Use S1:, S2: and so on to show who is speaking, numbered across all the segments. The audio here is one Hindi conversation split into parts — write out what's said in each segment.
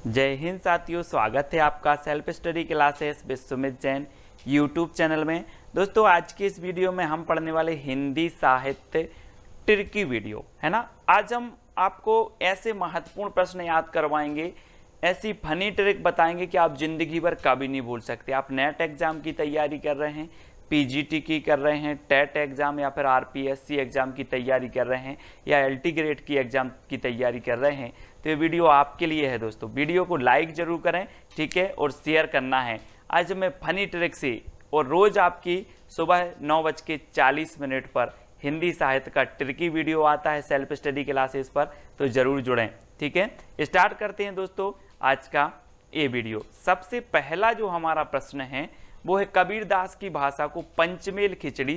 S1: जय हिंद साथियों, स्वागत है आपका self study classes with Sumit Jain YouTube channel में। दोस्तों आज की इस वीडियो में हम पढ़ने वाले हिंदी साहित्य ट्रिकी वीडियो है ना। आज हम आपको ऐसे महत्वपूर्ण प्रश्न याद करवाएंगे, ऐसी फनी ट्रिक बताएंगे कि आप जिंदगी भर कभी नहीं भूल सकते। आप नेट एग्जाम की तैयारी कर रहे हैं, पीजीटी की कर रहे हैं, टेट एग्जाम या फिर आरपीएससी एग्जाम की तैयारी कर रहे हैं या एलटी ग्रेड की एग्जाम की तैयारी कर रहे हैं, तो ये वीडियो आपके लिए है। दोस्तों वीडियो को लाइक जरूर करें, ठीक है, और शेयर करना है। आज मैं फनी ट्रिक से और रोज आपकी सुबह 9:40 पर हिंदी साहित्य का ट्रिकी वीडियो आता है सेल्फ स्टडी क्लासेस पर, तो जरूर जुड़ें। ठीक है, स्टार्ट करते हैं दोस्तों आज का ये वीडियो। सबसे पहला जो हमारा प्रश्न है वो है, कबीरदास की भाषा को पंचमेल खिचड़ी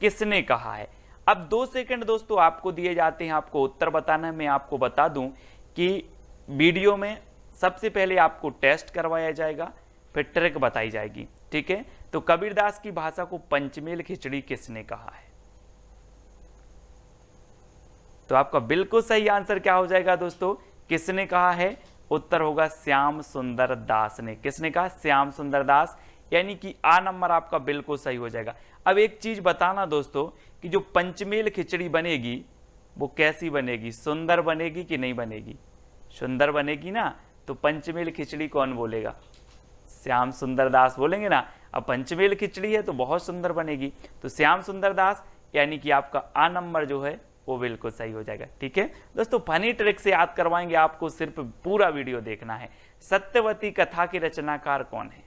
S1: किसने कहा है। अब 2 सेकंड दोस्तों आपको दिए जाते हैं, आपको उत्तर बताना है। मैं आपको बता दूं कि वीडियो में सबसे पहले आपको टेस्ट करवाया जाएगा, फिर ट्रिक बताई जाएगी। ठीक है, तो कबीरदास की भाषा को पंचमेल खिचड़ी किसने कहा है, तो आपका बिल्कुल सही आंसर क्या हो जाएगा दोस्तों, किसने कहा है। उत्तर होगा श्याम सुंदर दास ने। किसने कहा? श्याम सुंदर दास, यानी कि आ नंबर आपका बिल्कुल सही हो जाएगा। अब एक चीज बताना दोस्तों कि जो पंचमेल खिचड़ी बनेगी वो कैसी बनेगी, सुंदर बनेगी कि नहीं बनेगी। सुंदर बनेगी ना, तो पंचमेल खिचड़ी कौन बोलेगा? श्याम सुंदर दास बोलेंगे ना। अब पंचमेल खिचड़ी है तो बहुत सुंदर बनेगी, तो श्याम सुंदर दास, यानी कि आपका आ नंबर जो है वो बिल्कुल सही हो जाएगा। ठीक है दोस्तों, फनी ट्रिक से याद करवाएंगे आपको, सिर्फ पूरा वीडियो देखना है। सत्यवती कथा के रचनाकार कौन है?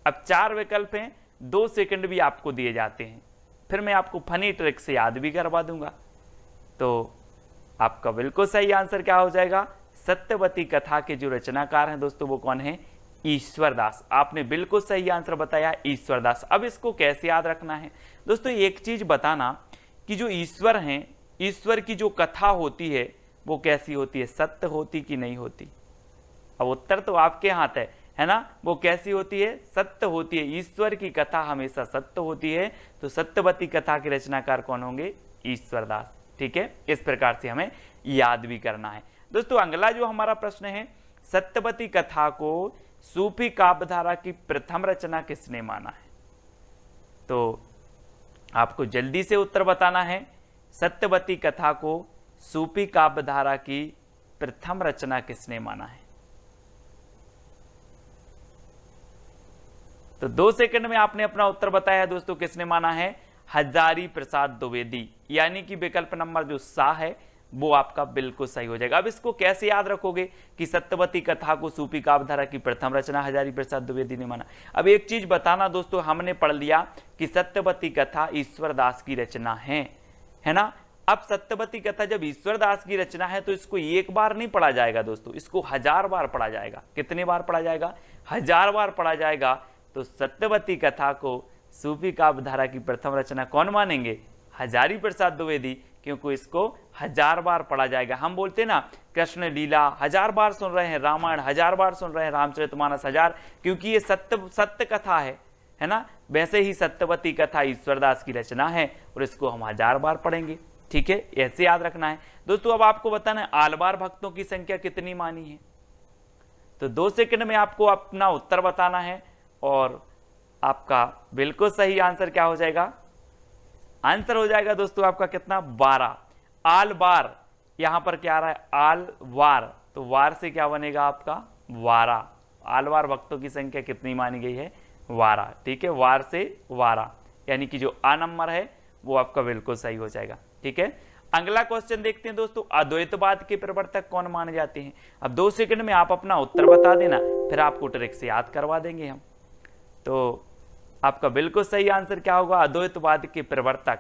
S1: अब 4 विकल्प हैं, 2 सेकंड भी आपको दिए जाते हैं, फिर मैं आपको फनी ट्रिक से याद भी करवा दूंगा। तो आपका बिल्कुल सही आंसर क्या हो जाएगा, सत्यवती कथा के जो रचनाकार हैं दोस्तों वो कौन है? ईश्वरदास। आपने बिल्कुल सही आंसर बताया, ईश्वरदास। अब इसको कैसे याद रखना है दोस्तों, एक चीज बताना कि जो ईश्वर हैं, ईश्वर की जो कथा होती है वो कैसी होती है, सत्य होती कि नहीं होती। अब उत्तर तो आपके हाथ है ना, वो कैसी होती है? सत्य होती है। ईश्वर की कथा हमेशा सत्य होती है, तो सत्यवती कथा के रचनाकार कौन होंगे? ईश्वरदास। ठीक है, इस प्रकार से हमें याद भी करना है दोस्तों। अगला जो हमारा प्रश्न है, सत्यवती कथा को सूफी काव्यधारा की प्रथम रचना किसने माना है, तो आपको जल्दी से उत्तर बताना है। सत्यवती कथा को सूफी काव्यधारा की प्रथम रचना किसने माना है, तो 2 सेकंड में आपने अपना उत्तर बताया दोस्तों। किसने माना है? हजारी प्रसाद द्विवेदी, यानी कि विकल्प नंबर जो सा है वो आपका बिल्कुल सही हो जाएगा। अब इसको कैसे याद रखोगे कि सत्यवती कथा को सूफी काव्यधारा की प्रथम रचना हजारी प्रसाद द्विवेदी ने माना। अब एक चीज बताना दोस्तों, हमने पढ़ लिया कि सत्यवती कथा ईश्वरदास की रचना है ना। अब सत्यवती कथा जब ईश्वरदास की रचना है तो इसको एक बार नहीं पढ़ा जाएगा दोस्तों, इसको 1000 बार पढ़ा जाएगा। कितनी बार पढ़ा जाएगा? 1000 बार पढ़ा जाएगा। तो सत्यवती कथा को सूफी काव्यधारा की प्रथम रचना कौन मानेंगे? हजारी प्रसाद द्विवेदी, क्योंकि इसको 1000 बार पढ़ा जाएगा। हम बोलते ना कृष्ण लीला 1000 बार सुन रहे हैं, रामायण 1000 बार सुन रहे हैं, रामचरितमानस 1000, क्योंकि ये सत्य कथा है ना। वैसे ही सत्यवती कथा ईश्वरदास की रचना है और इसको हम 1000 बार पढ़ेंगे। ठीक है, ऐसे याद रखना है दोस्तों। अब आपको बताना है आलवार भक्तों की संख्या कितनी मानी है, तो 2 सेकंड में आपको अपना उत्तर बताना है और आपका बिल्कुल सही आंसर क्या हो जाएगा? आंसर हो जाएगा दोस्तों आपका कितना? 12। आल बार, यहां पर क्या आ रहा है? आल वार, तो वार से क्या बनेगा आपका? 12। आलवार भक्तों की संख्या कितनी मानी गई है? 12। ठीक है, वार से 12, यानी कि जो आ नंबर है वो आपका बिल्कुल सही हो जाएगा। ठीक है, अगला क्वेश्चन देखते हैं दोस्तों, अद्वैतवाद के प्रवर्तक कौन माने जाते हैं। अब 2 सेकंड में आप अपना उत्तर बता देना, फिर आपको ट्रिक से याद करवा देंगे हम। तो आपका बिल्कुल सही आंसर क्या होगा? अद्वैतवाद के प्रवर्तक।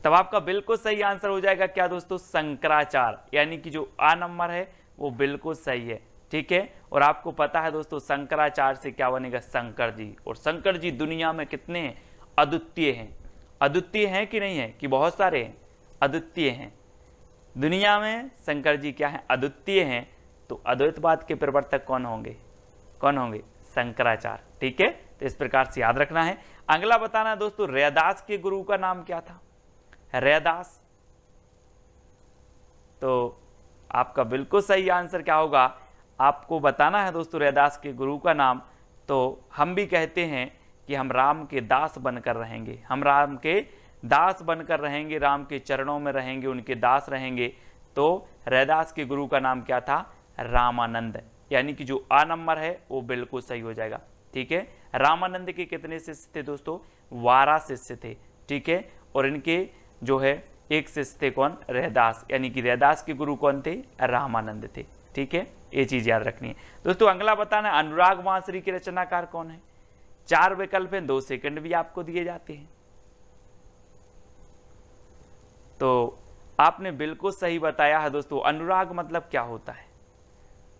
S1: तब आपका बिल्कुल सही आंसर हो जाएगा क्या दोस्तों? शंकराचार्य, यानी कि जो आ नंबर है वो बिल्कुल सही है। ठीक है, और आपको पता है दोस्तों शंकराचार्य से क्या बनेगा? शंकर जी। और शंकर जी दुनिया में कितने हैं? अद्वितीय हैं। अद्वितीय हैं कि नहीं है, कि बहुत सारे हैं? अद्वितीय हैं। दुनिया में शंकर जी क्या है? अद्वितीय हैं। तो अद्वैतवाद के प्रवर्तक कौन होंगे? कौन होंगे? शंकराचार्य। ठीक है, तो इस प्रकार से याद रखना है। अगला बताना दोस्तों, रैदास के गुरु का नाम क्या था? रैदास, तो आपका बिल्कुल सही आंसर क्या होगा, आपको बताना है दोस्तों रैदास के गुरु का नाम। तो हम भी कहते हैं कि हम राम के दास बनकर रहेंगे, हम राम के दास बनकर रहेंगे, राम के चरणों में रहेंगे, उनके दास रहेंगे। तो रैदास के गुरु का नाम क्या था, रामानंद, यानी कि जो आ नंबर है वो बिल्कुल सही हो जाएगा। ठीक है, रामानंद के कितने शिष्य थे दोस्तों, 12 शिष्य थे। ठीक है, और इनके जो है एक शिष्य थे कौन, रैदास, यानी कि रैदास के गुरु कौन थे, रामानंद थे। ठीक है, ये चीज याद रखनी है दोस्तों। अगला बताना, अनुराग बांसुरी के रचनाकार कौन है। 4 विकल्प हैं, 2 सेकंड भी आपको दिए जाते हैं। तो आपने बिल्कुल सही बताया है दोस्तों। अनुराग मतलब क्या होता है,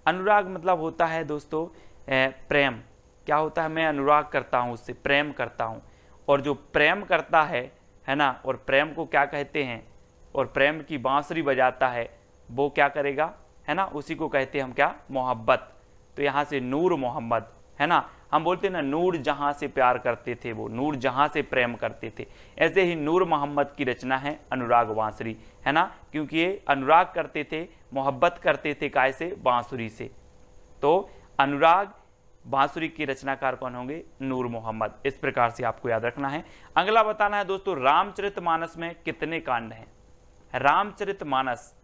S1: अनुराग मतलब होता है दोस्तों प्रेम। क्या होता है, मैं अनुराग करता हूं, उससे प्रेम करता हूं। और जो प्रेम करता है ना, और प्रेम को क्या कहते हैं, और प्रेम की बांसुरी बजाता है वो क्या करेगा, है ना, उसी को कहते हैं हम क्या, मोहब्बत। तो यहाँ से नूर मोहम्मद, है ना, हम बोलते हैं ना नूर जहां से प्यार करते थे, वो नूर जहां से प्रेम करते थे। ऐसे ही नूर मोहम्मद की रचना है अनुराग बांसुरी, है ना, क्योंकि ये अनुराग करते थे, मोहब्बत करते थे काय से, बांसुरी से। तो अनुराग बांसुरी के रचनाकार कौन होंगे, नूर मोहम्मद। इस प्रकार से आपको याद रखना है। अगला बताना है दोस्तों, रामचरितमानस में कितने कांड हैं। रामचरितमानस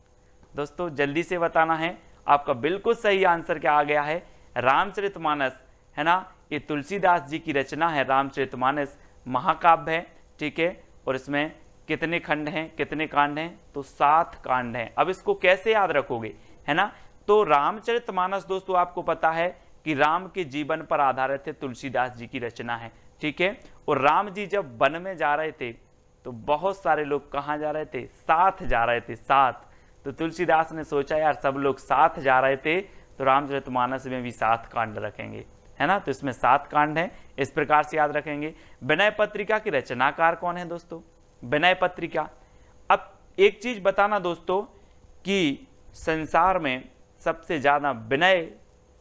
S1: दोस्तों जल्दी से बताना है, आपका बिल्कुल सही आंसर क्या आ गया है, रामचरितमानस, है ना, ये तुलसीदास जी की रचना है। रामचरितमानस महाकाव्य है। ठीक है, और इसमें कितने खंड हैं, कितने कांड हैं, तो 7 कांड हैं। अब इसको कैसे याद रखोगे, है ना, तो रामचरितमानस दोस्तों आपको पता है कि राम के जीवन पर आधारित है, तुलसीदास जी की रचना है। ठीक है, और राम जी जब वन में जा रहे थे तो बहुत सारे लोग कहाँ जा रहे थे, साथ जा रहे थे, साथ। तो तुलसीदास ने सोचा यार सब लोग साथ जा रहे थे, तो रामचरितमानस में भी 7 कांड रखेंगे, है ना। तो इसमें 7 कांड हैं, इस प्रकार से याद रखेंगे। विनय पत्रिका की रचनाकार कौन है दोस्तों, विनय पत्रिका। अब एक चीज बताना दोस्तों कि संसार में सबसे ज्यादा विनय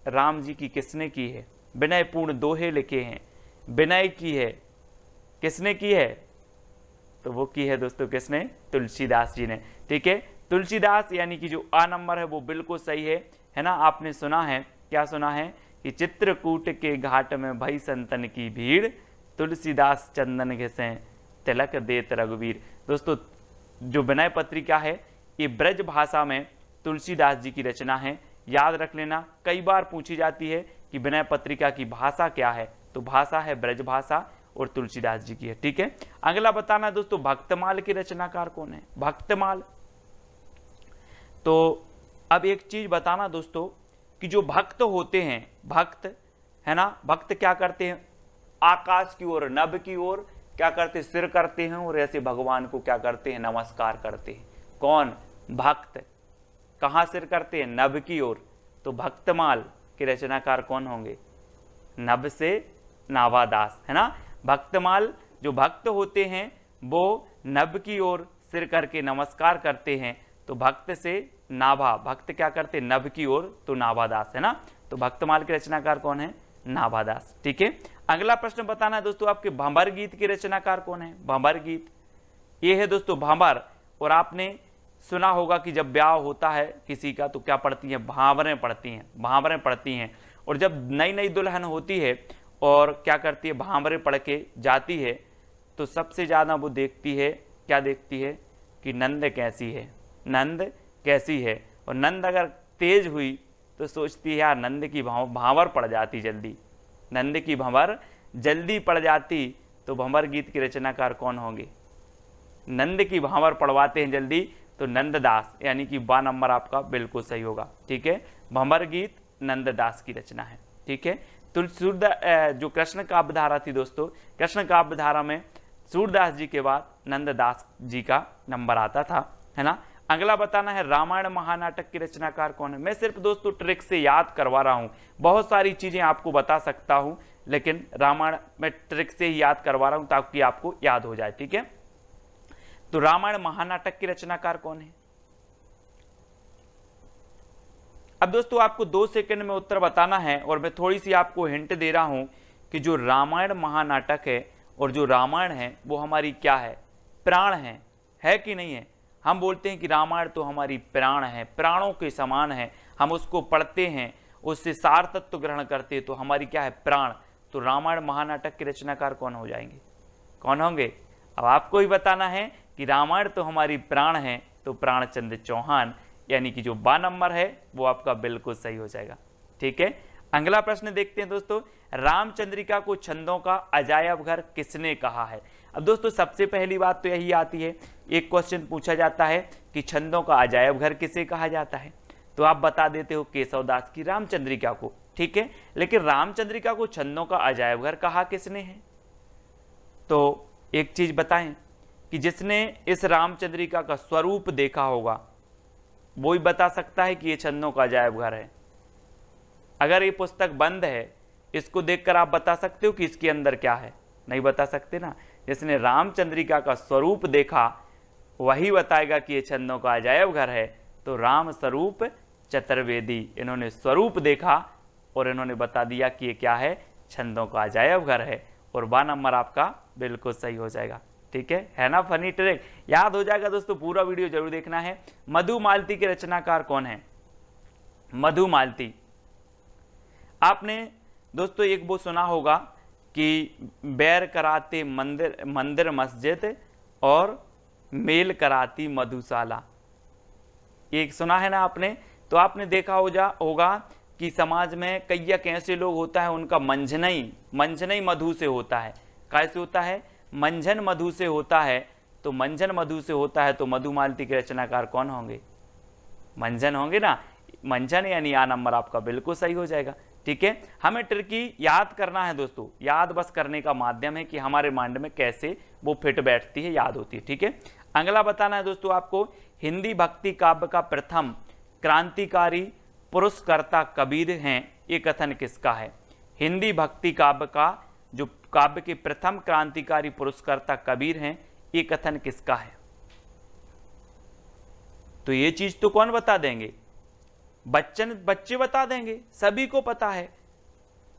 S1: राम जी की किसने की है, विनय पूर्ण दोहे लिखे हैं, विनय की है किसने की है, तो वो की है दोस्तों किसने, तुलसीदास जी ने। ठीक है, तुलसीदास यानी कि जो आ नंबर है वो बिल्कुल सही है ना। आपने सुना है, क्या सुना है कि चित्रकूट के घाट में भई संतन की भीड़, तुलसीदास चंदन घिसे तिलक देत रघुवीर। दोस्तों जो विनय पत्रिका है ये ब्रज भाषा में तुलसीदास जी की रचना है, याद रख लेना। कई बार पूछी जाती है कि विनय पत्रिका की भाषा क्या है, तो भाषा है ब्रज भाषा और तुलसीदास जी की है। ठीक है, अगला बताना दोस्तों, भक्तमाल के रचनाकार कौन है, भक्तमाल। तो अब एक चीज बताना दोस्तों कि जो भक्त होते हैं, भक्त, है ना, भक्त क्या करते हैं, आकाश की ओर, नभ की ओर क्या करते, सिर करते हैं, और ऐसे भगवान को क्या करते हैं, नमस्कार करते हैं। कौन, भक्त। कहां सिर करते हैं, नभ की ओर। तो भक्तमाल के रचनाकार कौन होंगे, नभ से नाभादास, है ना। भक्तमाल जो भक्त होते हैं वो नभ की ओर सिर करके नमस्कार करते हैं, तो भक्त से नाभा, भक्त क्या करते, नभ की ओर, तो नाभादास, है ना। तो भक्तमाल के रचनाकार कौन है, नाभादास। ठीक है, अगला प्रश्न बताना है दोस्तों आपके, भंवर गीत के रचनाकार कौन है, भंवर गीत। ये है दोस्तों भंवर, और आपने सुना होगा कि जब ब्याह होता है किसी का तो क्या पढ़ती हैं, भांवरें पढ़ती हैं, भांवरें पढ़ती हैं। और जब नई नई दुल्हन होती है और क्या करती है, भांवरें पढ़ के जाती है, तो सबसे ज्यादा वो देखती है, क्या देखती है कि नंद कैसी है, नंद कैसी है। और नंद अगर तेज हुई तो सोचती है यार नंद की भांवर पड़ जाती जल्दी, नंद की भंवर जल्दी पड़ जाती। तो भंवर गीत के रचनाकार कौन होंगे, नंद की भांवर पढ़वाते हैं जल्दी, तो नंददास, यानी कि 12 नंबर आपका बिल्कुल सही होगा। ठीक है, भंवर गीत नंददास की रचना है। ठीक है, तो जो कृष्ण काव्य धारा थी दोस्तों, कृष्ण काव्य धारा में सूरदास जी के बाद नंददास जी का नंबर आता था, है ना। अगला बताना है, रामायण महानाटक की रचनाकार कौन है। मैं सिर्फ दोस्तों ट्रिक से याद करवा रहा हूं, बहुत सारी चीजें आपको बता सकता हूं, लेकिन रामायण में ट्रिक से ही याद करवा रहा हूं ताकि आपको याद हो जाए। ठीक है, तो रामायण महानाटक की रचनाकार कौन है। अब दोस्तों आपको 2 सेकंड में उत्तर बताना है, और मैं थोड़ी सी आपको हिंट दे रहा हूं कि जो रामायण महानाटक है और जो रामायण है वो हमारी क्या है, प्राण है कि नहीं है, हम बोलते हैं कि रामायण तो हमारी प्राण है, प्राणों के समान है, हम उसको पढ़ते हैं, उससे सार तत्व ग्रहण करते हैं, तो हमारी क्या है, प्राण। तो रामायण महानाटक के रचनाकार कौन हो जाएंगे, कौन होंगे? अब आपको ही बताना है कि रामायण तो हमारी प्राण है, तो प्राणचंद्र चौहान, यानी कि जो 12 नंबर है वो आपका बिल्कुल सही हो जाएगा। ठीक है, अगला प्रश्न देखते हैं दोस्तों, रामचंद्रिका को छंदों का अजायब घर किसने कहा है? अब दोस्तों सबसे पहली बात तो यही आती है, एक क्वेश्चन पूछा जाता है कि छंदों का अजायब घर किसे कहा जाता है, तो आप बता देते हो केशवदास की रामचंद्रिका को। ठीक है, लेकिन रामचंद्रिका को छंदों का अजायब घर कहा किसने है? तो एक चीज बताएं कि जिसने इस रामचंद्रिका का स्वरूप देखा होगा वो ही बता सकता है कि ये छंदों का अजायब घर है। अगर ये पुस्तक बंद है, इसको देखकर आप बता सकते हो कि इसके अंदर क्या है? नहीं बता सकते ना। जिसने रामचंद्रिका का स्वरूप देखा वही बताएगा कि ये छंदों का अजायब घर है। तो राम स्वरूप चतुर्वेदी, इन्होंने स्वरूप देखा और इन्होंने बता दिया कि ये क्या है, छंदों का अजायब घर है। और 12 नंबर आपका बिल्कुल सही हो जाएगा। ठीक है ना, फनी ट्रिक याद हो जाएगा दोस्तों, पूरा वीडियो जरूर देखना है। मधुमालती के रचनाकार कौन है? मधुमालती, आपने दोस्तों एक वो सुना होगा कि बैर कराते मंदिर मंदिर मस्जिद और मेल कराती मधुशाला, एक सुना है ना आपने। तो आपने देखा होगा कि समाज में कई ऐसे लोग होता है उनका मंझनई मधु से होता है। कैसे होता है? मंझन मधु से होता है। तो मंझन मधु से होता है तो मधुमालती के रचनाकार कौन होंगे? मंझन होंगे ना, मंझन यानी आ नंबर आपका बिल्कुल सही हो जाएगा। ठीक है, हमें ट्रिकी याद करना है दोस्तों, याद बस करने का माध्यम है कि हमारे माइंड में कैसे वो फिट बैठती है, याद होती है। ठीक है, अगला बताना है दोस्तों आपको, हिंदी भक्ति काव्य का प्रथम क्रांतिकारी पुरस्कर्ता कबीर हैं, ये कथन किसका है? हिंदी भक्ति काव्य का जो काव्य के प्रथम क्रांतिकारी पुरस्कर्ता कबीर हैं, ये कथन किसका है? तो ये चीज तो कौन बता देंगे? बच्चे बता देंगे, सभी को पता है।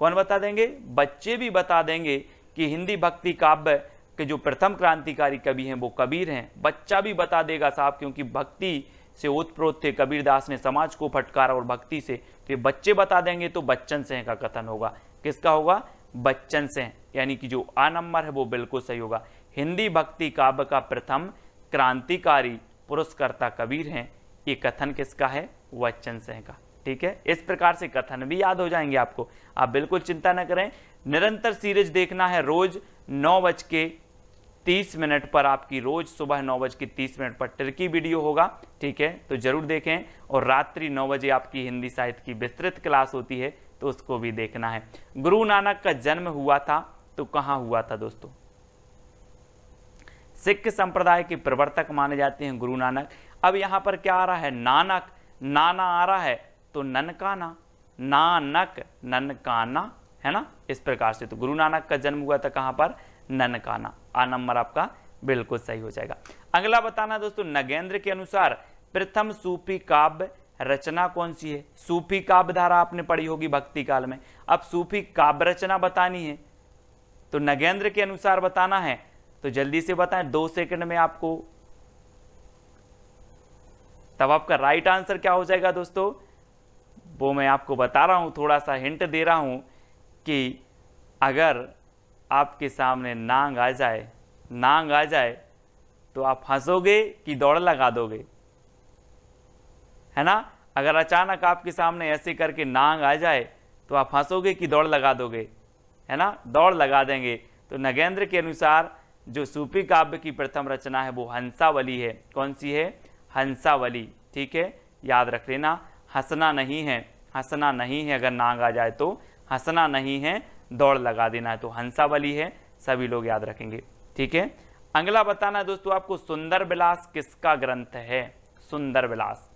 S1: कौन बता देंगे? बच्चे भी बता देंगे कि हिंदी भक्ति काव्य के जो प्रथम क्रांतिकारी कवि हैं वो कबीर हैं। बच्चा भी बता देगा साहब, क्योंकि भक्ति से ओतप्रोत थे, कबीरदास ने समाज को फटकारा और भक्ति से, तो ये बच्चे बता देंगे। तो बच्चन सिंह का कथन होगा, किसका होगा? बच्चन सिंह, यानी कि जो आ नंबर है वो बिल्कुल सही होगा। हिंदी भक्ति काव्य का प्रथम क्रांतिकारी पुरस्कर्ता कबीर हैं, ये कथन किसका है? बच्चन सिंह का। ठीक है, इस प्रकार से कथन भी याद हो जाएंगे आपको, आप बिल्कुल चिंता न करें। निरंतर सीरीज देखना है रोज 9:30 पर, आपकी रोज सुबह 9:30 पर ट्रिकी वीडियो होगा। ठीक है, तो जरूर देखें। और रात्रि 9 बजे आपकी हिंदी साहित्य की विस्तृत क्लास होती है, तो उसको भी देखना है। गुरु नानक का जन्म हुआ था तो कहाँ हुआ था दोस्तों? सिख संप्रदाय के प्रवर्तक माने जाते हैं गुरु नानक। अब यहां पर क्या आ रहा है? नानक, नाना आ रहा है तो ननकाना, नानक ननकाना, है ना, इस प्रकार से। तो गुरु नानक का जन्म हुआ था कहां पर? ननकाना। आ नंबर आपका बिल्कुल सही हो जाएगा। अगला बताना दोस्तों, नगेंद्र के अनुसार प्रथम सूफी काव्य रचना कौन सी है? सूफी काव्य धारा आपने पढ़ी होगी भक्ति काल में, अब सूफी काव्य रचना बतानी है तो नगेंद्र के अनुसार बताना है। तो जल्दी से बताएं, 2 सेकंड में आपको। तब आपका राइट आंसर क्या हो जाएगा दोस्तों? वो मैं आपको बता रहा हूं, थोड़ा सा हिंट दे रहा हूं कि अगर आपके सामने नांग आ जाए तो आप हंसोगे कि दौड़ लगा दोगे? है ना, अगर अचानक आपके सामने ऐसे करके नांग आ जाए तो आप हंसोगे कि दौड़ लगा दोगे? है ना, दौड़ लगा देंगे। तो नगेंद्र के अनुसार जो सूफी काव्य की प्रथम रचना है वो हंसावली है। कौन सी है? हंसावली। ठीक है, याद रख लेना, हंसना नहीं है, हंसना नहीं है। अगर नांग आ जाए तो हंसना नहीं है, दौड़ लगा देना है। तो हंसावली है, सभी लोग याद रखेंगे। ठीक है, अगला बताना है दोस्तों आपको, सुंदर विलास किसका ग्रंथ है? सुंदर विलास।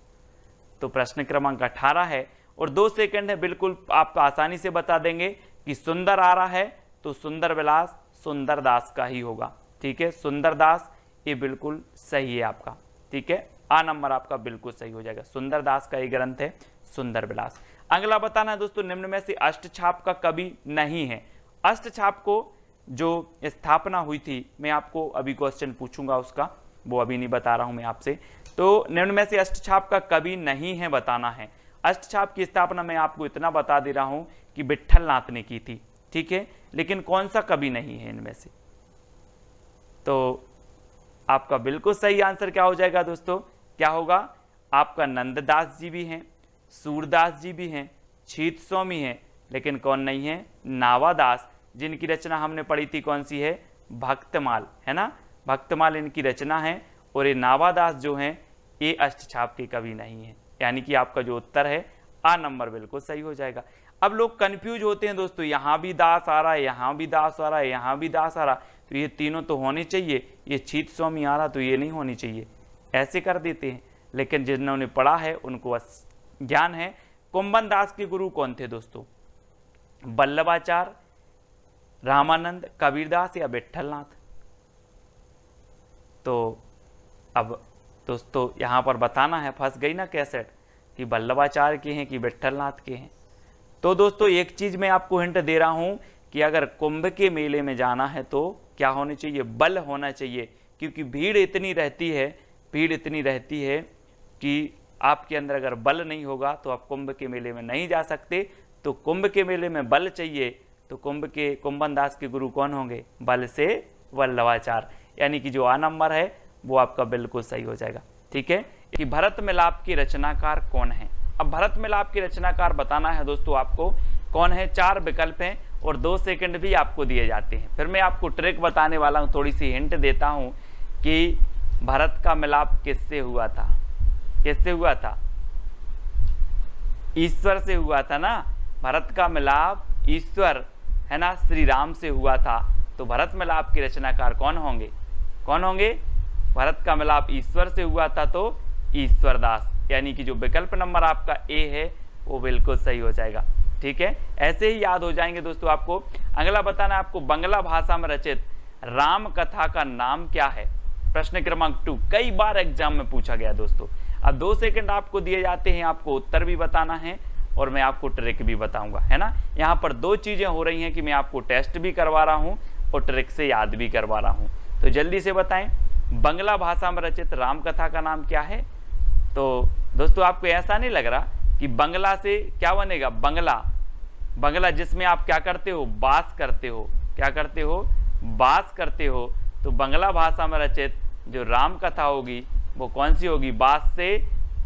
S1: तो प्रश्न क्रमांक 18 है और 2 सेकंड है, बिल्कुल आप आसानी से बता देंगे कि सुंदर आ रहा है तो सुंदर विलास सुंदरदास का ही होगा। ठीक है, सुंदरदास, ये बिल्कुल सही है आपका। ठीक है, आ नंबर आपका बिल्कुल सही हो जाएगा। सुंदरदास का ये ग्रंथ है सुंदर विलास। अगला बताना है दोस्तों, निम्न में से अष्टछाप का कवि नहीं है। अष्टछाप को जो स्थापना हुई थी, मैं आपको अभी क्वेश्चन पूछूंगा उसका, वो अभी नहीं बता रहा हूं मैं आपसे। तो निम्न में से अष्टछाप का कवि नहीं है बताना है। अष्टछाप की स्थापना मैं आपको इतना बता दे रहा हूं कि विट्ठल नाथ ने की थी, ठीक है, लेकिन कौन सा कवि नहीं है इनमें से? तो आपका बिल्कुल सही आंसर क्या हो जाएगा दोस्तों? क्या होगा? आपका नंददास जी भी हैं, सूरदास जी भी हैं, छीत स्वामी हैं, लेकिन कौन नहीं है? नावादास, जिनकी रचना हमने पढ़ी थी कौन सी है? भक्तमाल, है ना, भक्तमाल इनकी रचना है। और ये नावादास जो हैं ये अष्टछाप के कवि नहीं है, यानी कि आपका जो उत्तर है आ नंबर बिल्कुल सही हो जाएगा। अब लोग कंफ्यूज होते हैं दोस्तों, यहाँ भी दास आ रहा है, यहाँ भी दास आ रहा है, यहाँ भी दास आ रहा, तो ये तीनों तो होने चाहिए, ये छीत स्वामी आ रहा तो ये नहीं होनी चाहिए, ऐसे कर देते हैं। लेकिन जिन्होंने पढ़ा है उनको ज्ञान है। कुंभन दास के गुरु कौन थे दोस्तों? वल्लभाचार्य, रामानंद, कबीरदास या विट्ठलनाथ? तो अब दोस्तों यहाँ पर बताना है, फंस गई ना कैसेट, कि वल्लभाचार्य के हैं कि विट्ठलनाथ के हैं। तो दोस्तों एक चीज मैं आपको हिंट दे रहा हूं कि अगर कुंभ के मेले में जाना है तो क्या होनी चाहिए? बल होना चाहिए, क्योंकि भीड़ इतनी रहती है कि आपके अंदर अगर बल नहीं होगा तो आप कुंभ के मेले में नहीं जा सकते। तो कुंभ के मेले में बल चाहिए, तो कुंभन दास के गुरु कौन होंगे? बल से वल्लभाचार्य, यानी कि जो आ नंबर है वो आपका बिल्कुल सही हो जाएगा, ठीक है। कि भरत मिलाप के रचनाकार कौन है? अब भरत मिलाप के रचनाकार बताना है दोस्तों आपको कौन है। 4 विकल्प हैं और 2 सेकंड भी आपको दिए जाते हैं। फिर मैं आपको ट्रिक बताने वाला हूं, थोड़ी सी हिंट देता हूं कि भरत का मिलाप किससे हुआ था? किससे हुआ था? ईश्वर से हुआ था ना। भरत का मिलाप ईश्वर, है ना, श्री राम से हुआ था। तो भरत मिलाप के रचनाकार कौन होंगे? कौन होंगे? भरत का मिलाप ईश्वर से हुआ था तो ईश्वरदास, यानी कि जो विकल्प नंबर आपका ए है वो बिल्कुल सही हो जाएगा, ठीक है। ऐसे ही याद हो जाएंगे दोस्तों आपको। अगला बताना है आपको, बांग्ला भाषा में रचित राम कथा का नाम क्या है? प्रश्न क्रमांक 2 कई बार एग्जाम में पूछा गया दोस्तों। अब 2 सेकंड आपको दिए जाते हैं, आपको उत्तर भी बताना है और मैं आपको ट्रिक भी बताऊंगा, है ना। यहाँ पर 2 चीजें हो रही हैं कि मैं आपको टेस्ट भी करवा रहा हूँ और ट्रिक से याद भी करवा रहा हूँ। तो जल्दी से बताएं, बांग्ला भाषा में रचित राम कथा का नाम क्या है? तो दोस्तों आपको ऐसा नहीं लग रहा कि बंगला से क्या बनेगा? बंगला जिसमें आप क्या करते हो? बास करते हो। क्या करते हो? बास करते हो। तो बंगला भाषा में रचित जो राम कथा होगी वो कौन सी होगी? बास से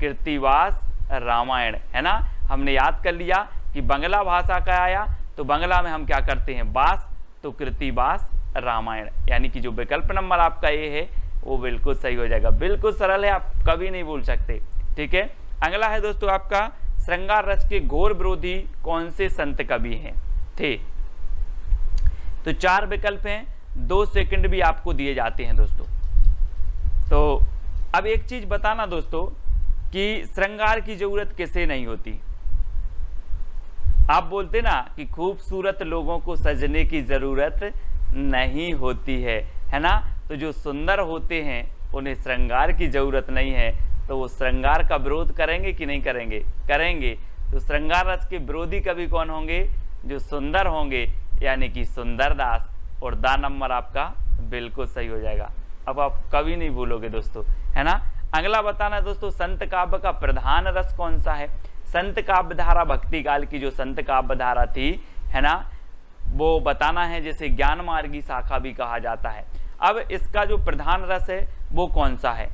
S1: कृतिवास रामायण, है ना। हमने याद कर लिया कि बंगला भाषा का आया तो बंगला में हम क्या करते हैं? बास, तो कृतिवास रामायण, यानी कि जो विकल्प नंबर आपका ए है वो बिल्कुल सही हो जाएगा। बिल्कुल सरल है, आप कभी नहीं भूल सकते, ठीक है। अगला है दोस्तों आपका, श्रृंगार रस के घोर विरोधी कौन से संत कवि हैं थे? तो 4 विकल्प हैं, 2 सेकंड भी आपको दिए जाते हैं दोस्तों। तो अब एक चीज बताना दोस्तों कि श्रृंगार की जरूरत किसे नहीं होती? आप बोलते ना कि खूबसूरत लोगों को सजने की जरूरत नहीं होती है ना। तो जो सुंदर होते हैं उन्हें श्रृंगार की जरूरत नहीं है, तो वो श्रृंगार का विरोध करेंगे कि नहीं करेंगे? करेंगे। तो श्रृंगार रस के विरोधी कवि कौन होंगे? जो सुंदर होंगे, यानी कि सुंदरदास। और दा नंबर आपका बिल्कुल सही हो जाएगा। अब आप कभी नहीं भूलोगे दोस्तों, है ना। अगला बताना दोस्तों, संत काव्य का प्रधान रस कौन सा है? संत काव्य धारा भक्ति काल की जो संत काव्य धारा थी, है ना, वो बताना है, जिसे ज्ञान मार्गी शाखा भी कहा जाता है। अब इसका जो प्रधान रस है वो कौन सा है?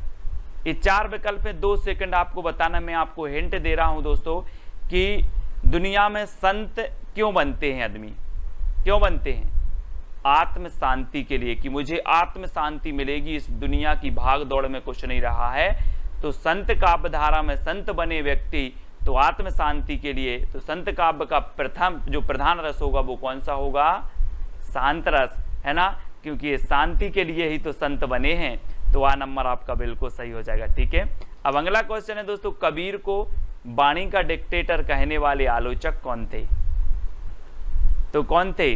S1: ये 4 विकल्प है, 2 सेकंड आपको बताना। मैं आपको हिंट दे रहा हूं दोस्तों कि दुनिया में संत क्यों बनते हैं? आदमी क्यों बनते हैं? आत्म शांति के लिए, कि मुझे आत्म शांति मिलेगी, इस दुनिया की भाग दौड़ में कुछ नहीं रहा है। तो संत काव्य धारा में संत बने व्यक्ति तो आत्म शांति के लिए, तो संत काव्य का प्रथम जो प्रधान रस होगा वो कौन सा होगा? शांत रस, है ना, क्योंकि ये शांति के लिए ही तो संत बने हैं। तो आ नंबर आपका बिल्कुल सही हो जाएगा, ठीक है। अब अगला क्वेश्चन है दोस्तों, कबीर को वाणी का डिक्टेटर कहने वाले आलोचक कौन थे? तो कौन थे?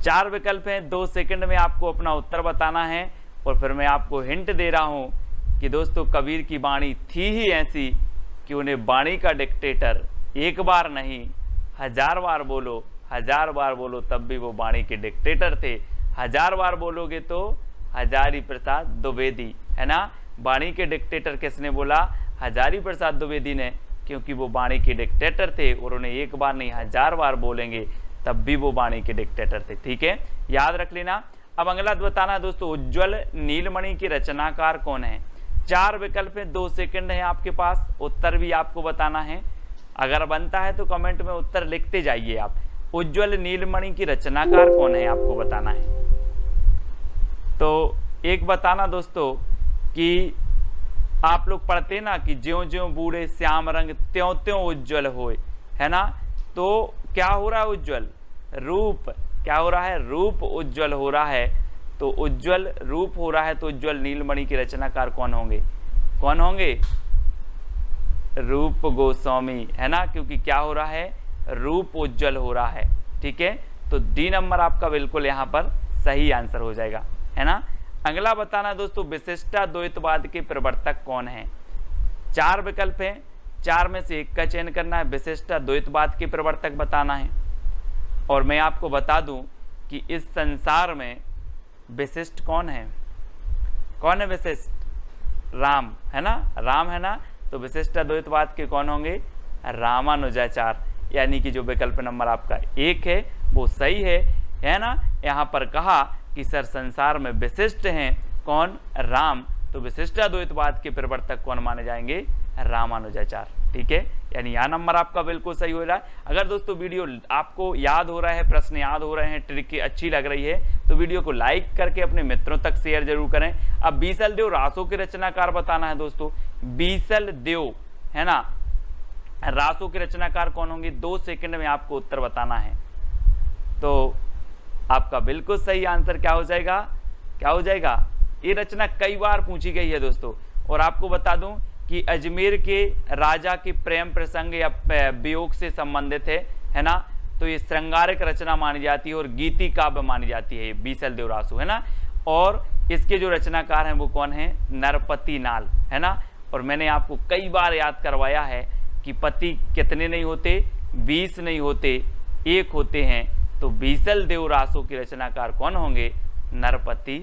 S1: 4 विकल्प हैं, 2 सेकंड में आपको अपना उत्तर बताना है। और फिर मैं आपको हिंट दे रहा हूं कि दोस्तों कबीर की वाणी थी ही ऐसी कि उन्हें वाणी का डिक्टेटर एक बार नहीं 1000 बार बोलो, 1000 बार बोलो तब भी वो वाणी के डिक्टेटर थे। 1000 बार बोलोगे तो हजारी प्रसाद द्विवेदी, है ना। वाणी के डिक्टेटर किसने बोला? हजारी प्रसाद द्विवेदी ने, क्योंकि वो वाणी के डिक्टेटर थे और उन्हें एक बार नहीं 1000 बार बोलेंगे तब भी वो वाणी के डिक्टेटर थे। ठीक है, याद रख लेना। अब अगला बताना दोस्तों, उज्ज्वल नीलमणि के रचनाकार कौन है? 4 विकल्प हैं, 2 सेकंड है आपके पास, उत्तर भी आपको बताना है। अगर बनता है तो कमेंट में उत्तर लिखते जाइए आप। उज्ज्वल नीलमणि की रचनाकार कौन है आपको बताना है। तो एक बताना दोस्तों कि आप लोग पढ़ते ना कि ज्यों ज्यों बूढ़े श्याम रंग त्यों त्यों उज्ज्वल होए, है ना। तो क्या हो रहा है? उज्ज्वल रूप, क्या हो रहा है? रूप उज्ज्वल हो रहा है। तो उज्ज्वल रूप हो रहा है तो उज्ज्वल नीलमणि के रचनाकार कौन होंगे? कौन होंगे? रूप गोस्वामी, है ना, क्योंकि क्या हो रहा है? रूप उज्ज्वल हो रहा है। ठीक है, तो डी नंबर आपका बिल्कुल यहाँ पर सही आंसर हो जाएगा, है ना। अगला बताना दोस्तों, विशिष्टाद्वैतवाद के प्रवर्तक कौन है? 4 विकल्प हैं, 4 में से एक का चयन करना है, विशिष्टाद्वैतवाद के प्रवर्तक बताना है। और मैं आपको बता दूं कि इस संसार में विशिष्ट कौन है? कौन है विशिष्ट? राम, है ना, राम, है ना। तो विशिष्टाद्वैतवाद के कौन होंगे? रामानुजाचार्य, यानी कि जो विकल्प नंबर आपका 1 है वो सही है ना। यहाँ पर कहा कि सर संसार में विशिष्ट हैं कौन? राम। तो विशिष्टाद्वैतवाद के प्रवर्तक कौन माने जाएंगे? रामानुजाचार्य। ठीक है, यानी यह नंबर आपका बिल्कुल सही हो रहा है। अगर दोस्तों वीडियो आपको याद हो रहा है, प्रश्न याद हो रहे हैं, ट्रिक अच्छी लग रही है तो वीडियो को लाइक करके अपने मित्रों तक शेयर जरूर करें। अब बीसल देव रासों के रचनाकार बताना है दोस्तों। बीसल देव, है ना, रासों के रचनाकार कौन होंगे? 2 सेकंड में आपको उत्तर बताना है। तो आपका बिल्कुल सही आंसर क्या हो जाएगा? क्या हो जाएगा? ये रचना कई बार पूछी गई है दोस्तों। और आपको बता दूं कि अजमेर के राजा के प्रेम प्रसंग या वियोग से संबंधित है ना। तो ये श्रृंगारिक रचना मानी जाती है और गीति काव्य मानी जाती है, बीसल देव रासो, है ना। और इसके जो रचनाकार हैं वो कौन है? नरपति नाल, है ना। और मैंने आपको कई बार याद करवाया है कि पति कितने नहीं होते? 20 नहीं होते, 1 होते हैं। तो बीसल देव रासो के रचनाकार कौन होंगे? नरपति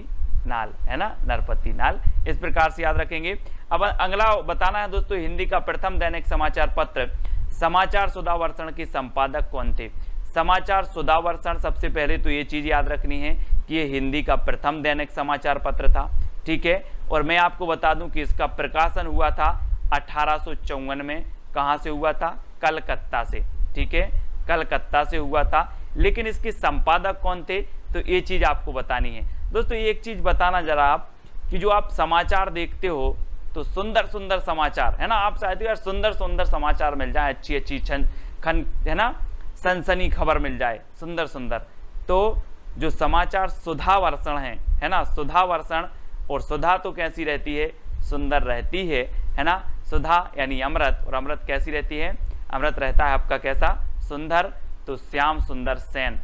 S1: नाल, है ना, नरपति नाल। इस प्रकार से याद रखेंगे। अब अगला बताना है दोस्तों, हिंदी का प्रथम दैनिक समाचार पत्र समाचार सुधावर्षण के संपादक कौन थे? समाचार सुधावर्षण, सबसे पहले तो ये चीज याद रखनी है कि ये हिंदी का प्रथम दैनिक समाचार पत्र था। ठीक है, और मैं आपको बता दूं कि इसका प्रकाशन हुआ था 1854 में। कहाँ से हुआ था? कलकत्ता से। ठीक है, कलकत्ता से हुआ था। लेकिन इसके संपादक कौन थे? तो ये चीज आपको बतानी है दोस्तों। एक चीज बताना जरा आप कि जो आप समाचार देखते हो तो सुंदर सुंदर समाचार, है ना, आप चाहते हो यार सुंदर सुंदर समाचार मिल जाए, अच्छी अच्छी है ना, सनसनी खबर मिल जाए, सुंदर सुंदर। तो जो समाचार सुधावर्षण है ना, सुधावर्षण, और सुधा तो कैसी रहती है? सुंदर रहती है ना। सुधा यानी अमृत, और अमृत कैसी रहती है? अमृत रहता है आपका कैसा? सुंदर। तो श्याम सुंदर सेन,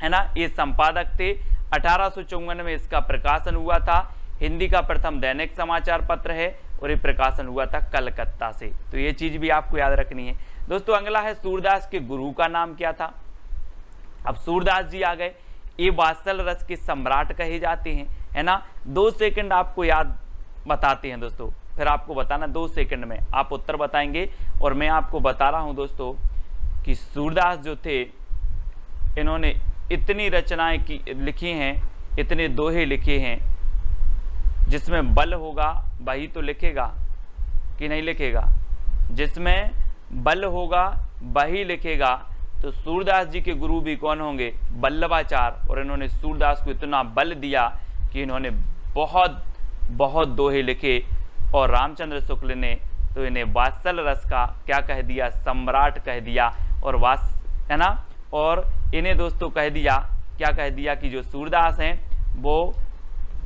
S1: है ना, ये संपादक थे। 1854 में इसका प्रकाशन हुआ था। हिंदी का प्रथम दैनिक समाचार पत्र है और ये प्रकाशन हुआ था कलकत्ता से। तो ये चीज भी आपको याद रखनी है दोस्तों। अगला है, सूरदास के गुरु का नाम क्या था? अब सूरदास जी आ गए, ये वात्सल रस के सम्राट कहे जाते हैं, है ना। 2 सेकंड आपको याद बताते हैं दोस्तों, फिर आपको बताना 2 सेकंड में आप उत्तर बताएंगे। और मैं आपको बता रहा हूं दोस्तों कि सूरदास जो थे, इन्होंने इतनी रचनाएं लिखी हैं, इतने दोहे लिखे हैं, जिसमें बल होगा वही तो लिखेगा कि नहीं लिखेगा? जिसमें बल होगा वही लिखेगा। तो सूरदास जी के गुरु भी कौन होंगे? वल्लभाचार्य। और इन्होंने सूरदास को इतना बल दिया कि इन्होंने बहुत बहुत दोहे लिखे। और रामचंद्र शुक्ल ने तो इन्हें वात्सल रस का क्या कह दिया? सम्राट कह दिया। और है ना, और इन्हें दोस्तों कह दिया, क्या कह दिया कि जो सूरदास हैं वो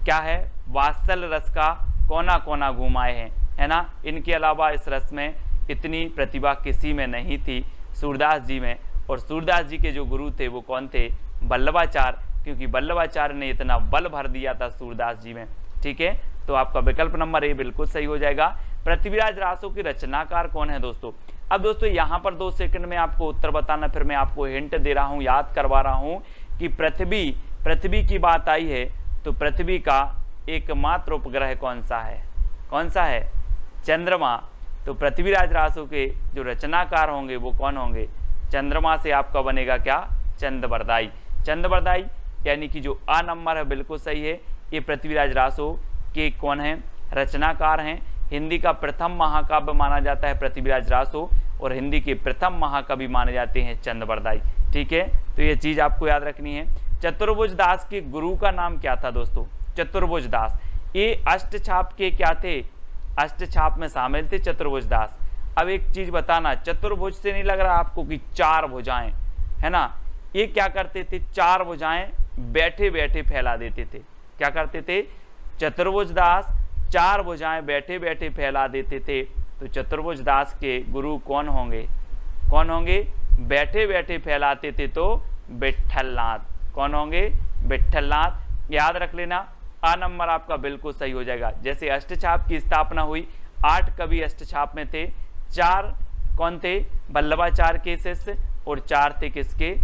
S1: क्या है? वात्सल रस का कोना कोना घुमाए हैं, है ना। इनके अलावा इस रस में इतनी प्रतिभा किसी में नहीं थी, सूरदास जी में। और सूरदास जी के जो गुरु थे वो कौन थे? वल्लभाचार्य, क्योंकि वल्लभाचार्य ने इतना बल भर दिया था सूरदास जी में। ठीक है, तो आपका विकल्प नंबर ए बिल्कुल सही हो जाएगा। पृथ्वीराज रासो की रचनाकार कौन है दोस्तों? अब दोस्तों यहाँ पर 2 सेकंड में आपको उत्तर बताना, फिर मैं आपको हिंट दे रहा हूँ, याद करवा रहा हूँ कि पृथ्वी की बात आई है तो पृथ्वी का एकमात्र उपग्रह कौन सा है? कौन सा है? चंद्रमा। तो पृथ्वीराज रासो के जो रचनाकार होंगे वो कौन होंगे? चंद्रमा से आपका बनेगा क्या? चंद्रबरदाई। चंद्रबरदाई यानी कि जो आ नंबर है बिल्कुल सही है। ये पृथ्वीराज रासो के कौन है? रचनाकार हैं। हिंदी का प्रथम महाकाव्य माना जाता है पृथ्वीराज रासो, और हिंदी के प्रथम महाकवि माने जाते हैं चंद्रबरदाई। ठीक है, तो ये चीज आपको याद रखनी है। चतुर्भुज दास के गुरु का नाम क्या था दोस्तों? चतुर्भुज दास। ये अष्टछाप के क्या थे? अष्टछाप में शामिल थे चतुर्भुज दास। अब एक चीज बताना, चतुर्भुज से नहीं लग रहा आपको कि चार भुजाएं, है ना? ये क्या करते थे? चार भुजाएं बैठे बैठे फैला देते थे। क्या करते थे? चतुर्भुज दास चार भुजाएं बैठे बैठे फैला देते थे। तो चतुर्भुज दास के गुरु कौन होंगे? कौन होंगे? बैठे बैठे फैलाते थे तो विट्ठलनाथ। कौन होंगे? विट्ठलनाथ। याद रख लेना, आ नंबर आपका बिल्कुल सही हो जाएगा। जैसे अष्टछाप की स्थापना हुई, 8 कवि अष्टछाप में थे, 4 कौन थे? वल्लभाचार्य के शिष्य, और 4 थे किसके?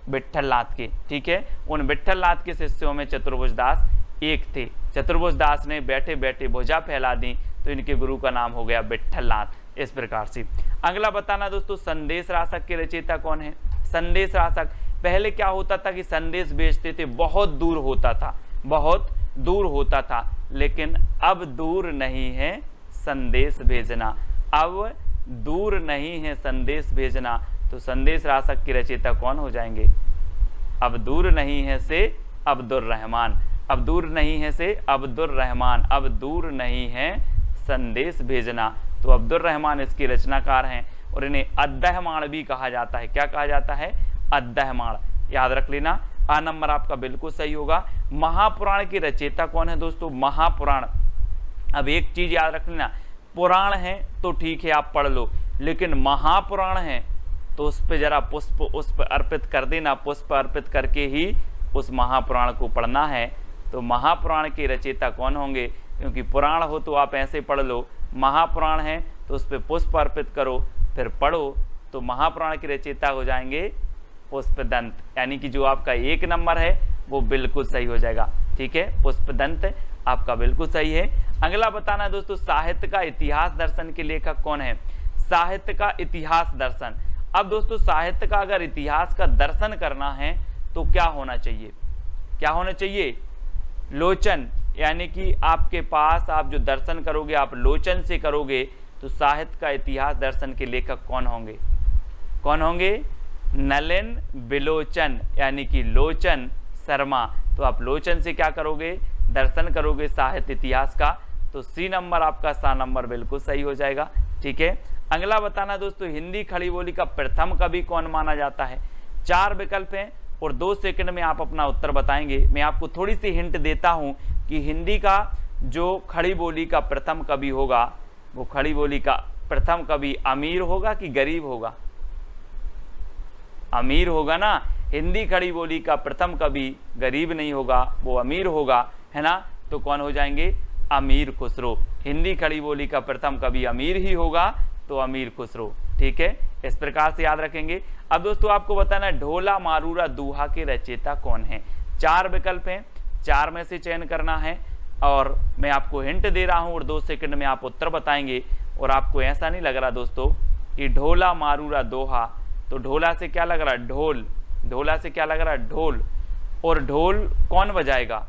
S1: विट्ठलनाथ के। ठीक है, उन विट्ठलनाथ के शिष्यों में चतुर्भुज दास एक थे। चतुर्भुज दास ने बैठे बैठे भुजा फैला दी, तो इनके गुरु का नाम हो गया विट्ठलनाथ। इस प्रकार से अगला बताना दोस्तों, संदेश रासक के रचयिता कौन है? संदेश रासक, पहले क्या होता था कि संदेश भेजते थे, बहुत दूर होता था, बहुत दूर होता था, लेकिन अब दूर नहीं है संदेश भेजना। अब दूर नहीं है संदेश भेजना। तो संदेश रासक के रचयिता कौन हो जाएंगे? अब दूर नहीं है से अब्दुल रहमान। अब दूर नहीं है से अब्दुल रहमान। अब दूर नहीं है संदेश भेजना। तो अब्दुल रहमान इसके रचनाकार हैं, और इन्हें अद्दहमाण भी कहा जाता है। क्या कहा जाता है? अद्दहमाण। याद रख लेना, आ नंबर आपका बिल्कुल सही होगा। महापुराण की रचयिता कौन है दोस्तों? महापुराण। अब एक चीज याद रख लेना, पुराण है तो ठीक है आप पढ़ लो, लेकिन महापुराण है तो उस पर जरा पुष्प उस पर अर्पित कर देना। पुष्प अर्पित करके ही उस महापुराण को पढ़ना है। तो महापुराण के रचयिता कौन होंगे? क्योंकि पुराण हो तो आप ऐसे पढ़ लो, महापुराण है तो उस पर पुष्प अर्पित करो फिर पढ़ो। तो महापुराण के रचयिता हो जाएंगे पुष्पदंत, यानी कि जो आपका एक नंबर है वो बिल्कुल सही हो जाएगा। ठीक है, पुष्पदंत आपका बिल्कुल सही है। अगला बताना दोस्तों, साहित्य का इतिहास दर्शन के लेखक कौन है? साहित्य का इतिहास दर्शन। अब दोस्तों साहित्य का अगर इतिहास का दर्शन करना है तो क्या होना चाहिए? क्या होना चाहिए? लोचन, यानी कि आपके पास आप जो दर्शन करोगे आप लोचन से करोगे। तो साहित्य का इतिहास दर्शन के लेखक कौन होंगे? कौन होंगे? नलिन बिलोचन, यानी कि लोचन शर्मा। तो आप लोचन से क्या करोगे? दर्शन करोगे साहित्य इतिहास का। तो सी नंबर आपका सा नंबर बिल्कुल सही हो जाएगा। ठीक है, अगला बताना दोस्तों, हिंदी खड़ी बोली का प्रथम कवि कौन माना जाता है? 4 विकल्प हैं और 2 सेकंड में आप अपना उत्तर बताएंगे। मैं आपको थोड़ी सी हिंट देता हूं कि हिंदी का जो खड़ी बोली का प्रथम कवि होगा, वो खड़ी बोली का प्रथम कवि अमीर होगा कि गरीब होगा? अमीर होगा ना। हिंदी खड़ी बोली का प्रथम कवि गरीब नहीं होगा, वो अमीर होगा, है ना। तो कौन हो जाएंगे? अमीर खुसरो। हिंदी खड़ी बोली का प्रथम कवि अमीर ही होगा, तो अमीर खुसरो। ठीक है, इस प्रकार से याद रखेंगे। अब दोस्तों आपको बताना है ढोला मारूरा दोहा के रचयिता कौन है? 4 विकल्प हैं, 4 में से चयन करना है, और मैं आपको हिंट दे रहा हूं और 2 सेकंड में आप उत्तर बताएंगे। और आपको ऐसा नहीं लग रहा दोस्तों कि ढोला मारूरा दोहा, तो ढोला से क्या लग रहा है? ढोल। ढोला से क्या लग रहा है? ढोल। और ढोल कौन बजाएगा?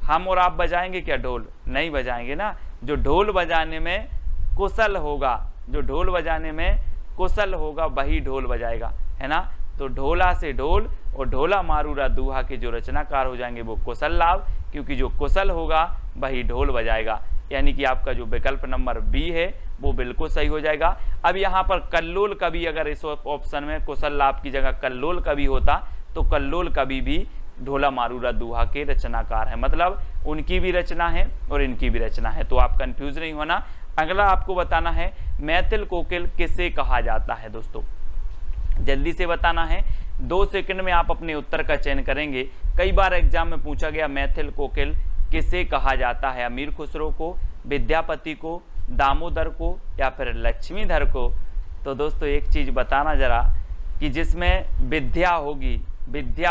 S1: हम और आप बजाएंगे क्या ढोल? नहीं बजाएंगे ना। जो ढोल बजाने में कुशल होगा, जो ढोल बजाने में कुशल होगा वही ढोल बजाएगा, है ना। तो ढोला से ढोल और ढोला मारूरा दोहा के जो रचनाकार हो जाएंगे वो कुशल लाभ, क्योंकि जो कुशल होगा वही ढोल बजाएगा। यानी कि आपका जो विकल्प नंबर बी है वो बिल्कुल सही हो जाएगा। अब यहाँ पर कल्लोल कवि, अगर इस ऑप्शन में कुशल लाभ की जगह कल्लोल कवि होता तो कल्लोल कवि भी ढोला मारूरा दोहा के रचनाकार है, मतलब उनकी भी रचना है और इनकी भी रचना है। तो आप कंफ्यूज नहीं होना। अगला आपको बताना है मैथिल कोकिल किसे कहा जाता है दोस्तों? जल्दी से बताना है, 2 सेकंड में आप अपने उत्तर का चयन करेंगे। कई बार एग्जाम में पूछा गया मैथिल कोकिल किसे कहा जाता है? अमीर खुसरो को, विद्यापति को, दामोदर को, या फिर लक्ष्मीधर को? तो दोस्तों एक चीज बताना जरा कि जिसमें विद्या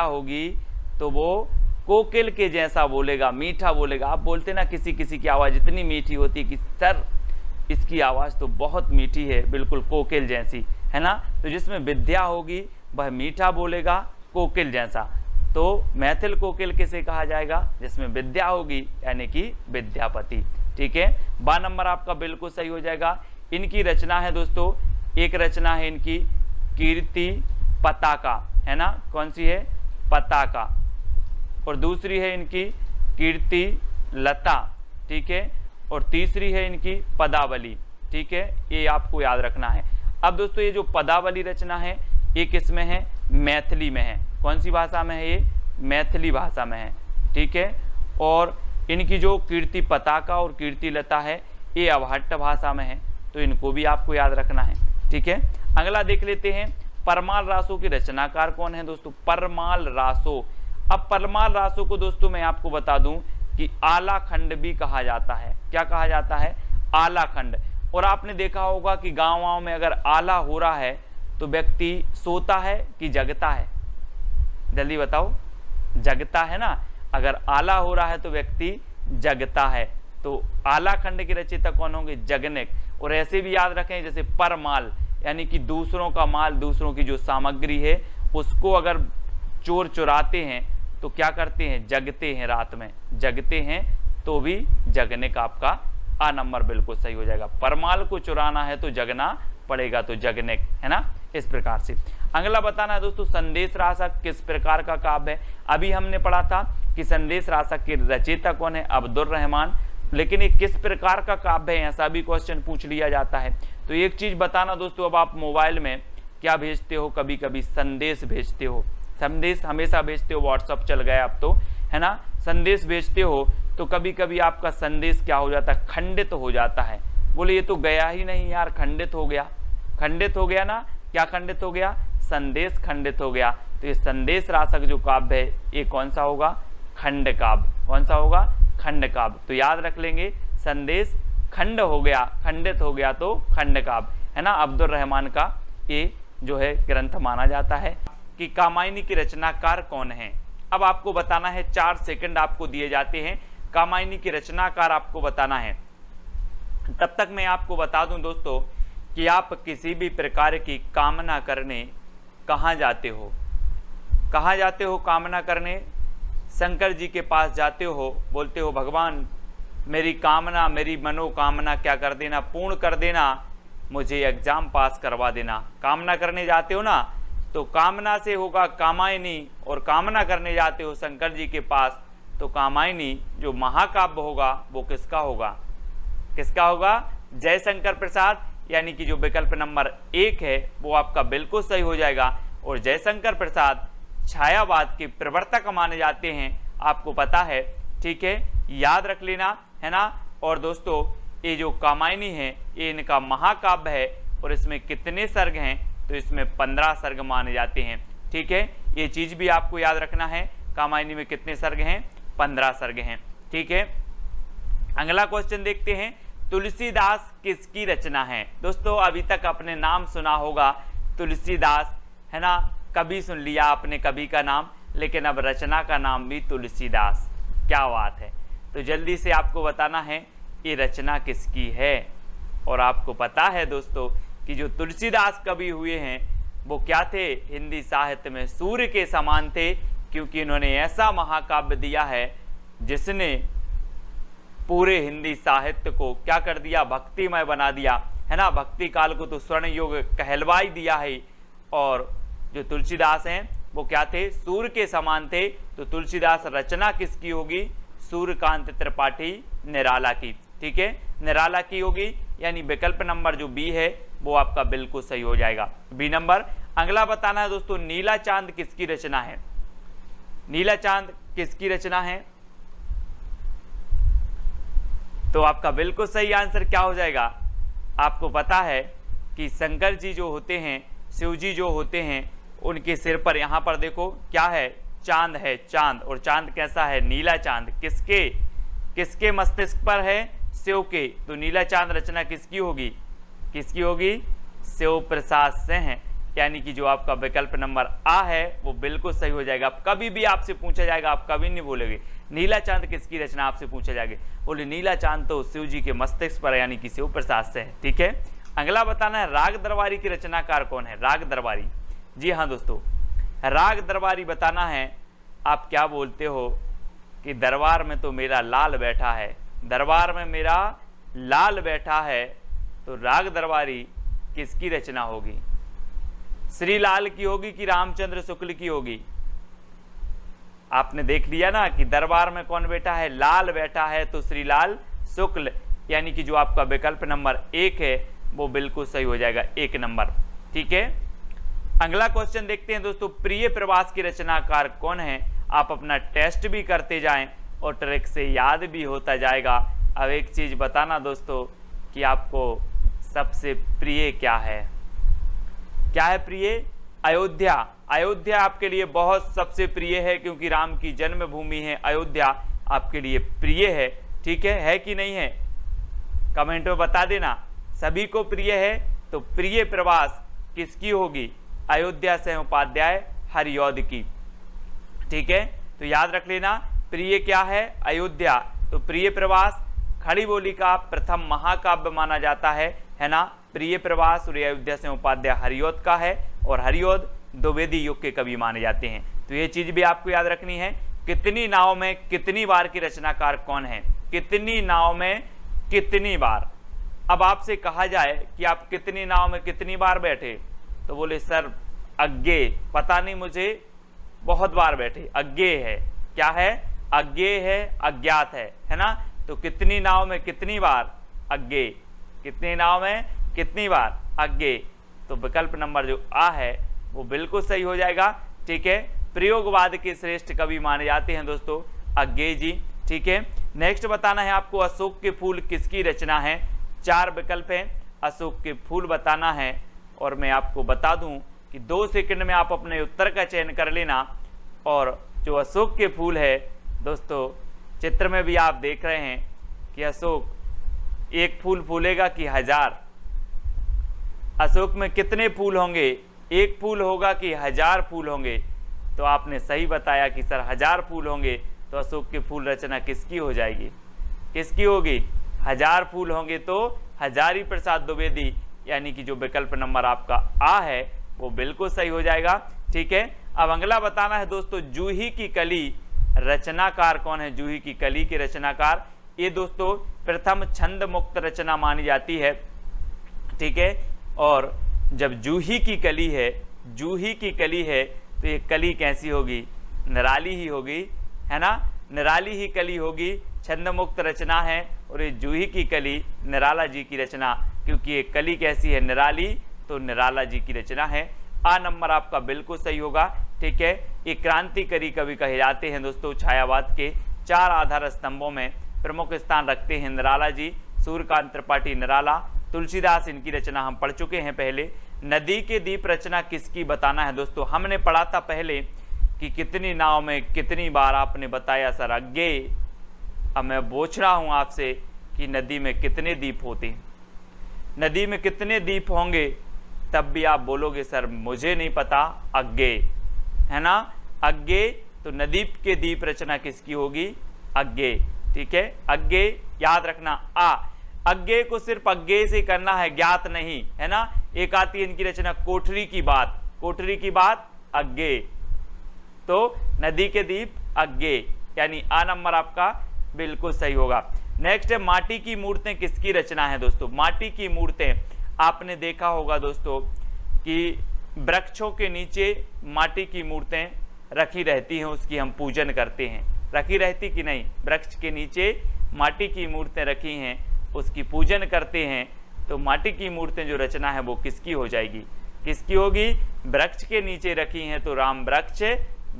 S1: होगी तो वो कोकिल के जैसा बोलेगा, मीठा बोलेगा। आप बोलते ना किसी किसी की आवाज़ इतनी मीठी होती है कि सर इसकी आवाज़ तो बहुत मीठी है, बिल्कुल कोकिल जैसी, है ना। तो जिसमें विद्या होगी वह मीठा बोलेगा कोकिल जैसा। तो मैथिल कोकिल किसे कहा जाएगा? जिसमें विद्या होगी, यानी कि विद्यापति। ठीक है, बा नंबर आपका बिल्कुल सही हो जाएगा। इनकी रचना है दोस्तों, एक रचना है इनकी कीर्ति पताका, है ना। कौन सी है? पताका। और दूसरी है इनकी कीर्ति लता। ठीक है, और तीसरी है इनकी पदावली। ठीक है, ये आपको याद रखना है। अब दोस्तों ये जो पदावली रचना है ये किस में है? मैथिली में है। कौन सी भाषा में है? ये मैथिली भाषा में है। ठीक है, और इनकी जो कीर्ति पताका और कीर्ति लता है ये अवहट्ट भाषा में है, तो इनको भी आपको याद रखना है। ठीक है, अगला देख लेते हैं, परमाल रासों की रचनाकार कौन है दोस्तों? परमाल रासो। अब परमाल रासो को दोस्तों मैं आपको बता दूं कि आला खंड भी कहा जाता है। क्या कहा जाता है? आला खंड। और आपने देखा होगा कि गाँव में अगर आला हो रहा है तो व्यक्ति सोता है कि जगता है? जल्दी बताओ। जगता है ना। अगर आला हो रहा है तो व्यक्ति जगता है। तो आला खंड के रचयिता कौन होंगे? जगनेक। और ऐसे भी याद रखें जैसे परमाल, यानी कि दूसरों का माल, दूसरों की जो सामग्री है उसको अगर चोर चुराते हैं तो क्या करते हैं? जगते हैं, रात में जगते हैं, तो भी जगने का आपका आ नंबर बिल्कुल सही हो जाएगा। परमाल को चुराना है तो जगना पड़ेगा, तो जगने, है ना। इस प्रकार से अगला बताना है दोस्तों, संदेश रासक किस प्रकार का काव्य है? अभी हमने पढ़ा था कि संदेश रासक के रचयिता कौन है? अब्दुल रहमान। लेकिन ये किस प्रकार का काव्य है, ऐसा भी क्वेश्चन पूछ लिया जाता है। तो एक चीज बताना दोस्तों, अब आप मोबाइल में क्या भेजते हो? कभी कभी संदेश भेजते हो। संदेश हमेशा भेजते हो, व्हाट्सअप चल गया अब तो, है ना। संदेश भेजते हो तो कभी कभी आपका संदेश क्या हो जाता है? खंडित हो जाता है। बोले ये तो गया ही नहीं यार, खंडित हो गया। खंडित हो गया ना। क्या खंडित हो गया? संदेश खंडित हो गया। तो ये संदेश रासक जो काव्य है ये कौन सा होगा? खंड काव्य। कौन सा होगा? खंड काव्य। तो याद रख लेंगे, संदेश खंड हो गया, खंडित हो गया तो खंड काव्य, है ना। अब्दुल रहमान का ये जो है ग्रंथ माना जाता है। कि कामायनी की रचनाकार कौन है? अब आपको बताना है, 4 सेकंड आपको दिए जाते हैं। कामायनी की रचनाकार आपको बताना है। तब तक मैं आपको बता दूं दोस्तों कि आप किसी भी प्रकार की कामना करने कहाँ जाते हो? कहाँ जाते हो कामना करने? शंकर जी के पास जाते हो, बोलते हो भगवान मेरी कामना, मेरी मनोकामना क्या कर देना, पूर्ण कर देना, मुझे एग्जाम पास करवा देना। कामना करने जाते हो ना, तो कामना से होगा कामायनी, और कामना करने जाते हो शंकर जी के पास तो कामायनी जो महाकाव्य होगा वो किसका होगा? किसका होगा? जयशंकर प्रसाद, यानी कि जो विकल्प नंबर 1 है वो आपका बिल्कुल सही हो जाएगा। और जयशंकर प्रसाद छायावाद के प्रवर्तक माने जाते हैं, आपको पता है। ठीक है, याद रख लेना, है ना। और दोस्तों ये जो कामायनी है ये इनका महाकाव्य है, और इसमें कितने सर्ग हैं? तो इसमें 15 सर्ग माने जाते हैं। ठीक है, ये चीज भी आपको याद रखना है। कामायनी में कितने सर्ग हैं? 15 सर्ग हैं। ठीक है, अगला क्वेश्चन देखते हैं, तुलसीदास किसकी रचना है? दोस्तों अभी तक आपने नाम सुना होगा तुलसीदास, है ना। कभी सुन लिया आपने कभी का नाम, लेकिन अब रचना का नाम भी तुलसीदास। क्या बात है। तो जल्दी से आपको बताना है ये रचना किसकी है। और आपको पता है दोस्तों कि जो तुलसीदास कवि हुए हैं वो क्या थे? हिंदी साहित्य में सूर्य के समान थे, क्योंकि इन्होंने ऐसा महाकाव्य दिया है जिसने पूरे हिंदी साहित्य को क्या कर दिया? भक्तिमय बना दिया, है ना। भक्ति काल को तो स्वर्ण युग कहलवा ही दिया है। और जो तुलसीदास हैं वो क्या थे? सूर्य के समान थे। तो तुलसीदास रचना किसकी होगी? सूर्यकांत त्रिपाठी निराला की। ठीक है, निराला की होगी, यानी विकल्प नंबर जो बी है वो आपका बिल्कुल सही हो जाएगा, बी नंबर। अगला बताना है दोस्तों, नीला चांद किसकी रचना है? नीला चांद किसकी रचना है? तो आपका बिल्कुल सही आंसर क्या हो जाएगा? आपको पता है कि शंकर जी जो होते हैं, शिव जी जो होते हैं, उनके सिर पर यहाँ पर देखो क्या है? चांद है, चांद। और चांद कैसा है? नीला चांद। किसके? किसके मस्तिष्क पर है? शिव के। तो नीला चांद रचना किसकी होगी? किसकी होगी? शिव प्रसाद से है, यानी कि जो आपका विकल्प नंबर आ है वो बिल्कुल सही हो जाएगा। कभी भी आपसे पूछा जाएगा, आप कभी नहीं बोलेंगे नीला चांद किसकी रचना, आपसे पूछा जाएगा बोले नीला चांद तो शिव जी के मस्तिष्क पर यानी कि शिव प्रसाद से है। ठीक है, अगला बताना है राग दरबारी की रचनाकार कौन है। राग दरबारी, जी हाँ दोस्तों, राग दरबारी बताना है। आप क्या बोलते हो कि दरबार में तो मेरा लाल बैठा है, दरबार में मेरा लाल बैठा है, तो राग दरबारी किसकी रचना होगी? श्री लाल की होगी कि रामचंद्र शुक्ल की होगी? आपने देख लिया ना कि दरबार में कौन बैठा है, लाल बैठा है, तो श्री लाल शुक्ल, यानी कि जो आपका विकल्प नंबर 1 है वो बिल्कुल सही हो जाएगा, 1 नंबर। ठीक है, अगला क्वेश्चन देखते हैं दोस्तों, प्रिय प्रवास की रचनाकार कौन है? आप अपना टेस्ट भी करते जाएं और ट्रिक से याद भी होता जाएगा। अब एक चीज बताना दोस्तों कि आपको सबसे प्रिय क्या है? क्या है प्रिय? अयोध्या। अयोध्या आपके लिए बहुत सबसे प्रिय है, क्योंकि राम की जन्मभूमि है अयोध्या, आपके लिए प्रिय है। ठीक है कि नहीं है? कमेंट में बता देना। सभी को प्रिय है, तो प्रिय प्रवास किसकी होगी? अयोध्या से उपाध्याय हरिऔध की। ठीक है, तो याद रख लेना, प्रिय क्या है? अयोध्या। तो प्रिय प्रवास खड़ी बोली का प्रथम महाकाव्य माना जाता है ना? प्रिय प्रवास और अयोध्या से उपाध्याय हरिऔध का है, और हरिऔध द्विवेदी युग के कवि माने जाते हैं। तो ये चीज भी आपको याद रखनी है। कितनी नाव में कितनी बार की रचनाकार कौन है? कितनी नाव में कितनी बार। अब आपसे कहा जाए कि आप कितनी नाव में कितनी बार बैठे, तो बोले सर अज्ञे, पता नहीं मुझे, बहुत बार बैठे। अज्ञे है, क्या है? अज्ञे है, अज्ञात है ना? तो कितनी नाव में कितनी बार? अज्ञे। कितनी नाव में कितनी बार? अज्ञे। तो विकल्प नंबर जो आ है वो बिल्कुल सही हो जाएगा। ठीक है, प्रयोगवाद के श्रेष्ठ कवि माने जाते हैं दोस्तों अज्ञे जी। ठीक है, नेक्स्ट बताना है आपको, अशोक के फूल किसकी रचना है? 4 विकल्प हैं, अशोक के फूल बताना है, और मैं आपको बता दूं कि 2 सेकंड में आप अपने उत्तर का चयन कर लेना। और जो अशोक के फूल है दोस्तों, चित्र में भी आप देख रहे हैं कि अशोक एक फूल फूलेगा कि 1000? अशोक में कितने फूल होंगे? एक फूल होगा कि 1000 फूल होंगे? तो आपने सही बताया कि सर 1000 फूल होंगे। तो अशोक के फूल रचना किसकी हो जाएगी? किसकी होगी? 1000 फूल होंगे तो हजारी प्रसाद द्विवेदी, यानी कि जो विकल्प नंबर आपका आ है वो बिल्कुल सही हो जाएगा। ठीक है, अब अगला बताना है दोस्तों, जूही की कली रचनाकार कौन है? जूही की कली के रचनाकार, ये दोस्तों प्रथम छंद मुक्त रचना मानी जाती है। ठीक है, और जब जूही की कली है, जूही की कली है, तो ये कली कैसी होगी? निराली ही होगी, है ना? निराली ही कली होगी, छंद मुक्त रचना है, और ये जूही की कली निराला जी की रचना, क्योंकि ये कली कैसी है? निराली, तो निराला जी की रचना है। आ नंबर आपका बिल्कुल सही होगा। ठीक है, ये क्रांतिकारी कवि कहे जाते हैं दोस्तों। छायावाद के 4 आधार स्तंभों में प्रमुख स्थान रखते हैं निराला जी। सूर्यकांत त्रिपाठी निराला, तुलसीदास, इनकी रचना हम पढ़ चुके हैं पहले। नदी के दीप रचना किसकी बताना है दोस्तों? हमने पढ़ा था पहले कि कितनी नाव में कितनी बार, आपने बताया सर अज्ञे। अब मैं पूछ रहा हूं आपसे कि नदी में कितने दीप होते? नदी में कितने दीप होंगे? तब भी आप बोलोगे सर मुझे नहीं पता, अज्ञे, है ना? अज्ञे। तो नदी के दीप रचना किसकी होगी? अज्ञे। ठीक है, अज्ञे याद रखना। आ अज्ञे को सिर्फ अज्ञे से करना है, ज्ञात नहीं, है ना? एक आती है इनकी रचना कोठरी की बात, कोठरी की बात अज्ञे। तो नदी के दीप अज्ञे, यानी आ नंबर आपका बिल्कुल सही होगा। नेक्स्ट है, माटी की मूर्तें किसकी रचना है दोस्तों? माटी की मूर्तें आपने देखा होगा दोस्तों कि वृक्षों के नीचे माटी की मूर्तें रखी रहती हैं, उसकी हम पूजन करते हैं। रखी रहती कि नहीं? वृक्ष के नीचे माटी की मूर्तें रखी हैं, उसकी पूजन करते हैं। तो माटी की मूर्तें जो रचना है वो किसकी हो जाएगी? किसकी होगी? वृक्ष के नीचे रखी हैं, तो राम वृक्ष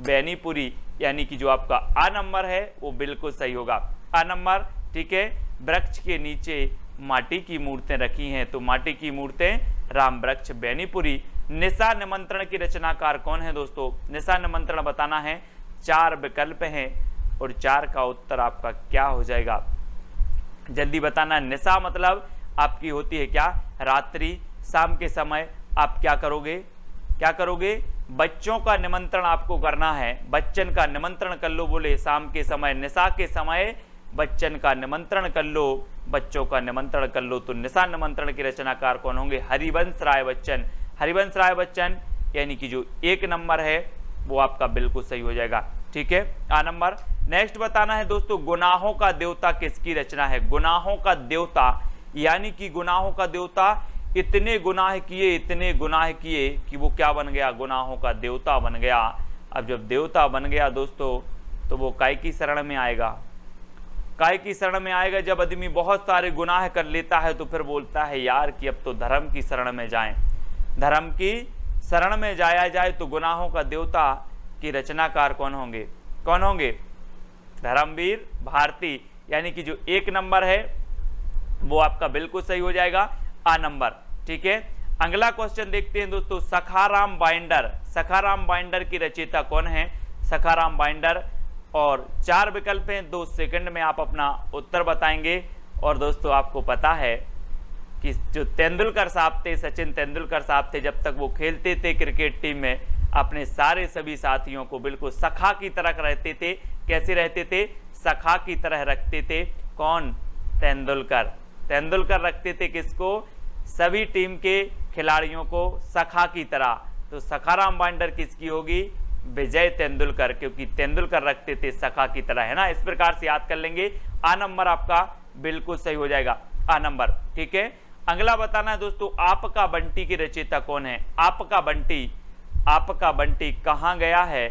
S1: बेनीपुरी, यानी कि जो आपका आ नंबर है वो बिल्कुल सही होगा, आ नंबर। ठीक है, वृक्ष के नीचे माटी की मूर्तें रखी हैं, तो माटी की मूर्तें राम वृक्ष बेनीपुरी। निशा निमंत्रण की रचनाकार कौन है दोस्तों? निशा निमंत्रण बताना है। 4 विकल्प हैं और 4 का उत्तर आपका क्या हो जाएगा? जल्दी बताना। निशा मतलब आपकी होती है क्या? रात्रि, शाम के समय आप क्या करोगे? क्या करोगे, बच्चों का निमंत्रण आपको करना है। बच्चन का निमंत्रण कर लो, बोले शाम के समय, निशा के समय बच्चन का निमंत्रण कर लो, बच्चों का निमंत्रण कर लो। तो निशा निमंत्रण के रचनाकार कौन होंगे, हरिवंश राय बच्चन। हरिवंश राय बच्चन यानी कि जो 1 नंबर है वो आपका बिल्कुल सही हो जाएगा। ठीक है, आ नंबर। नेक्स्ट बताना है दोस्तों, गुनाहों का देवता किसकी रचना है। गुनाहों का देवता यानी कि गुनाहों का देवता इतने गुनाह किए कि वो क्या बन गया, गुनाहों का देवता बन गया। अब जब देवता बन गया दोस्तों तो वो काय की शरण में आएगा, काय की शरण में आएगा। जब आदमी बहुत सारे गुनाह कर लेता है तो फिर बोलता है यार कि अब तो धर्म की शरण में जाएं, धर्म की शरण में जाया जाए। तो गुनाहों का देवता की रचनाकार कौन होंगे, कौन होंगे, धर्मवीर भारती। यानी कि जो 1 नंबर है वो आपका बिल्कुल सही हो जाएगा, आ नंबर। ठीक है, अगला क्वेश्चन देखते हैं दोस्तों, सखाराम बाइंडर। सखाराम बाइंडर की रचयिता कौन है, सखाराम बाइंडर। और 4 विकल्प हैं, 2 सेकंड में आप अपना उत्तर बताएंगे। और दोस्तों आपको पता है कि जो तेंदुलकर साहब थे, सचिन तेंदुलकर साहब थे, जब तक वो खेलते थे क्रिकेट टीम में, अपने सारे सभी साथियों को बिल्कुल सखा की तरह रहते थे। कैसे रहते थे, सखा की तरह रखते थे। कौन, तेंदुलकर। तेंदुलकर रखते थे किसको, सभी टीम के खिलाड़ियों को सखा की तरह। तो सखाराम बाइंडर किसकी होगी, विजय तेंदुलकर, क्योंकि तेंदुलकर रखते थे सखा की तरह, है ना। इस प्रकार से याद कर लेंगे, आ नंबर आपका बिल्कुल सही हो जाएगा, आ नंबर। ठीक है, अगला बताना है दोस्तों, आपका बंटी की रचयिता कौन है। आपका बंटी, आपका बंटी कहाँ गया है,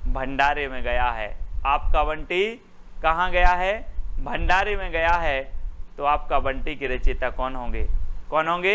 S1: भंडारे में गया है। आपका बंटी कहाँ गया है, भंडारे में गया है। तो आपका बंटी की रचयिता कौन होंगे, कौन होंगे,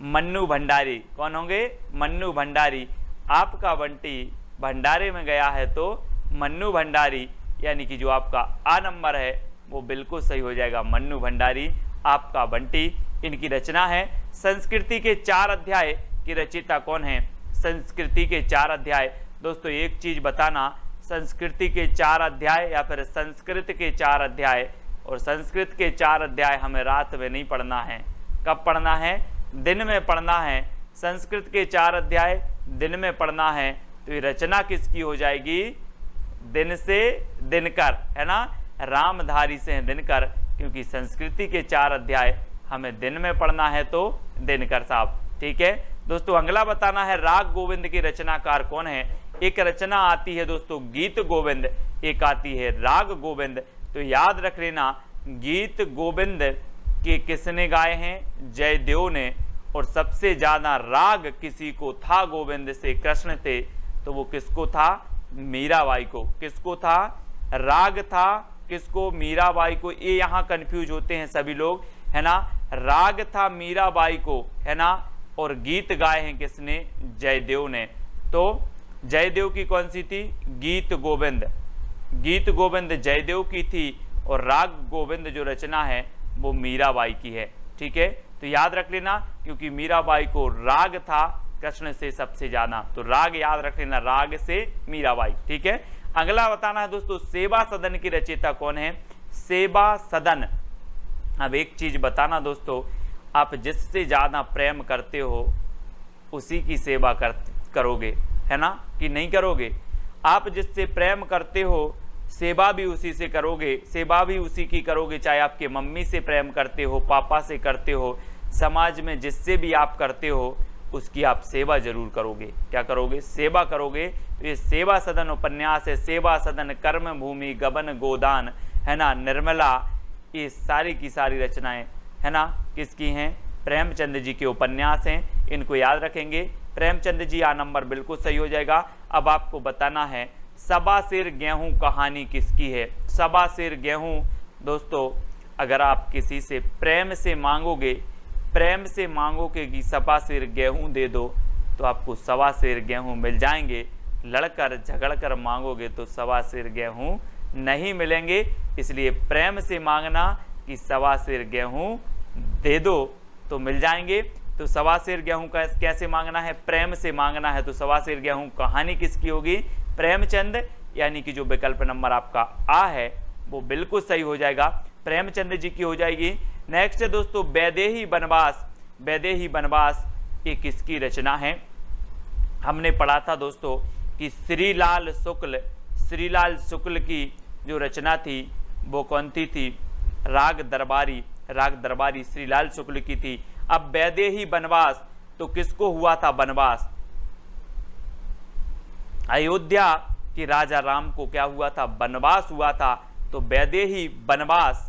S1: मन्नू भंडारी। कौन होंगे, मन्नू भंडारी। आपका बंटी भंडारे में गया है तो मन्नू भंडारी, यानी कि जो आपका आ नंबर है वो बिल्कुल सही हो जाएगा, मन्नू भंडारी, आपका बंटी। इनकी रचना है। संस्कृति के 4 अध्याय की रचयिता कौन है, संस्कृति के 4 अध्याय। दोस्तों एक चीज बताना, संस्कृति के 4 अध्याय या फिर संस्कृत के 4 अध्याय, और संस्कृत के 4 अध्याय हमें रात में नहीं पढ़ना है। कब पढ़ना है, दिन में पढ़ना है। संस्कृत के 4 अध्याय दिन में पढ़ना है। तो ये रचना किसकी हो जाएगी, दिन से दिनकर, है ना, रामधारी से है दिनकर, क्योंकि संस्कृति के 4 अध्याय हमें दिन में पढ़ना है तो दिनकर साहब। ठीक है दोस्तों, अगला बताना है, राग गोविंद की रचनाकार कौन है। एक रचना आती है दोस्तों गीत गोविंद, एक आती है राग गोविंद। तो याद रख लेना, गीत गोविंद के किसने गाए हैं, जयदेव ने। और सबसे ज्यादा राग किसी को था गोविंद से, कृष्ण थे, तो वो किसको था, मीराबाई को। किसको था, राग था किसको, मीराबाई को। ये यहाँ कंफ्यूज होते हैं सभी लोग, है ना। राग था मीराबाई को, है ना, और गीत गाए हैं किसने, जयदेव ने। तो जयदेव की कौन सी थी, गीत गोविंद। गीत गोविंद जयदेव की थी और राग गोविंद जो रचना है वो मीराबाई की है। ठीक है, तो याद रख लेना, क्योंकि मीराबाई को राग था कृष्ण से सबसे ज्यादा, तो राग याद रख लेना, राग से मीराबाई। ठीक है, अगला बताना है दोस्तों, सेवा सदन की रचयिता कौन है, सेवा सदन। अब एक चीज बताना दोस्तों, आप जिससे ज्यादा प्रेम करते हो उसी की सेवा करोगे, है ना, कि नहीं करोगे। आप जिससे प्रेम करते हो सेवा भी उसी से करोगे, सेवा भी उसी की करोगे। चाहे आपके मम्मी से प्रेम करते हो, पापा से करते हो, समाज में जिससे भी आप करते हो उसकी आप सेवा जरूर करोगे। क्या करोगे, सेवा करोगे। तो ये सेवा सदन उपन्यास है, सेवा सदन, कर्म भूमि, गबन गोदान, है ना, निर्मला, ये सारी की सारी रचनाएं, है ना, किसकी हैं, प्रेमचंद जी के उपन्यास हैं। इनको याद रखेंगे, प्रेमचंद जी, आ नंबर बिल्कुल सही हो जाएगा। अब आपको बताना है, सबा सिर गेहूं कहानी किसकी है। सबा सिर गेहूं दोस्तों, अगर आप किसी से प्रेम से मांगोगे, प्रेम से मांगोगे कि सबा सिर गेहूं दे दो, तो आपको सवा सिर गेहूं मिल जाएंगे। लड़कर झगड़कर मांगोगे तो सवा सिर गेहूं नहीं मिलेंगे। इसलिए प्रेम से मांगना कि सवा सिर गेहूं दे दो तो मिल जाएंगे। तो सवा सिर गेहूं का कैसे मांगना है, प्रेम से मांगना है। तो सवा सिर गेहूं कहानी किसकी होगी, प्रेमचंद, यानी कि जो विकल्प नंबर आपका आ है वो बिल्कुल सही हो जाएगा, प्रेमचंद जी की हो जाएगी। नेक्स्ट है दोस्तों, वैदेही वनवास। वैदेही वनवास ये किसकी रचना है, हमने पढ़ा था दोस्तों कि श्रीलाल शुक्ल की जो रचना थी वो कौन थी? राग दरबारी श्रीलाल शुक्ल की थी। अब वैदेही वनवास, तो किसको हुआ था वनवास? अयोध्या के राजा राम को क्या हुआ था? वनवास हुआ था। तो वैदेही वनवास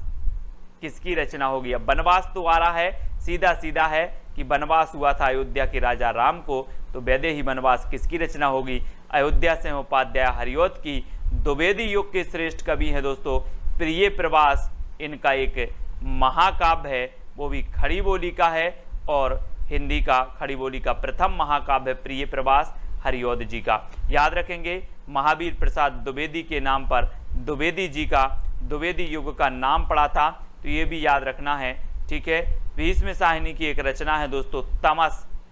S1: किसकी रचना होगी? अब वनवास तो आ रहा है, सीधा सीधा है कि वनवास हुआ था अयोध्या के राजा राम को, तो वैदेही वनवास किसकी रचना होगी? अयोध्या से उपाध्याय हरिऔध की। द्विवेदी युग के श्रेष्ठ कवि हैं दोस्तों प्रिय प्रवास, इनका एक महाकाव्य है, वो भी खड़ी बोली का है, और हिंदी का खड़ी बोली का प्रथम महाकाव्य प्रिय प्रवास हरिऔध जी का। याद रखेंगे महावीर प्रसाद द्विवेदी के नाम पर द्विवेदी जी का द्विवेदी युग का नाम पड़ा था, तो ये भी याद रखना है। ठीक है, भीष्म साहिनी की एक रचना है दोस्तों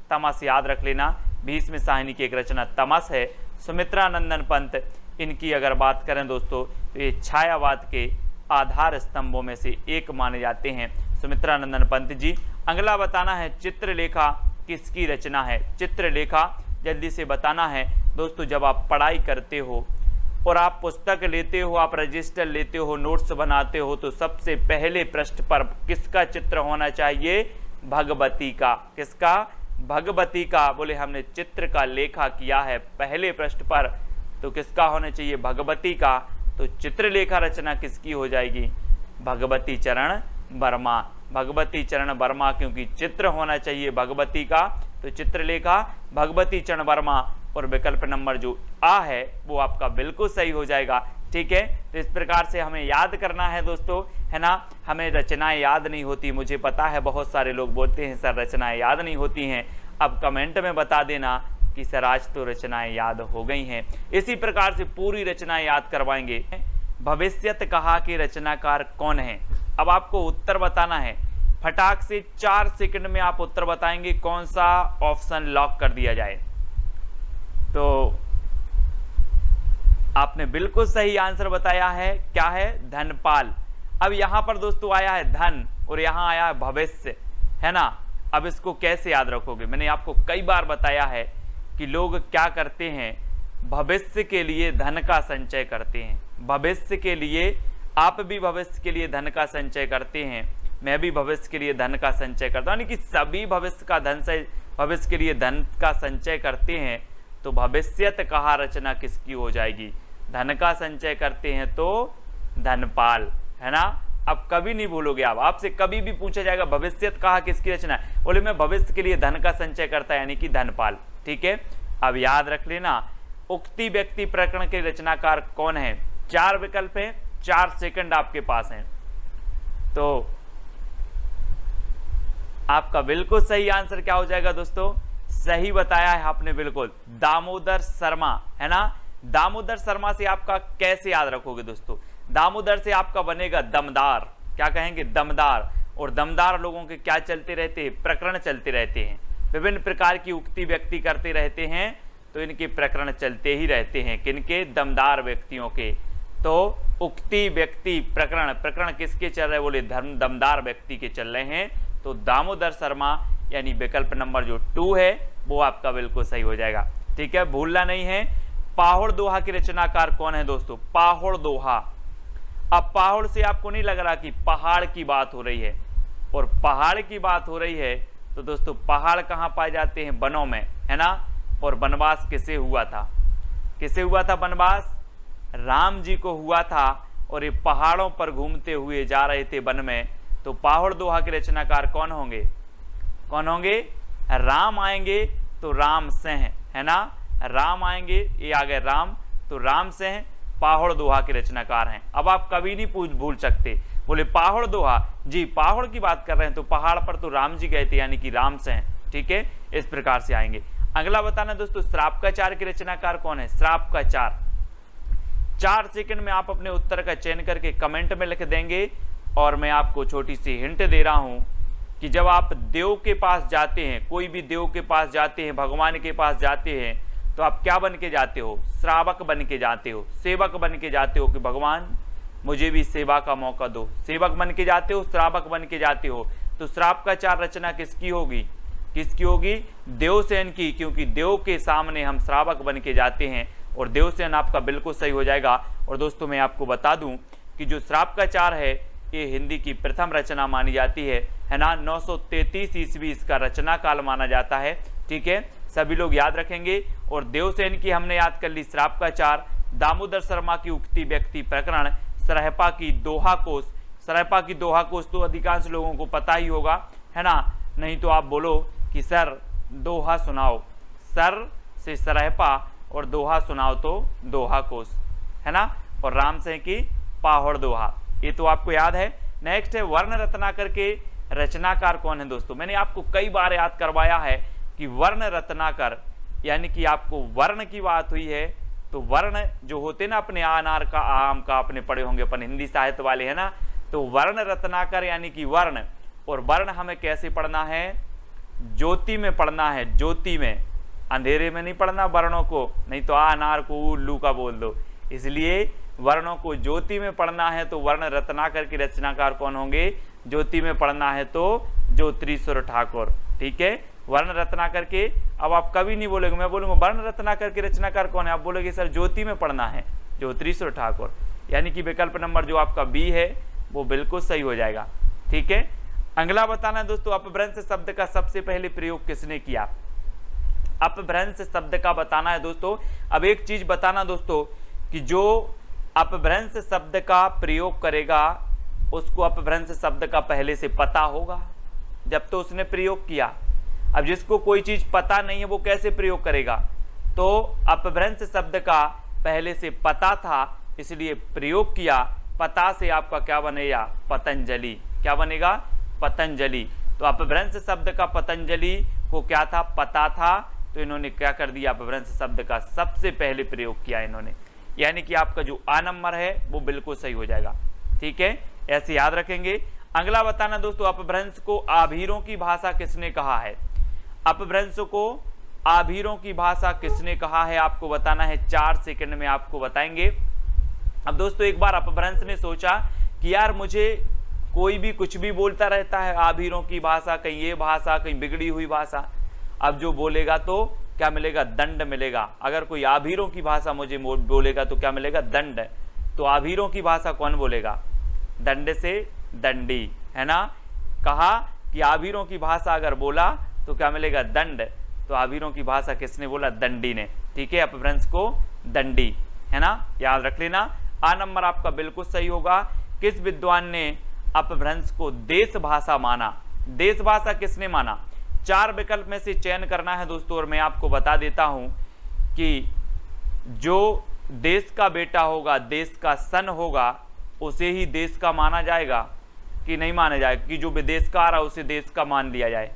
S1: तमस याद रख लेना, भीष्म साहिनी की एक रचना तमस है। सुमित्रा नंदन पंत, इनकी अगर बात करें दोस्तों तो ये छायावाद के आधार स्तंभों में से एक माने जाते हैं सुमित्रा नंदन पंत जी। अगला बताना है चित्रलेखा किसकी रचना है? चित्रलेखा जल्दी से बताना है दोस्तों। जब आप पढ़ाई करते हो और आप पुस्तक लेते हो, आप रजिस्टर लेते हो, नोट्स बनाते हो, तो सबसे पहले पृष्ठ पर किसका चित्र होना चाहिए? भगवती का। किसका? भगवती का। बोले हमने चित्र का लेखा किया है पहले पृष्ठ पर, तो किसका होना चाहिए? भगवती का। तो चित्रलेखा रचना किसकी हो जाएगी? भगवती चरण वर्मा। भगवती चरण वर्मा, क्योंकि चित्र होना चाहिए भगवती का, तो चित्रलेखा भगवती चरण वर्मा। और विकल्प नंबर जो आ है वो आपका बिल्कुल सही हो जाएगा। ठीक है, तो इस प्रकार से हमें याद करना है दोस्तों, है ना। हमें रचनाएं याद नहीं होती, मुझे पता है बहुत सारे लोग बोलते हैं सर रचनाएं याद नहीं होती हैं। अब कमेंट में बता देना कि सर आज तो रचनाएं याद हो गई हैं। इसी प्रकार से पूरी रचनाएं याद करवाएंगे। भविष्यत कहा के रचनाकार कौन है? अब आपको उत्तर बताना है, फटाक से 4 सेकंड में आप उत्तर बताएंगे। कौन सा ऑप्शन लॉक कर दिया जाए? तो आपने बिल्कुल सही आंसर बताया है, क्या है? धनपाल। अब यहां पर दोस्तों आया है धन और यहां आया है भविष्य, है ना। अब इसको कैसे याद रखोगे? मैंने आपको कई बार बताया है कि लोग क्या करते हैं, भविष्य के लिए धन का संचय करते हैं। भविष्य के लिए, आप भी भविष्य के लिए धन का संचय करते हैं, मैं भी भविष्य के लिए धन का संचय करता हूं, यानी कि सभी भविष्य के लिए धन का संचय करते हैं। तो भविष्यत कहा रचना किसकी हो जाएगी? धन का संचय करते हैं तो धनपाल, है ना। अब कभी नहीं भूलोगे आप, आपसे कभी भी पूछा जाएगा भविष्यत कहा किसकी रचना है, बोले मैं भविष्य के लिए धन का संचय करता है, यानी कि धनपाल। ठीक है, अब याद रख लेना, उक्ति व्यक्ति प्रकरण के रचनाकार कौन है? 4 विकल्प हैं, 4 सेकंड आपके पास हैं। तो आपका बिल्कुल सही आंसर क्या हो जाएगा दोस्तों? सही बताया है आपने बिल्कुल, दामोदर शर्मा, है ना। दामोदर शर्मा से आपका कैसे याद रखोगे दोस्तों? दामोदर से आपका बनेगा दमदार। क्या कहेंगे? दमदार। और दमदार लोगों के क्या चलते रहते हैं? प्रकरण चलते रहते हैं, विभिन्न प्रकार की उक्ति व्यक्ति करते रहते हैं, तो इनके प्रकरण चलते ही रहते हैं। किनके? दमदार व्यक्तियों के। तो उक्ति व्यक्ति प्रकरण किसके चल रहे हैं? बोले दमदार व्यक्ति के चल रहे हैं। तो दामोदर शर्मा यानी विकल्प नंबर जो 2 है वो आपका बिल्कुल सही हो जाएगा। ठीक है, भूलना नहीं है। पाहुड़ दोहा के रचनाकार कौन है दोस्तों? पाहुड़ दोहा। अब पहाड़ से आपको नहीं लग रहा कि पहाड़ की बात हो रही है, और पहाड़ की बात हो रही है तो दोस्तों पहाड़ कहाँ पाए जाते हैं? वनों में, है ना। और वनवास किसे हुआ था? किसे हुआ था वनवास? राम जी को हुआ था, और ये पहाड़ों पर घूमते हुए जा रहे थे वन में। तो पाहुड़ दोहा के रचनाकार कौन होंगे? कौन होंगे? राम आएंगे तो राम सिंह, है ना। राम आएंगे, ये आ गए राम, तो राम सिंह पाहुड़ दोहा के रचनाकार हैं। अब आप कभी नहीं भूल सकते, बोले पाहुड़ दोहा, जी पहाड़ की बात कर रहे हैं, तो पहाड़ पर तो राम जी गए थे, यानी कि राम सिंह। ठीक है, इस प्रकार से आएंगे। अगला बताना दोस्तों, श्रापकाचार्य के रचनाकार कौन है? श्रापकाचार्य। 4 सेकंड में आप अपने उत्तर का चयन करके कमेंट में लिख देंगे। और मैं आपको छोटी सी हिंट दे रहा हूं कि जब आप देव के पास जाते हैं, कोई भी देव के पास जाते हैं, भगवान के पास जाते हैं, तो आप क्या बन के जाते हो? श्रावक बन के जाते हो, सेवक बन के जाते हो कि भगवान मुझे भी सेवा का मौका दो। सेवक बन के जाते हो, श्रावक बन के जाते हो। तो श्रापकाचार्य रचना किसकी होगी? किसकी होगी? देवसेन की, क्योंकि देव के सामने हम श्रावक बन के जाते हैं और देवसेन आपका बिल्कुल सही हो जाएगा। और दोस्तों मैं आपको बता दूं कि जो श्रावकाचार है ये हिंदी की प्रथम रचना मानी जाती है ना। 933 ईस्वी इसका रचना काल माना जाता है। ठीक है, सभी लोग याद रखेंगे। और देवसेन की हमने याद कर ली श्रावकाचार, दामोदर शर्मा की उक्ति व्यक्ति प्रकरण, सरहपा की दोहा कोश। सरहपा की दोहा कोश तो अधिकांश लोगों को पता ही होगा, है ना। नहीं तो आप बोलो कि सर दोहा सुनाओ, सर से सरहपा और दोहा सुनाओ तो दोहा कोश, है ना। और राम से की पाहड़ दोहा, ये तो आपको याद है। नेक्स्ट है वर्ण रत्नाकर के रचनाकार कौन है? दोस्तों मैंने आपको कई बार याद करवाया है कि वर्ण रत्नाकर, यानी कि आपको वर्ण की बात हुई है तो वर्ण जो होते ना अपने अनार का, आम का, अपने पढ़े होंगे अपन हिंदी साहित्य वाले, है ना। तो वर्ण रत्नाकर यानी कि वर्ण, और वर्ण हमें कैसे पढ़ना है? ज्योति में पढ़ना है, ज्योति में, अंधेरे में नहीं पढ़ना वर्णों को, नहीं तो अनार को उल्लू का बोल दो। इसलिए वर्णों को ज्योति में पढ़ना है। तो वर्ण रत्नाकर के रचनाकार कौन होंगे? ज्योति में पढ़ना है तो ज्योतिरीश्वर ठाकुर। ठीक है, वर्ण रत्नाकर के। अब आप कभी नहीं बोलोगे, मैं बोलूंगा वर्ण रत्नाकर के रचनाकार कौन है, आप बोलोगे सर ज्योति में पढ़ना है, ज्योतिरीश्वर ठाकुर। यानी कि विकल्प नंबर जो आपका बी है वो बिल्कुल सही हो जाएगा। ठीक है, अगला बताना दोस्तों, अपभ्रंश शब्द का सबसे पहले प्रयोग किसने किया? अपभ्रंश शब्द का बताना है दोस्तों। अब एक चीज बताना दोस्तों कि जो अपभ्रंश शब्द का प्रयोग करेगा उसको अपभ्रंश शब्द का पहले से पता होगा जब तो उसने प्रयोग किया। अब जिसको कोई चीज पता नहीं है वो कैसे प्रयोग करेगा? तो अपभ्रंश शब्द का पहले से पता था इसलिए प्रयोग किया। पता से आपका क्या बनेगा? पतंजलि। क्या बनेगा? पतंजलि। तो अपभ्रंश शब्द का पतंजलि को क्या था? पता था, तो इन्होंने क्या कर दिया? अपभ्रंश शब्द का सबसे पहले प्रयोग किया इन्होंने। यानी कि आपका जो आ नंबर है वो बिल्कुल सही हो जाएगा। ठीक है, ऐसे याद रखेंगे। अगला बताना दोस्तों, अपभ्रंश को आभीरों की भाषा किसने कहा है? अपभ्रंश को आभीरों की भाषा किसने कहा है आपको बताना है। 4 सेकंड में आपको बताएंगे। अब दोस्तों एक बार अपभ्रंश ने सोचा कि यार मुझे कोई भी कुछ भी बोलता रहता है, आभीरों की भाषा, कहीं ये भाषा, कहीं बिगड़ी हुई भाषा। अब जो बोलेगा तो क्या मिलेगा? दंड मिलेगा। अगर कोई आभीरों की भाषा मुझे बोलेगा तो क्या मिलेगा? दंड। तो आभीरों की भाषा कौन बोलेगा? दंड से दंडी, है ना। कहा कि आभीरों की भाषा अगर बोला तो क्या मिलेगा? दंड। तो आभीरों की भाषा किसने बोला? दंडी ने। ठीक है, अपभ्रंश को दंडी, है ना, याद रख लेना। आ नंबर आपका बिल्कुल सही होगा। किस विद्वान ने अपभ्रंश को देश भाषा माना? देश भाषा किसने माना? 4 विकल्प में से चयन करना है दोस्तों। और मैं आपको बता देता हूं कि जो देश का बेटा होगा, देश का सन होगा, उसे ही देश का माना जाएगा कि नहीं माना जाएगा? कि जो विदेश का आ रहा उसे देश का मान लिया जाए?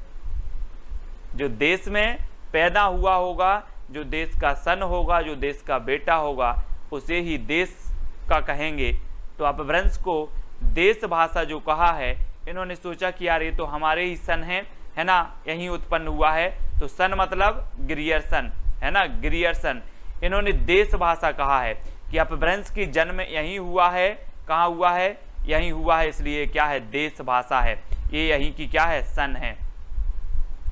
S1: जो देश में पैदा हुआ होगा, जो देश का सन होगा, जो देश का बेटा होगा, उसे ही देश का कहेंगे। तो अपभ्रंश को देश भाषा जो कहा है, इन्होंने सोचा कि यार ये तो हमारे ही सन है ना, यहीं उत्पन्न हुआ है। तो सन मतलब ग्रियर्सन, है ना, ग्रियर्सन। इन्होंने देश भाषा कहा है कि अपभ्रंश की जन्म यहीं हुआ है। कहाँ हुआ है? यहीं हुआ है, इसलिए क्या है? देश भाषा है। ये यहीं की क्या है? सन है,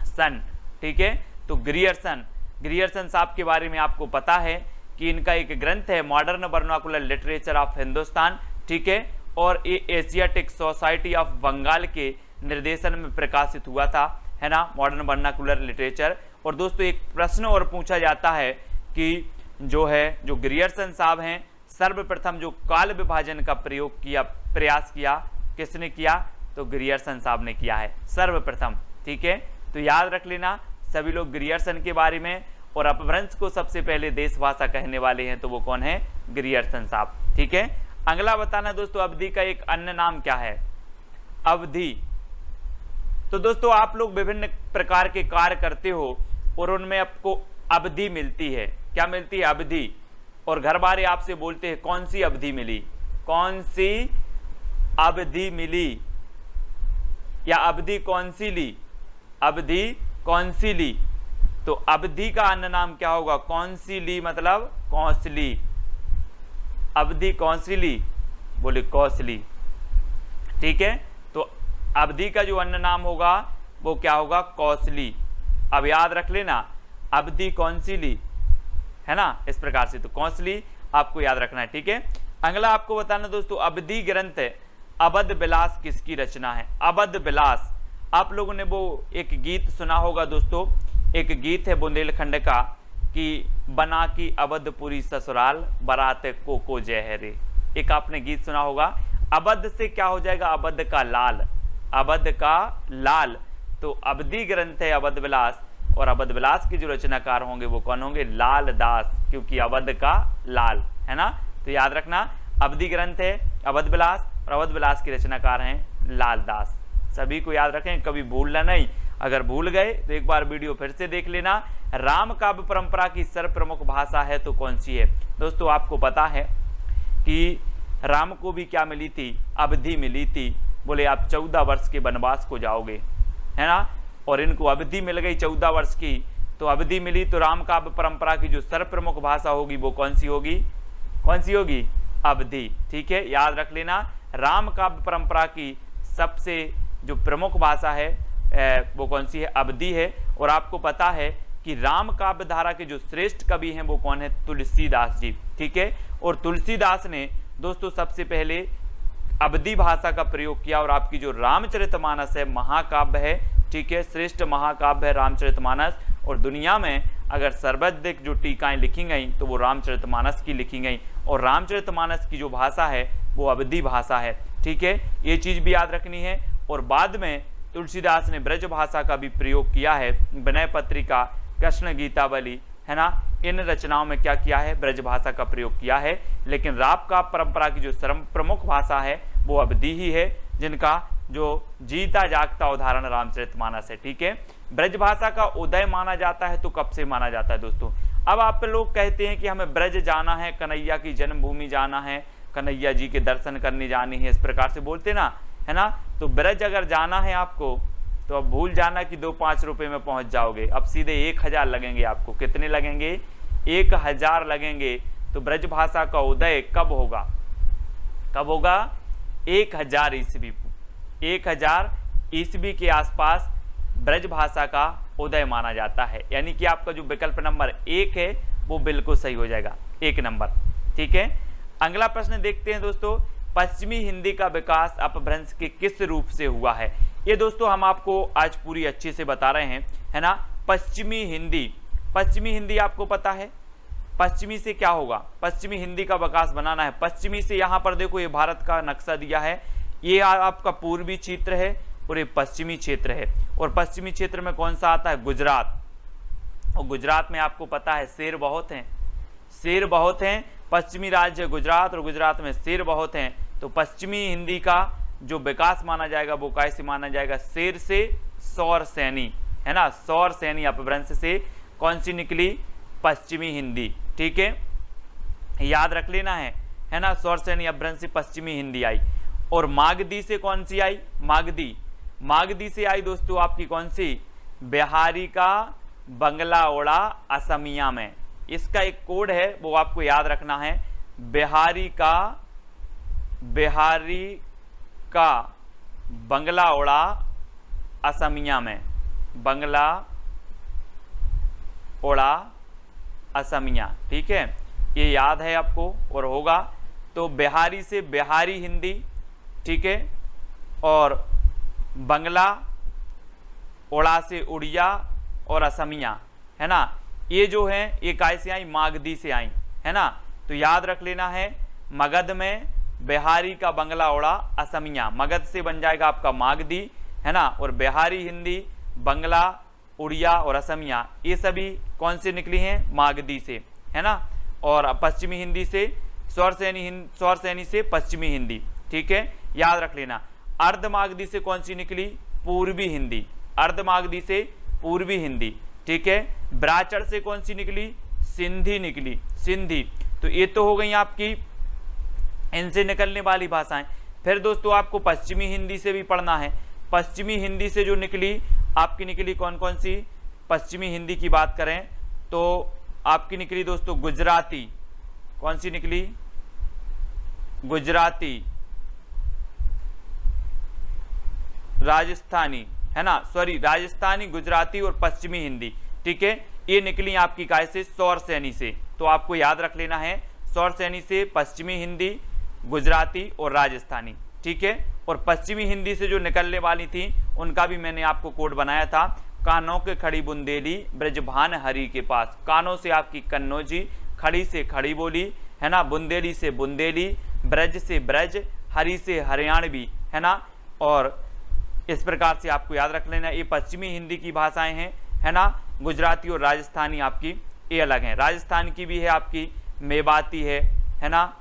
S1: सन। ठीक है, तो ग्रियर्सन, ग्रियर्सन साहब के बारे में आपको पता है कि इनका एक ग्रंथ है modern vernacular literature of Hindustan. ठीक है, और ये एशियाटिक सोसाइटी ऑफ बंगाल के निर्देशन में प्रकाशित हुआ था, है ना, मॉडर्न वर्नाकुलर लिटरेचर। और दोस्तों एक प्रश्न और पूछा जाता है कि जो ग्रियर्सन साहब हैं, सर्वप्रथम जो काल विभाजन का प्रयास किया, किसने किया? तो ग्रियर्सन साहब ने किया है सर्वप्रथम। ठीक है, तो याद रख लेना सभी लोग ग्रियर्सन के बारे में। और अपभ्रंश को सबसे पहले देश भाषा कहने वाले हैं तो वो कौन है? ग्रियर्सन साहब। ठीक है, अगला बताना दोस्तों, अवधि का एक अन्य नाम क्या है? अवधि। तो दोस्तों आप लोग विभिन्न प्रकार के कार्य करते हो और उनमें आपको अवधि मिलती है। क्या मिलती है? अवधि। और घर वाले आपसे बोलते हैं कौन सी अवधि मिली, कौन सी अवधि मिली, या अवधि कौन सी ली, अवधि कौन सी ली। तो अवधि का अन्य नाम क्या होगा? कौन सी ली मतलब कौशली। अवधि कौन सी ली? बोले कौशली। ठीक है, तो अवधि का जो अन्य नाम होगा वो क्या होगा? कौशली। अब याद रख लेना अवधि कौन सी ली, है ना, इस प्रकार से। तो कौन सी ली आपको याद रखना है, ठीक है। अगला आपको बताना दोस्तों, अवधि ग्रंथ अवध विलास किसकी रचना है। अवध विलास, आप लोगों ने वो एक गीत सुना होगा दोस्तों, एक गीत है बुंदेलखंड का कि बना की अवधपुरी ससुराल बारात को जय है रे, एक आपने गीत सुना होगा। अवध से क्या हो जाएगा, अवध का लाल, अवध का लाल। तो अवधि ग्रंथ है अवध विलास, और अवध विलास के जो रचनाकार होंगे वो कौन होंगे, लाल दास, क्योंकि अवध का लाल, है ना। तो याद रखना अवधि ग्रंथ है अवध विलास, और अवध विलास के रचनाकार हैं लाल दास। सभी को याद रखें, कभी भूलना नहीं। अगर भूल गए तो एक बार वीडियो फिर से देख लेना। राम काव्य परंपरा की सर्वप्रमुख भाषा है तो कौन सी है। दोस्तों आपको पता है कि राम को भी क्या मिली थी, अवधि मिली थी। बोले आप 14 वर्ष के वनवास को जाओगे, है ना, और इनको अवधि मिल गई 14 वर्ष की, तो अवधि मिली। तो राम काव्य परंपरा की जो सर्वप्रमुख भाषा होगी वो कौन सी होगी, कौन सी होगी, अवधि, ठीक है। याद रख लेना राम काव्य परंपरा की सबसे जो प्रमुख भाषा है वो कौन सी है, अवधि है। और आपको पता है कि राम काव्य धारा के जो श्रेष्ठ कवि हैं वो कौन है, तुलसीदास जी, ठीक है। और तुलसीदास ने दोस्तों सबसे पहले अवधि भाषा का प्रयोग किया, और आपकी जो रामचरितमानस है महाकाव्य है, ठीक है, श्रेष्ठ महाकाव्य है रामचरितमानस। और दुनिया में अगर सर्वाधिक जो टीकाएं लिखी गई तो वो रामचरितमानस की लिखी गई, और रामचरितमानस की जो भाषा है वो अवधि भाषा है, ठीक है। ये चीज भी याद रखनी है। और बाद में तुलसीदास ने ब्रज भाषा का भी प्रयोग किया है, विनय पत्रिका, कृष्ण गीतावली, है ना, इन रचनाओं में क्या किया है, ब्रज भाषा का प्रयोग किया है। लेकिन राम काव्य परंपरा की जो प्रमुख भाषा है वो अवधि ही है, जिनका जो जीता जागता उदाहरण रामचरितमानस है, ठीक है। ब्रज भाषा का उदय माना जाता है तो कब से माना जाता है दोस्तों। अब आप लोग कहते हैं कि हमें ब्रज जाना है, कन्हैया की जन्मभूमि जाना है, कन्हैया जी के दर्शन करने जानी है, इस प्रकार से बोलते ना, है ना। तो ब्रज अगर जाना है आपको तो अब भूल जाना कि 2-5 रुपए में पहुंच जाओगे, अब सीधे 1000 लगेंगे आपको। कितने लगेंगे, 1000 लगेंगे। तो ब्रज भाषा का उदय कब होगा, कब होगा, 1000 ईस्वी, 1000 ईस्वी के आसपास ब्रज भाषा का उदय माना जाता है। यानी कि आपका जो विकल्प नंबर 1 है वो बिल्कुल सही हो जाएगा, 1 नंबर, ठीक है। अगला प्रश्न देखते हैं दोस्तों, पश्चिमी हिंदी का विकास अपभ्रंश के किस रूप से हुआ है। ये दोस्तों हम आपको आज पूरी अच्छे से बता रहे हैं, है ना। पश्चिमी हिंदी, पश्चिमी हिंदी आपको पता है, पश्चिमी से क्या होगा, पश्चिमी हिंदी का विकास बनाना है। पश्चिमी से यहाँ पर देखो ये भारत का नक्शा दिया है, ये आपका पूर्वी क्षेत्र है और ये पश्चिमी क्षेत्र है। और पश्चिमी क्षेत्र में कौन सा आता है, गुजरात। और गुजरात में आपको पता है शेर बहुत हैं, शेर बहुत हैं। पश्चिमी राज्य गुजरात और गुजरात में शेर बहुत हैं। तो पश्चिमी हिंदी का जो विकास माना जाएगा वो कैसे माना जाएगा, शेर से सौर सैनी, है ना, सौर सैनी अपभ्रंश से कौन सी निकली, पश्चिमी हिंदी, ठीक है, याद रख लेना है ना। सौर सैनी अपभ्रंश से पश्चिमी हिंदी आई। और मागधी से कौन सी आई, मागधी, मागधी से आई दोस्तों आपकी कौन सी, बिहारी का बंगला ओड़ा असमिया में। इसका एक कोड है वो आपको याद रखना है, बिहारी का बंगला ओड़ा असमिया में, बंगला ओड़ा असमिया, ठीक है, ये याद है आपको और होगा। तो बिहारी से बिहारी हिंदी, ठीक है, और बंगला ओड़ा से उड़िया और असमिया, है ना। ये जो है ये कैसे आई, मागधी से आई, है ना। तो याद रख लेना है, मगध में बिहारी का बंगला ओड़ा असमिया, मगध से बन जाएगा आपका मागधी, है ना। और बिहारी हिंदी, बंगला, उड़िया और असमिया ये सभी कौन से निकली हैं, मागधी से, है ना। और पश्चिमी हिंदी से सौर सैनी से पश्चिमी हिंदी, ठीक है, याद रख लेना। अर्धमागधी से कौन सी निकली, पूर्वी हिंदी, अर्धमागधी से पूर्वी हिंदी, ठीक है। ब्राचड़ से कौन सी निकली, सिंधी निकली, सिंधी। तो ये तो हो गई आपकी इनसे निकलने वाली भाषाएं। फिर दोस्तों आपको पश्चिमी हिंदी से भी पढ़ना है। पश्चिमी हिंदी से जो निकली आपकी निकली कौन कौन सी, पश्चिमी हिंदी की बात करें तो आपकी निकली दोस्तों गुजराती, कौन सी निकली, गुजराती, राजस्थानी, है ना, सॉरी राजस्थानी, गुजराती और पश्चिमी हिंदी, ठीक है, ये निकली आपकी काय से, सौर सैनी से। तो आपको याद रख लेना है, सौर सैनी से पश्चिमी हिंदी, गुजराती और राजस्थानी, ठीक है। और पश्चिमी हिंदी से जो निकलने वाली थी उनका भी मैंने आपको कोड बनाया था, कानों के खड़ी बुंदेली ब्रजभान हरि के पास। कानों से आपकी कन्नौजी, खड़ी से खड़ी बोली, है ना, बुंदेली से बुंदेली, ब्रज से ब्रज, हरि से हरियाणवी, है ना। और इस प्रकार से आपको याद रख लेना, ये पश्चिमी हिंदी की भाषाएं हैं, है ना। गुजराती और राजस्थानी आपकी ये अलग हैं। राजस्थान की भी है आपकी मेवाती है ना,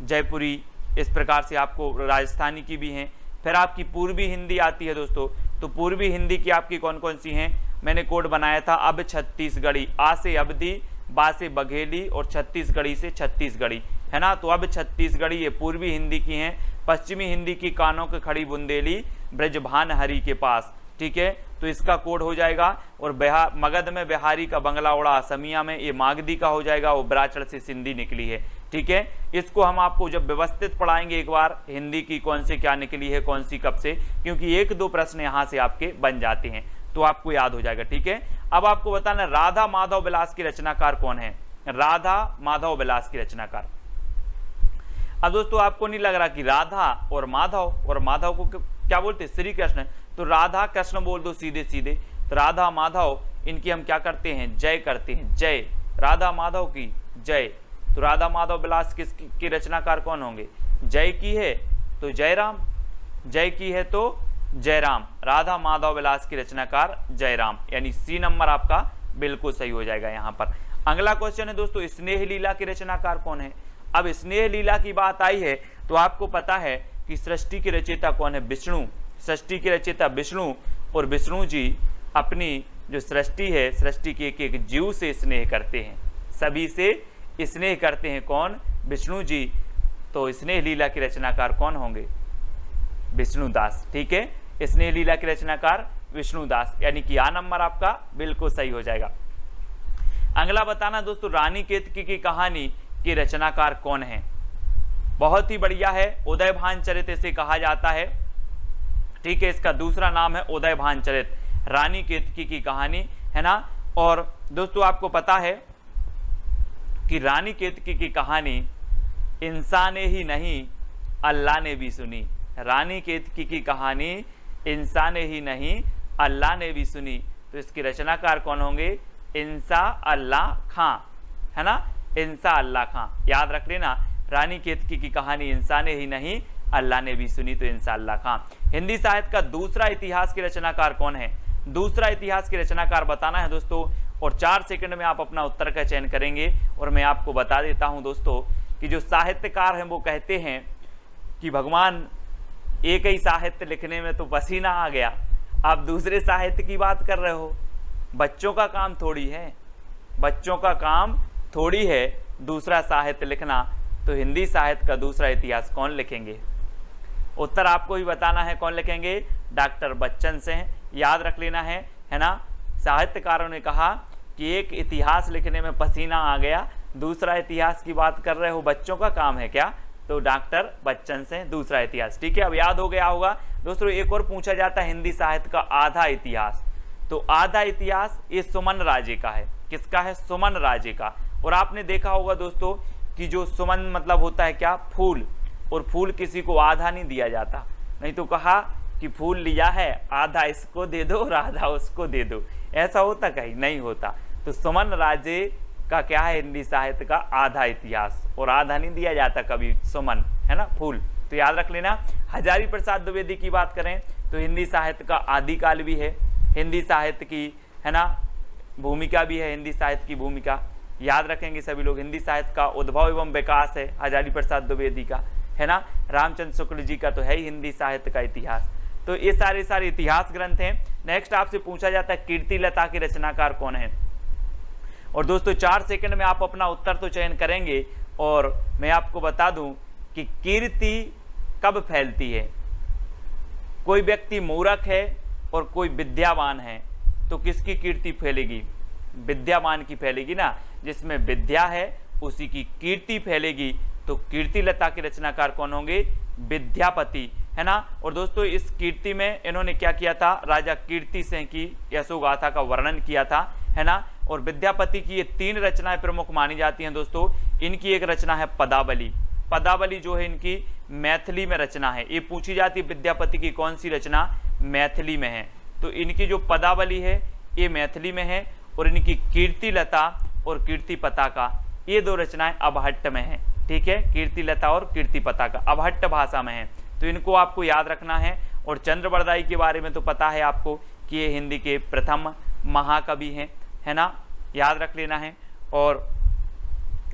S1: जयपुरी, इस प्रकार से आपको राजस्थानी की भी हैं। फिर आपकी पूर्वी हिंदी आती है दोस्तों, तो पूर्वी हिंदी की आपकी कौन कौन सी हैं, मैंने कोड बनाया था, अब छत्तीसगढ़ी, आ से अवधी, बा से बघेली और छत्तीसगढ़ी से छत्तीसगढ़ी, है ना। तो अब छत्तीसगढ़ी ये पूर्वी हिंदी की हैं। पश्चिमी हिंदी की कानों के खड़ी बुंदेली ब्रजभान हरि के पास, ठीक है, तो इसका कोड हो जाएगा। और मगध में बिहारी का बंगला उड़ा, असमिया में ये मागधी का हो जाएगा, वो ब्राचड़ से सिंधी निकली है, ठीक है। इसको हम आपको जब व्यवस्थित पढ़ाएंगे एक बार, हिंदी की कौन से क्या निकली है, कौन सी कब से, क्योंकि एक दो प्रश्न यहाँ से आपके बन जाते हैं, तो आपको याद हो जाएगा, ठीक है। अब आपको बताना राधा माधव विलास की रचनाकार कौन है, राधा माधव विलास की रचनाकार। अब दोस्तों आपको नहीं लग रहा कि राधा और माधव को क्या बोलते हैं, श्री कृष्ण, तो राधा कृष्ण बोल दो सीधे सीधे। तो राधा माधव इनकी हम क्या करते हैं, जय करते हैं, जय राधा माधव की जय। तो राधा माधव विलास किसकी रचनाकार कौन होंगे, जय की है तो जयराम, जय की है तो जयराम, राधा माधव विलास की रचनाकार जयराम, यानी सी नंबर आपका बिल्कुल सही हो जाएगा यहाँ पर। अगला क्वेश्चन है दोस्तों, स्नेह लीला की रचनाकार कौन है। अब स्नेह लीला की बात आई है तो आपको पता है कि सृष्टि के रचयिता कौन है, विष्णु, सृष्टि के रचयिता विष्णु। और विष्णु जी अपनी जो सृष्टि है, सृष्टि के एक एक जीव से स्नेह करते हैं, सभी से स्नेह करते हैं, कौन, विष्णु जी। तो स्नेह लीला की रचनाकार कौन होंगे, विष्णुदास, ठीक है, स्नेह लीला की रचनाकार विष्णुदास, यानी कि आ नंबर आपका बिल्कुल सही हो जाएगा। अगला बताना दोस्तों, रानी केतकी की कहानी के रचनाकार कौन है। बहुत ही बढ़िया है, उदयभान चरित इसे कहा जाता है, ठीक है, इसका दूसरा नाम है उदयभान चरित, रानी केतकी की कहानी, है ना। और दोस्तों आपको पता है कि रानी केतकी की कहानी इंसान ने ही नहीं अल्लाह ने भी सुनी। रानी केतकी की कहानी इंसान ने ही नहीं अल्लाह ने भी सुनी। तो इसके रचनाकार कौन होंगे, इंसा अल्लाह खां, है ना, इंसा अल्लाह खां, याद रख लेना। रानी केतकी की कहानी इंसान ने ही नहीं अल्लाह ने भी सुनी, तो इंसा अल्लाह खां। हिंदी साहित्य का दूसरा इतिहास की रचनाकार कौन है, दूसरा इतिहास की रचनाकार बताना है दोस्तों। और 4 सेकंड में आप अपना उत्तर का चयन करेंगे। और मैं आपको बता देता हूं दोस्तों कि जो साहित्यकार हैं वो कहते हैं कि भगवान एक ही साहित्य लिखने में तो पसीना आ गया, आप दूसरे साहित्य की बात कर रहे हो। बच्चों का काम थोड़ी है, बच्चों का काम थोड़ी है दूसरा साहित्य लिखना। तो हिंदी साहित्य का दूसरा इतिहास कौन लिखेंगे, उत्तर आपको ही बताना है, कौन लिखेंगे, डॉक्टर बच्चन से, याद रख लेना है ना। साहित्यकारों ने कहा कि एक इतिहास लिखने में पसीना आ गया, दूसरा इतिहास की बात कर रहे हो, बच्चों का काम है क्या, तो डॉक्टर बच्चन से दूसरा इतिहास, ठीक है। अब याद हो गया होगा दोस्तों। एक और पूछा जाता है हिंदी साहित्य का आधा इतिहास, तो आधा इतिहास ये सुमन राजे का है, किसका है, सुमन राजे का। और आपने देखा होगा दोस्तों कि जो सुमन मतलब होता है क्या, फूल, और फूल किसी को आधा नहीं दिया जाता, नहीं तो कहा कि फूल लिया है आधा इसको दे दो और आधा उसको दे दो, ऐसा होता कहीं नहीं होता। तो सुमन राजे का क्या है, हिंदी साहित्य का आधा इतिहास, और आधा नहीं दिया जाता कभी, सुमन, है ना, फूल, तो याद रख लेना। हजारी प्रसाद द्विवेदी की बात करें तो हिंदी साहित्य का आदिकाल भी है, हिंदी साहित्य की, है ना, भूमिका भी है, हिंदी साहित्य की भूमिका याद रखेंगे सभी लोग। हिंदी साहित्य का उद्भव एवं विकास है हजारी प्रसाद द्विवेदी का, है ना। रामचंद्र शुक्ल जी का तो है ही हिंदी साहित्य का इतिहास। तो ये सारे इतिहास ग्रंथ हैं। नेक्स्ट आपसे पूछा जाता है कीर्तिलता की रचनाकार कौन है। और दोस्तों 4 सेकंड में आप अपना उत्तर तो चयन करेंगे। और मैं आपको बता दूं कि कीर्ति कब फैलती है, कोई व्यक्ति मूर्ख है और कोई विद्यावान है, तो किसकी कीर्ति फैलेगी, विद्यावान की फैलेगी ना, जिसमें विद्या है उसी की कीर्ति फैलेगी। तो कीर्तिलता के रचनाकार कौन होंगे, विद्यापति, है ना। और दोस्तों इस कीर्ति में इन्होंने क्या किया था, राजा कीर्ति सिंह की यशोगाथा का वर्णन किया था, है ना। और विद्यापति की ये 3 रचनाएं प्रमुख मानी जाती हैं दोस्तों। इनकी एक रचना है पदावली। पदावली जो है इनकी मैथिली में रचना है। ये पूछी जाती विद्यापति की कौन सी रचना मैथिली में है, तो इनकी जो पदावली है ये मैथिली में है। और इनकी कीर्ति लता और कीर्ति पताका ये 2 रचनाएं अबहट्ट में है, ठीक है। कीर्ति लता और कीर्ति पताका अबहट्ट भाषा में है, तो इनको आपको याद रखना है। और चंद्रबरदाई के बारे में तो पता है आपको कि ये हिंदी के प्रथम महाकवि हैं, है ना, याद रख लेना है। और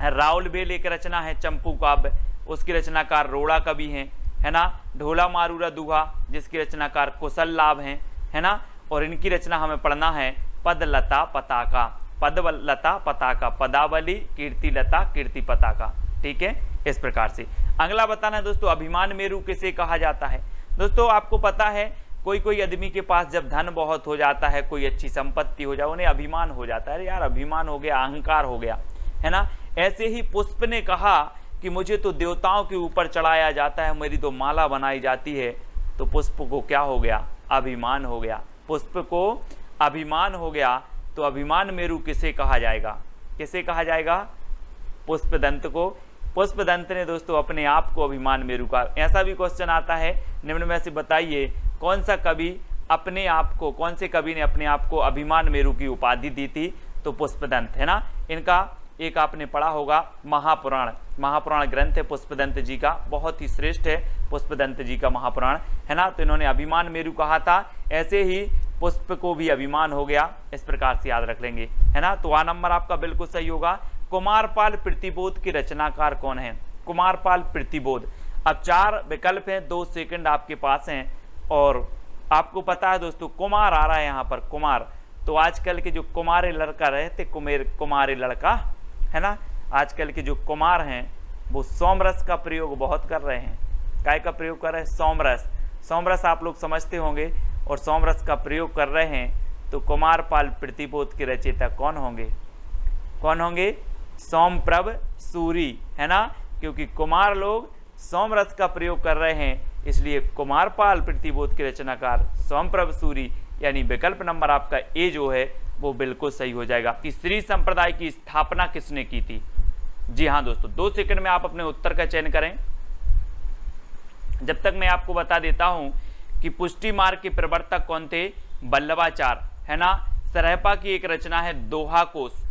S1: राउलबेल एक रचना है चंपू काव्य, उसकी रचनाकार रोड़ा कवि हैं, है ना। ढोला मारूरा दुहा जिसकी रचनाकार कुशल लाभ हैं, है ना। और इनकी रचना हमें पढ़ना है पदलता पताका। पदलता पताका, पदावली, कीर्ति लता, कीर्ति पताका, ठीक है। इस प्रकार से अगला बताना है दोस्तों, अभिमान मेरु किसे कहा जाता है। दोस्तों आपको पता है कोई कोई आदमी के पास जब धन बहुत हो जाता है, कोई अच्छी संपत्ति हो जाए, उन्हें अभिमान हो जाता है, अरे यार अभिमान हो गया, अहंकार हो गया, है ना। ऐसे ही पुष्प ने कहा कि मुझे तो देवताओं के ऊपर चढ़ाया जाता है, मेरी तो माला बनाई जाती है। तो पुष्प को क्या हो गया, अभिमान हो गया, पुष्प को अभिमान हो गया। तो अभिमान मेरु किसे कहा जाएगा, किसे कहा जाएगा, पुष्पदंत को। पुष्पदंत ने दोस्तों अपने आप को अभिमान मेरु का। ऐसा भी क्वेश्चन आता है निम्न में से बताइए कौन सा कवि अपने आप को, कौन से कवि ने अपने आप को अभिमान मेरु की उपाधि दी थी, तो पुष्पदंत, है ना। इनका एक आपने पढ़ा होगा महापुराण, महापुराण ग्रंथ है पुष्पदंत जी का, बहुत ही श्रेष्ठ है पुष्पदंत जी का महापुराण, है ना। तो इन्होंने अभिमान मेरु कहा था, ऐसे ही पुष्प को भी अभिमान हो गया, इस प्रकार से याद रख लेंगे, है ना। तो 1 नंबर आपका बिल्कुल सही होगा। कुमारपाल प्रतिबोध की रचनाकार कौन है, कुमारपाल प्रतिबोध। अब 4 विकल्प हैं, 2 सेकंड आपके पास हैं। और आपको पता है दोस्तों कुमार आ रहा है यहाँ पर, कुमार। तो आजकल के जो कुमारे लड़का रहते, कुमारे लड़का, है ना, आजकल के जो कुमार हैं वो सोमरस का प्रयोग बहुत कर रहे हैं। काय का प्रयोग कर रहे हैं, सोमरस। सोमरस आप लोग समझते होंगे, और सोमरस का प्रयोग कर रहे हैं। तो कुमारपाल प्रतिबोध के रचयिता कौन होंगे, कौन होंगे, सोमप्रभ सूरी, है ना। क्योंकि कुमार लोग सोमरस का प्रयोग कर रहे हैं, इसलिए कुमारपाल प्रतिबोध के रचनाकार सोमप्रभ सूरी, यानी विकल्प नंबर आपका ए जो है वो बिल्कुल सही हो जाएगा। कि श्री संप्रदाय की स्थापना किसने की थी। जी हाँ दोस्तों, 2 सेकंड में आप अपने उत्तर का चयन करें। जब तक मैं आपको बता देता हूं कि पुष्टि मार्ग के प्रवर्तक कौन थे, वल्लभाचार्य, है ना। सरहपा की एक रचना है दोहा कोश,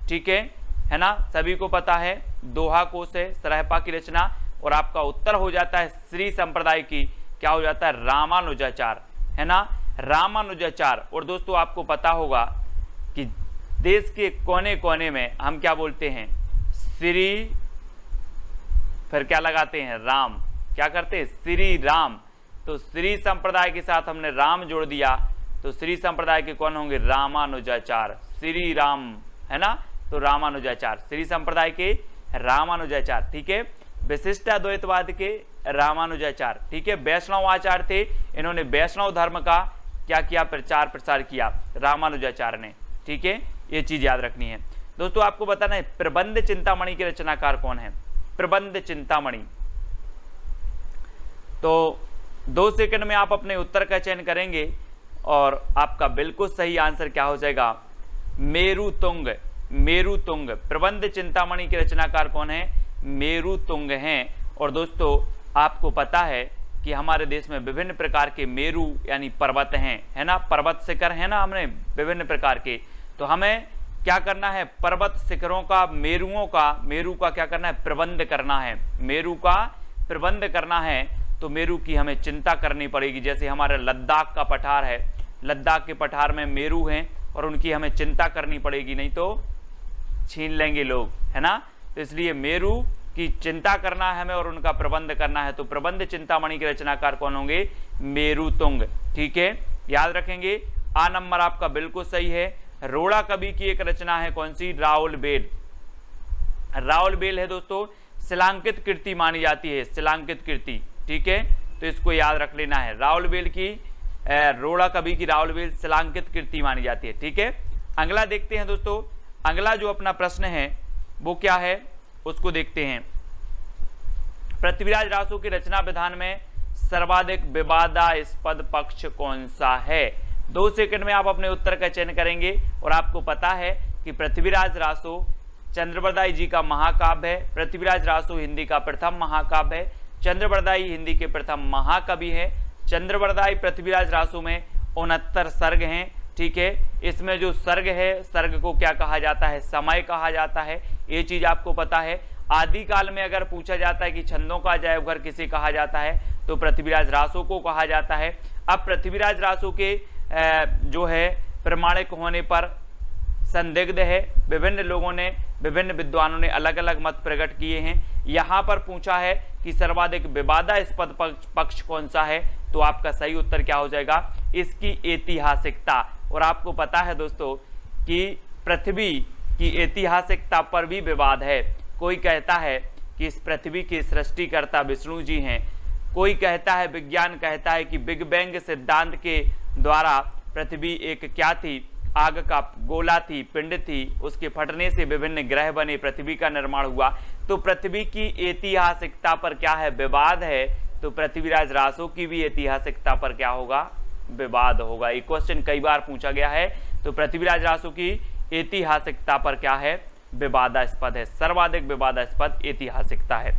S1: ठीक है ना, सभी को पता है दोहा कोश है सरहपा की रचना। और आपका उत्तर हो जाता है श्री संप्रदाय की, क्या हो जाता है, रामानुजाचार्य, है ना, रामानुजाचार्य। और दोस्तों आपको पता होगा कि देश के कोने कोने में हम क्या बोलते हैं, श्री, फिर क्या लगाते हैं, राम, क्या करते हैं, श्री राम। तो श्री संप्रदाय के साथ हमने राम जोड़ दिया, तो श्री संप्रदाय के कौन होंगे, रामानुजाचार्य, श्री राम, है ना। तो रामानुजाचार्य, श्री संप्रदाय के रामानुजाचार्य, ठीक है। विशिष्टाद्वैतवाद के रामानुजाचार्य, ठीक है। वैष्णव आचार्य थे, इन्होंने वैष्णव धर्म का क्या किया, प्रचार प्रसार किया, रामानुजाचार्य ने, ठीक है। ये चीज याद रखनी है दोस्तों। आपको बताना है प्रबंध चिंतामणि के रचनाकार कौन है, प्रबंध चिंतामणि। तो 2 सेकंड में आप अपने उत्तर का चयन करेंगे और आपका बिल्कुल सही आंसर क्या हो जाएगा, मेरुतुंग, मेरुतुंग। प्रबंध चिंतामणि के रचनाकार कौन है, मेरुतुंग हैं। और दोस्तों आपको पता है कि हमारे देश में विभिन्न प्रकार के मेरु यानी पर्वत हैं, है ना, पर्वत शिखर है ना, हमने विभिन्न प्रकार के। तो हमें क्या करना है, पर्वत शिखरों का, मेरुओं का, मेरु का क्या करना है, प्रबंध करना है, मेरु का प्रबंध करना है। तो मेरु की हमें चिंता करनी पड़ेगी। जैसे हमारे लद्दाख का पठार है, लद्दाख के पठार में मेरु हैं और उनकी हमें चिंता करनी पड़ेगी, नहीं तो छीन लेंगे लोग, है ना। तो इसलिए मेरु की चिंता करना है हमें और उनका प्रबंध करना है। तो प्रबंध चिंतामणि के रचनाकार कौन होंगे, मेरुतुंग, ठीक है, याद रखेंगे। आ नंबर आपका बिल्कुल सही है। रोड़ा कवि की एक रचना है कौन सी, राउलबेल। राउलबेल है दोस्तों, शिलांकित कृति मानी जाती है, शिलांकित कृति, ठीक है। तो इसको याद रख लेना है, राउलबेल की, रोड़ा कवि की राउलबेल शिलांकित कृति मानी जाती है, ठीक है। अगला देखते हैं दोस्तों, अगला जो अपना प्रश्न है वो क्या है उसको देखते हैं। पृथ्वीराज रासो की रचना विधान में सर्वाधिक विवादास्पद पक्ष कौन सा है? 2 सेकंड में आप अपने उत्तर का चयन करेंगे। और आपको पता है कि पृथ्वीराज रासो चंद्रबरदाई जी का महाकाव्य है। पृथ्वीराज रासो हिंदी का प्रथम महाकाव्य है। चंद्रबरदाई हिंदी के प्रथम महाकवि हैं। चंद्रबरदाई पृथ्वीराज रासो में 69 सर्ग हैं। ठीक है, इसमें जो सर्ग है, सर्ग को क्या कहा जाता है? समय कहा जाता है। ये चीज आपको पता है। आदिकाल में अगर पूछा जाता है कि छंदों का अजायबघर किसे कहा जाता है, तो पृथ्वीराज रासो को कहा जाता है। अब पृथ्वीराज रासो के जो है प्रमाणिक होने पर संदिग्ध है। विभिन्न लोगों ने, विभिन्न विद्वानों ने अलग अलग मत प्रकट किए हैं। यहाँ पर पूछा है कि सर्वाधिक विवादास्पद पक्ष कौन सा है, तो आपका सही उत्तर क्या हो जाएगा? इसकी ऐतिहासिकता। और आपको पता है दोस्तों कि पृथ्वी की ऐतिहासिकता पर भी विवाद है। कोई कहता है कि इस पृथ्वी के सृष्टिकर्ता विष्णु जी हैं। कोई कहता है, विज्ञान कहता है कि बिग बैंग सिद्धांत के द्वारा पृथ्वी एक क्या थी? आग का गोला थी, पिंड थी, उसके फटने से विभिन्न ग्रह बने, पृथ्वी का निर्माण हुआ। तो पृथ्वी की ऐतिहासिकता पर क्या है? विवाद है। तो पृथ्वीराज रासो की भी ऐतिहासिकता पर क्या होगा? विवाद होगा। ये क्वेश्चन कई बार पूछा गया है। तो पृथ्वीराज रासो की ऐतिहासिकता पर क्या है? विवादास्पद है। सर्वाधिक विवादास्पद ऐतिहासिकता है।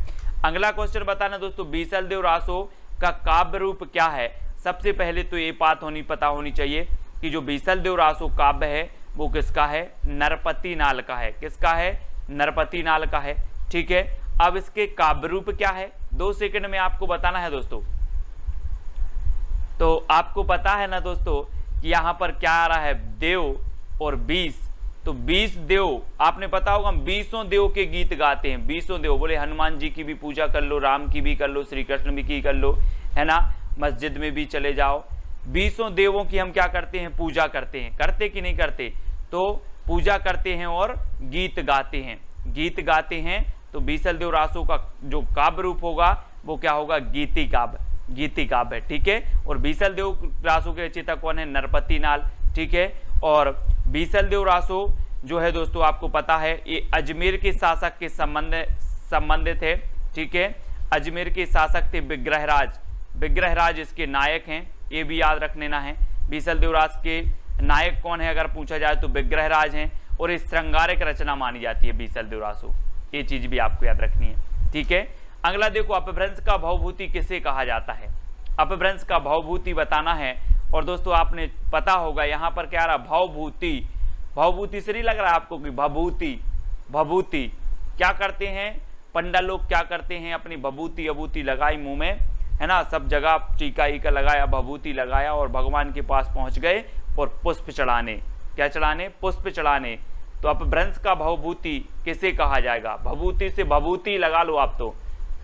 S1: अगला क्वेश्चन बताना दोस्तों, बीसलदेव रासो का काव्य रूप क्या है? सबसे पहले तो ये बात पता होनी चाहिए कि जो बीसलदेव रासो काव्य है वो किसका है? नरपति नाल का है। किसका है? नरपति नाल का है। ठीक है, अब इसके काव्य रूप क्या है? 2 सेकंड में आपको बताना है दोस्तों। तो आपको पता है ना दोस्तों कि यहाँ पर क्या आ रहा है? देव और 20। तो 20 देव, आपने पता होगा 20 देव के गीत गाते हैं। 20 देव बोले, हनुमान जी की भी पूजा कर लो, राम की भी कर लो, श्री कृष्ण भी की कर लो, है ना, मस्जिद में भी चले जाओ। 20 देवों की हम क्या करते हैं? पूजा करते हैं। करते कि नहीं करते? तो पूजा करते हैं और गीत गाते हैं। गीत गाते हैं। तो बीसलदेव रासो का जो काव्य रूप होगा वो क्या होगा? गीति काव्य। गीति काव्य। ठीक है, और बीसलदेव रासो के रचयिता कौन है? नरपति नाल। ठीक है, और बीसलदेव रासो जो है दोस्तों आपको पता है ये अजमेर के शासक के संबंधित है। ठीक है, अजमेर के शासक थे विग्रहराज। विग्रहराज इसके नायक हैं, ये भी याद रख लेना है। बीसलदेव राज के नायक कौन है अगर पूछा जाए तो विग्रहराज हैं। और ये श्रृंगारिक रचना मानी जाती है बीसलदेव रासो। ये चीज भी आपको याद रखनी है। ठीक है, अगला देखो, अपभ्रंश का भवभूति किसे कहा जाता है? अपभ्रंश का भवभूति बताना है। और दोस्तों आपने पता होगा यहाँ पर क्या रहा? भवभूति। भवभूति से नहीं लग रहा है आपको कि भभूति? भभूति क्या करते हैं पंडा लोग? क्या करते हैं? अपनी भभूति अभूति लगाई मुंह में, है ना, सब जगह टीका ईका लगाया, भभूति लगाया और भगवान के पास पहुंच गए और पुष्प चढ़ाने। क्या चढ़ाने? पुष्प चढ़ाने। तो अपभ्रंश का भवभूति किसे कहा जाएगा? भभूति से भभूति लगा लो आप। तो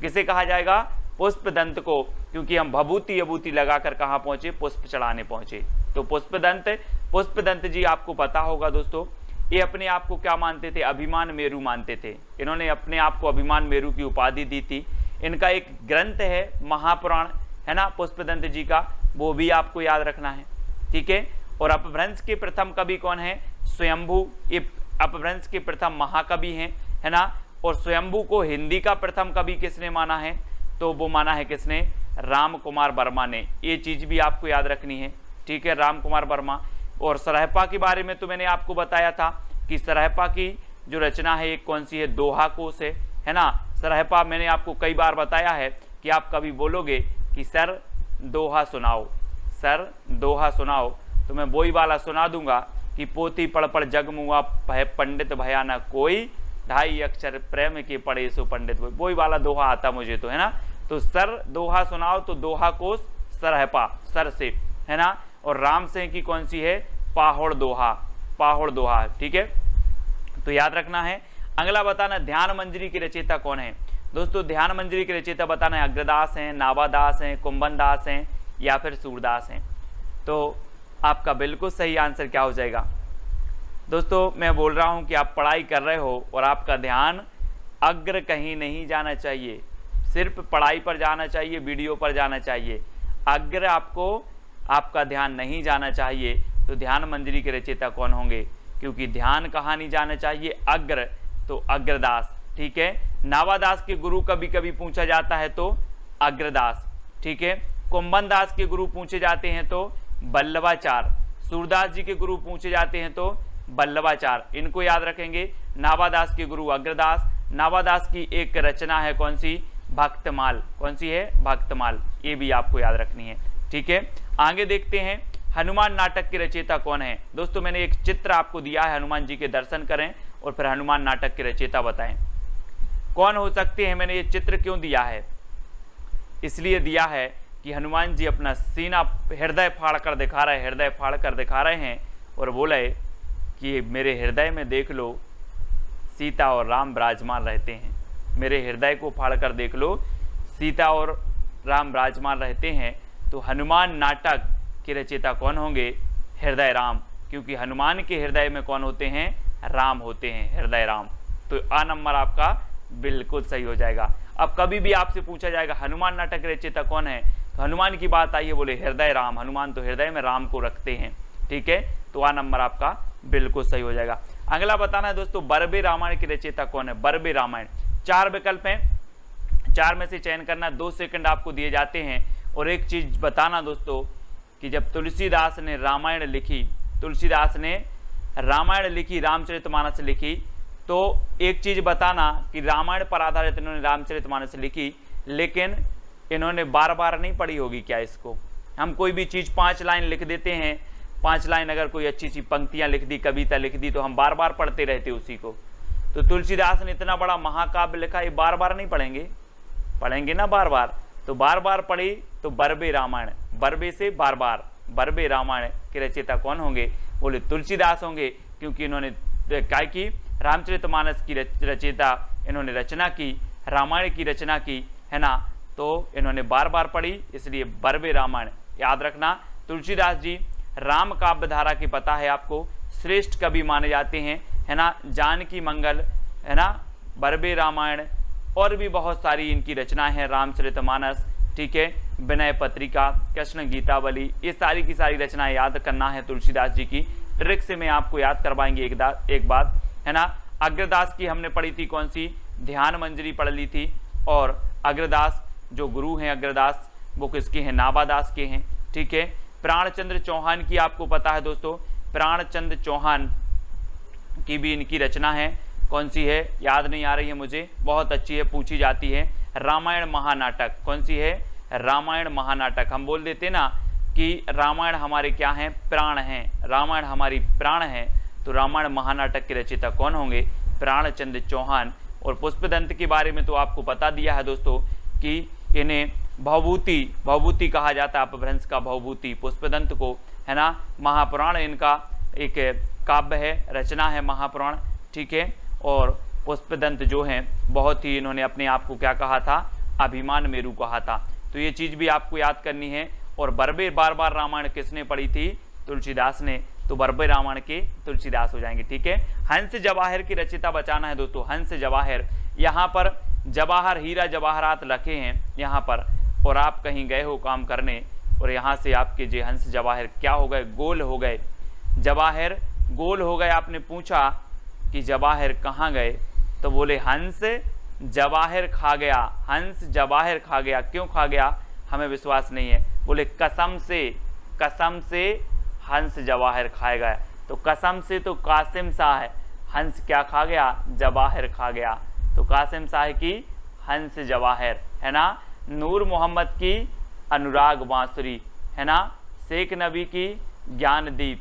S1: किसे कहा जाएगा? पुष्पदंत को, क्योंकि हम भभूति अभूति लगाकर कहाँ पहुंचे? पुष्प चढ़ाने पहुंचे। तो पुष्पदंत जी आपको पता होगा दोस्तों, ये अपने आप को क्या मानते थे? अभिमान मेरु मानते थे। इन्होंने अपने आप को अभिमान मेरु की उपाधि दी थी। इनका एक ग्रंथ है महापुराण, है ना, पुष्पदंत जी का, वो भी आपको याद रखना है। ठीक है, और अपभ्रंश के प्रथम कवि कौन है? स्वयंभू। ये अपभ्रंश के प्रथम महाकवि हैं, है ना। और स्वयंभू को हिंदी का प्रथम कवि किसने माना है? तो वो माना है किसने? राम कुमार वर्मा ने। ये चीज भी आपको याद रखनी है। ठीक है, राम कुमार वर्मा। और सरहपा के बारे में तो मैंने आपको बताया था कि सरहपा की जो रचना है एक कौन सी है? दोहा कोश है ना। सरहपा मैंने आपको कई बार बताया है कि आप कभी बोलोगे कि सर दोहा सुनाओ, सर दोहा सुनाओ, तो मैं वही वाला सुना दूंगा कि पोथी पढ़ पढ़ जग मुआ पंडित भया न कोई, 2.5 अक्षर प्रेम के पढ़े सो पंडित। वही वाला दोहा आता मुझे तो, है ना। तो सर दोहा सुनाओ, तो दोहा कोश सरहपा, सर से, है ना। और राम सिंह की कौन सी है? पाहोड़ दोहा, पाहोड़ दोहा। ठीक है, तो याद रखना है। अगला बताना, ध्यान मंजरी की रचयिता कौन है? दोस्तों ध्यान मंजरी के रचयिता बताना है अग्रदास हैं, नावादास हैं, कुंभन दास हैं या फिर सूरदास हैं। तो आपका बिल्कुल सही आंसर क्या हो जाएगा? दोस्तों मैं बोल रहा हूं कि आप पढ़ाई कर रहे हो और आपका ध्यान अग्र कहीं नहीं जाना चाहिए, सिर्फ पढ़ाई पर जाना चाहिए, वीडियो पर जाना चाहिए। अग्र आपका ध्यान नहीं जाना चाहिए। तो ध्यान मंजरी के रचयिता कौन होंगे? क्योंकि ध्यान कहाँ नहीं जाना चाहिए? अग्र, तो अग्रदास। ठीक है, नावादास के गुरु कभी कभी पूछा जाता है तो अग्रदास। ठीक है। कुंभन दास के गुरु पूछे जाते हैं तो बल्लभाचार, सूरदास जी के गुरु पूछे जाते हैं तो बल्लभाचार, इनको याद रखेंगे। नाभादास के गुरु अग्रदास, नाभादास की एक रचना है कौन सी, भक्तमाल, कौन सी है, भक्तमाल, ये भी आपको याद रखनी है, ठीक है। आगे देखते हैं हनुमान नाटक के रचयिता कौन है। दोस्तों मैंने एक चित्र आपको दिया है, हनुमान जी के दर्शन करें और फिर हनुमान नाटक के रचयिता बताएं कौन हो सकते हैं। मैंने ये चित्र क्यों दिया है, इसलिए दिया है कि हनुमान जी अपना सीना हृदय फाड़ कर दिखा रहे, हृदय फाड़ कर दिखा रहे हैं और बोले कि मेरे हृदय में देख लो सीता और राम विराजमान रहते हैं, मेरे हृदय को फाड़ कर देख लो सीता और राम विराजमान रहते हैं। तो हनुमान नाटक के रचयिता कौन होंगे, हृदय राम, क्योंकि हनुमान के हृदय में कौन होते हैं, राम होते हैं, हृदय राम। तो आ नंबर आपका बिल्कुल सही हो जाएगा। अब कभी भी आपसे पूछा जाएगा हनुमान नाटक के रचयिता कौन है, तो हनुमान की बात आई है, बोले हृदय राम, हनुमान तो हृदय में राम को रखते हैं, ठीक है। तो आ नंबर आपका बिल्कुल सही हो जाएगा। अगला बताना है दोस्तों बरबे रामायण के रचयिता कौन है, बरबे रामायण। 4 विकल्प हैं, 4 में से चयन करना, 2 सेकंड आपको दिए जाते हैं। और एक चीज बताना दोस्तों कि जब तुलसीदास ने रामायण लिखी, तुलसीदास ने रामायण लिखी, रामचरितमानस लिखी, तो एक चीज बताना कि रामायण पर आधारित इन्होंने रामचरितमानस लिखी, लेकिन इन्होंने बार बार नहीं पढ़ी होगी क्या इसको। हम कोई भी चीज 5 लाइन लिख देते हैं, 5 लाइन अगर कोई अच्छी सी पंक्तियां लिख दी, कविता लिख दी, तो हम बार बार पढ़ते रहते उसी को। तो तुलसीदास ने इतना बड़ा महाकाव्य लिखा, ये बार बार नहीं पढ़ेंगे, पढ़ेंगे ना बार बार, तो बार बार पढ़ी तो बरबे रामायण, बरबे से बार बार, बरबे रामायण के रचयिता कौन होंगे, बोले तुलसीदास होंगे, क्योंकि इन्होंने क्या की, रामचरितमानस की रचयिता इन्होंने रचना की, रामायण की रचना की, है ना। तो इन्होंने बार बार पढ़ी, इसलिए बरबे रामायण याद रखना। तुलसीदास जी राम काव्य धारा की पता है आपको, श्रेष्ठ कवि माने जाते हैं, है ना। जानकी मंगल, है ना, बरबे रामायण और भी बहुत सारी इनकी रचनाएं हैं, रामचरितमानस, ठीक है, विनय पत्रिका, कृष्ण गीतावली, ये सारी की सारी रचनाएं याद करना है तुलसीदास जी की। ट्रिक से मैं आपको याद करवाएंगे एक बात, है ना। अग्रदास की हमने पढ़ी थी कौन सी, ध्यान मंजरी पढ़ ली थी। और अग्रदास जो गुरु हैं अग्रदास, वो किसके हैं, नाभादास के हैं, ठीक है। प्राणचंद्र चौहान की आपको पता है दोस्तों, प्राणचंद्र चौहान की भी इनकी रचना है, कौन सी है याद नहीं आ रही है मुझे, बहुत अच्छी है, पूछी जाती है, रामायण महानाटक। कौन सी है, रामायण महानाटक। हम बोल देते ना कि रामायण हमारे क्या हैं, प्राण हैं, रामायण हमारी प्राण है, तो रामायण महानाटक के रचयिता कौन होंगे, प्राणचंद्र चौहान। और पुष्पदंत के बारे में तो आपको बता दिया है दोस्तों कि इन्हें भवभूति कहा जाता है, अपभ्रंश का भवभूति पुष्पदंत को, है ना। महापुराण इनका एक काव्य है, रचना है महापुराण, ठीक है। और पुष्पदंत जो हैं बहुत ही इन्होंने अपने आप को क्या कहा था, अभिमान मेरु कहा था। तो ये चीज़ भी आपको याद करनी है। और बरबे बार बार रामायण किसने पढ़ी थी, तुलसीदास ने, तो बरबे रामायण के तुलसीदास हो जाएंगे, ठीक है। हंस जवाहर की रचयिता बचाना है दोस्तों, हंस जवाहर। यहाँ पर जवाहर हीरा जवाहरात रखे हैं यहाँ पर, और आप कहीं गए हो काम करने और यहाँ से आपके जो हंस जवाहर क्या हो गए, गोल हो गए, जवाहर गोल हो गए। आपने पूछा कि जवाहर कहाँ गए, तो बोले हंस जवाहर खा गया, हंस जवाहर खा गया। क्यों खा गया, हमें विश्वास नहीं है, बोले कसम से हंस जवाहर खाएगा। तो कसम से तो कासिम शाह है, हंस क्या खा गया, जवाहर खा गया। तो कासिम शाह की हंस जवाहर, है ना। नूर मोहम्मद की अनुराग बांसुरी, है ना। शेख नबी की ज्ञानदीप,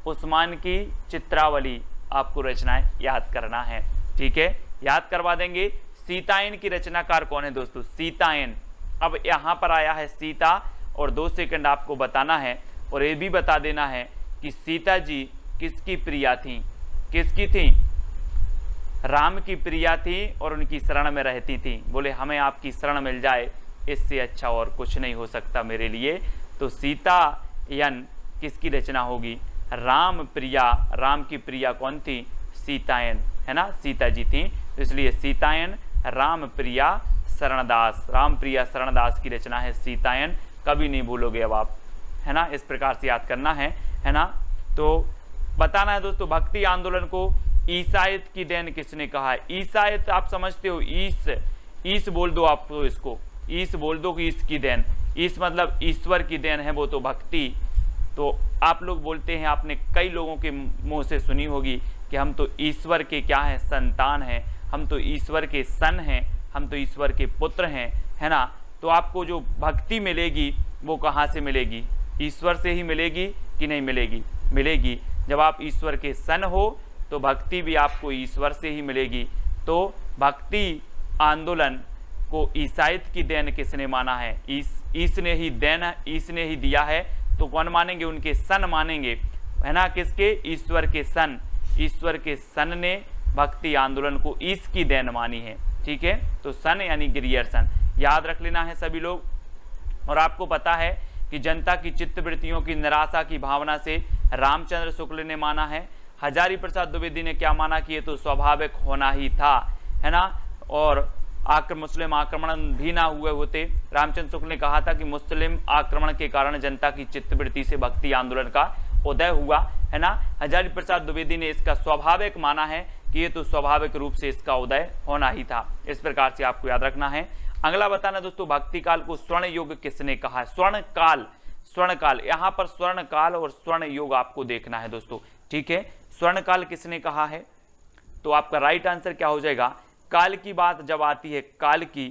S1: उस्मान की चित्रावली, आपको रचनाएं याद करना है, ठीक है, याद करवा देंगे। सीतायन की रचनाकार कौन है दोस्तों, सीतायन। अब यहाँ पर आया है सीता, और 2 सेकंड आपको बताना है, और ये भी बता देना है कि सीता जी किसकी प्रिया थी, किसकी थी, राम की प्रिया थी और उनकी शरण में रहती थी। बोले हमें आपकी शरण मिल जाए, इससे अच्छा और कुछ नहीं हो सकता मेरे लिए। तो सीतायन किसकी रचना होगी, राम प्रिया, राम की प्रिया कौन थी, सीतायन, है ना, सीता जी थी। तो इसलिए सीतायन राम प्रिया शरणदास, राम प्रिया शरणदास की रचना है सीतायन, कभी नहीं भूलोगे अब आप, है ना। इस प्रकार से याद करना है ना। तो बताना है दोस्तों, भक्ति आंदोलन को ईसाइत की देन किसने कहा है। ईसाइत आप समझते हो, ईस बोल दो आप, तो इसको ईस बोल दो कि ईस की देन। ईश मतलब ईश्वर की देन है, वो तो भक्ति। तो आप लोग बोलते हैं, आपने कई लोगों के मुंह से सुनी होगी कि हम तो ईश्वर के क्या हैं, संतान हैं, हम तो ईश्वर के सन हैं, हम तो ईश्वर के पुत्र हैं, है ना। तो आपको जो भक्ति मिलेगी वो कहाँ से मिलेगी? ईश्वर से ही मिलेगी कि नहीं मिलेगी? मिलेगी। जब आप ईश्वर के सन हो तो भक्ति भी आपको ईश्वर से ही मिलेगी। तो भक्ति आंदोलन को ईसाइत की देन किसने माना है? ईश ने ही देन, ईश ने ही दिया है। तो कौन मानेंगे? उनके सन मानेंगे, है ना। किसके? ईश्वर के सन। ईश्वर के सन ने भक्ति आंदोलन को ईश की देन मानी है, ठीक है। तो सन यानी गिरियर्सन, याद रख लेना है सभी लोग। और आपको पता है कि जनता की चित्तवृत्तियों की निराशा की भावना से रामचंद्र शुक्ल ने माना है। हजारी प्रसाद द्विवेदी ने क्या माना कि ये तो स्वाभाविक होना ही था, है ना। और मुस्लिम आक्रमण भी ना हुए होते। रामचंद्र शुक्ल ने कहा था कि मुस्लिम आक्रमण के कारण जनता की चित्तवृत्ति से भक्ति आंदोलन का उदय हुआ, है ना। हजारी प्रसाद द्विवेदी ने इसका स्वाभाविक माना है कि ये तो स्वाभाविक रूप से इसका उदय होना ही था। इस प्रकार से आपको याद रखना है। अगला बताना दोस्तों, भक्ति काल को स्वर्ण युग किसने कहा है? स्वर्ण काल, स्वर्ण काल, यहाँ पर स्वर्ण काल और स्वर्ण युग आपको देखना है दोस्तों, ठीक है। स्वर्ण काल किसने कहा है? तो आपका राइट आंसर क्या हो जाएगा? काल की बात जब आती है, काल की,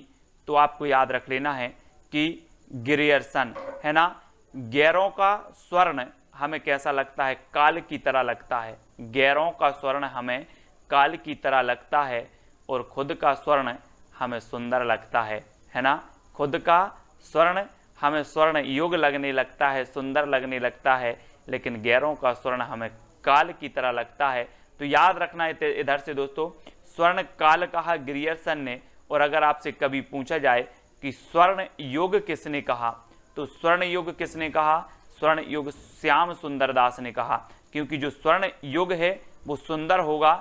S1: तो आपको याद रख लेना है कि गिरियर्सन, है ना। गैरों का स्वर्ण हमें कैसा लगता है? काल की तरह लगता है। गैरों का स्वर्ण हमें काल की तरह लगता है और खुद का स्वर्ण हमें सुंदर लगता है ना। खुद का स्वर्ण हमें स्वर्ण युग लगने लगता है, सुंदर लगने लगता है, लेकिन गैरों का स्वर्ण हमें काल की तरह लगता है। तो याद रखना है इधर से दोस्तों, स्वर्ण काल कहा गिरियर्सन ने। और अगर आपसे कभी पूछा जाए कि स्वर्ण युग किसने कहा, तो स्वर्ण युग किसने कहा? स्वर्ण युग श्याम सुंदर दास ने कहा, क्योंकि जो स्वर्ण युग है वो सुंदर होगा।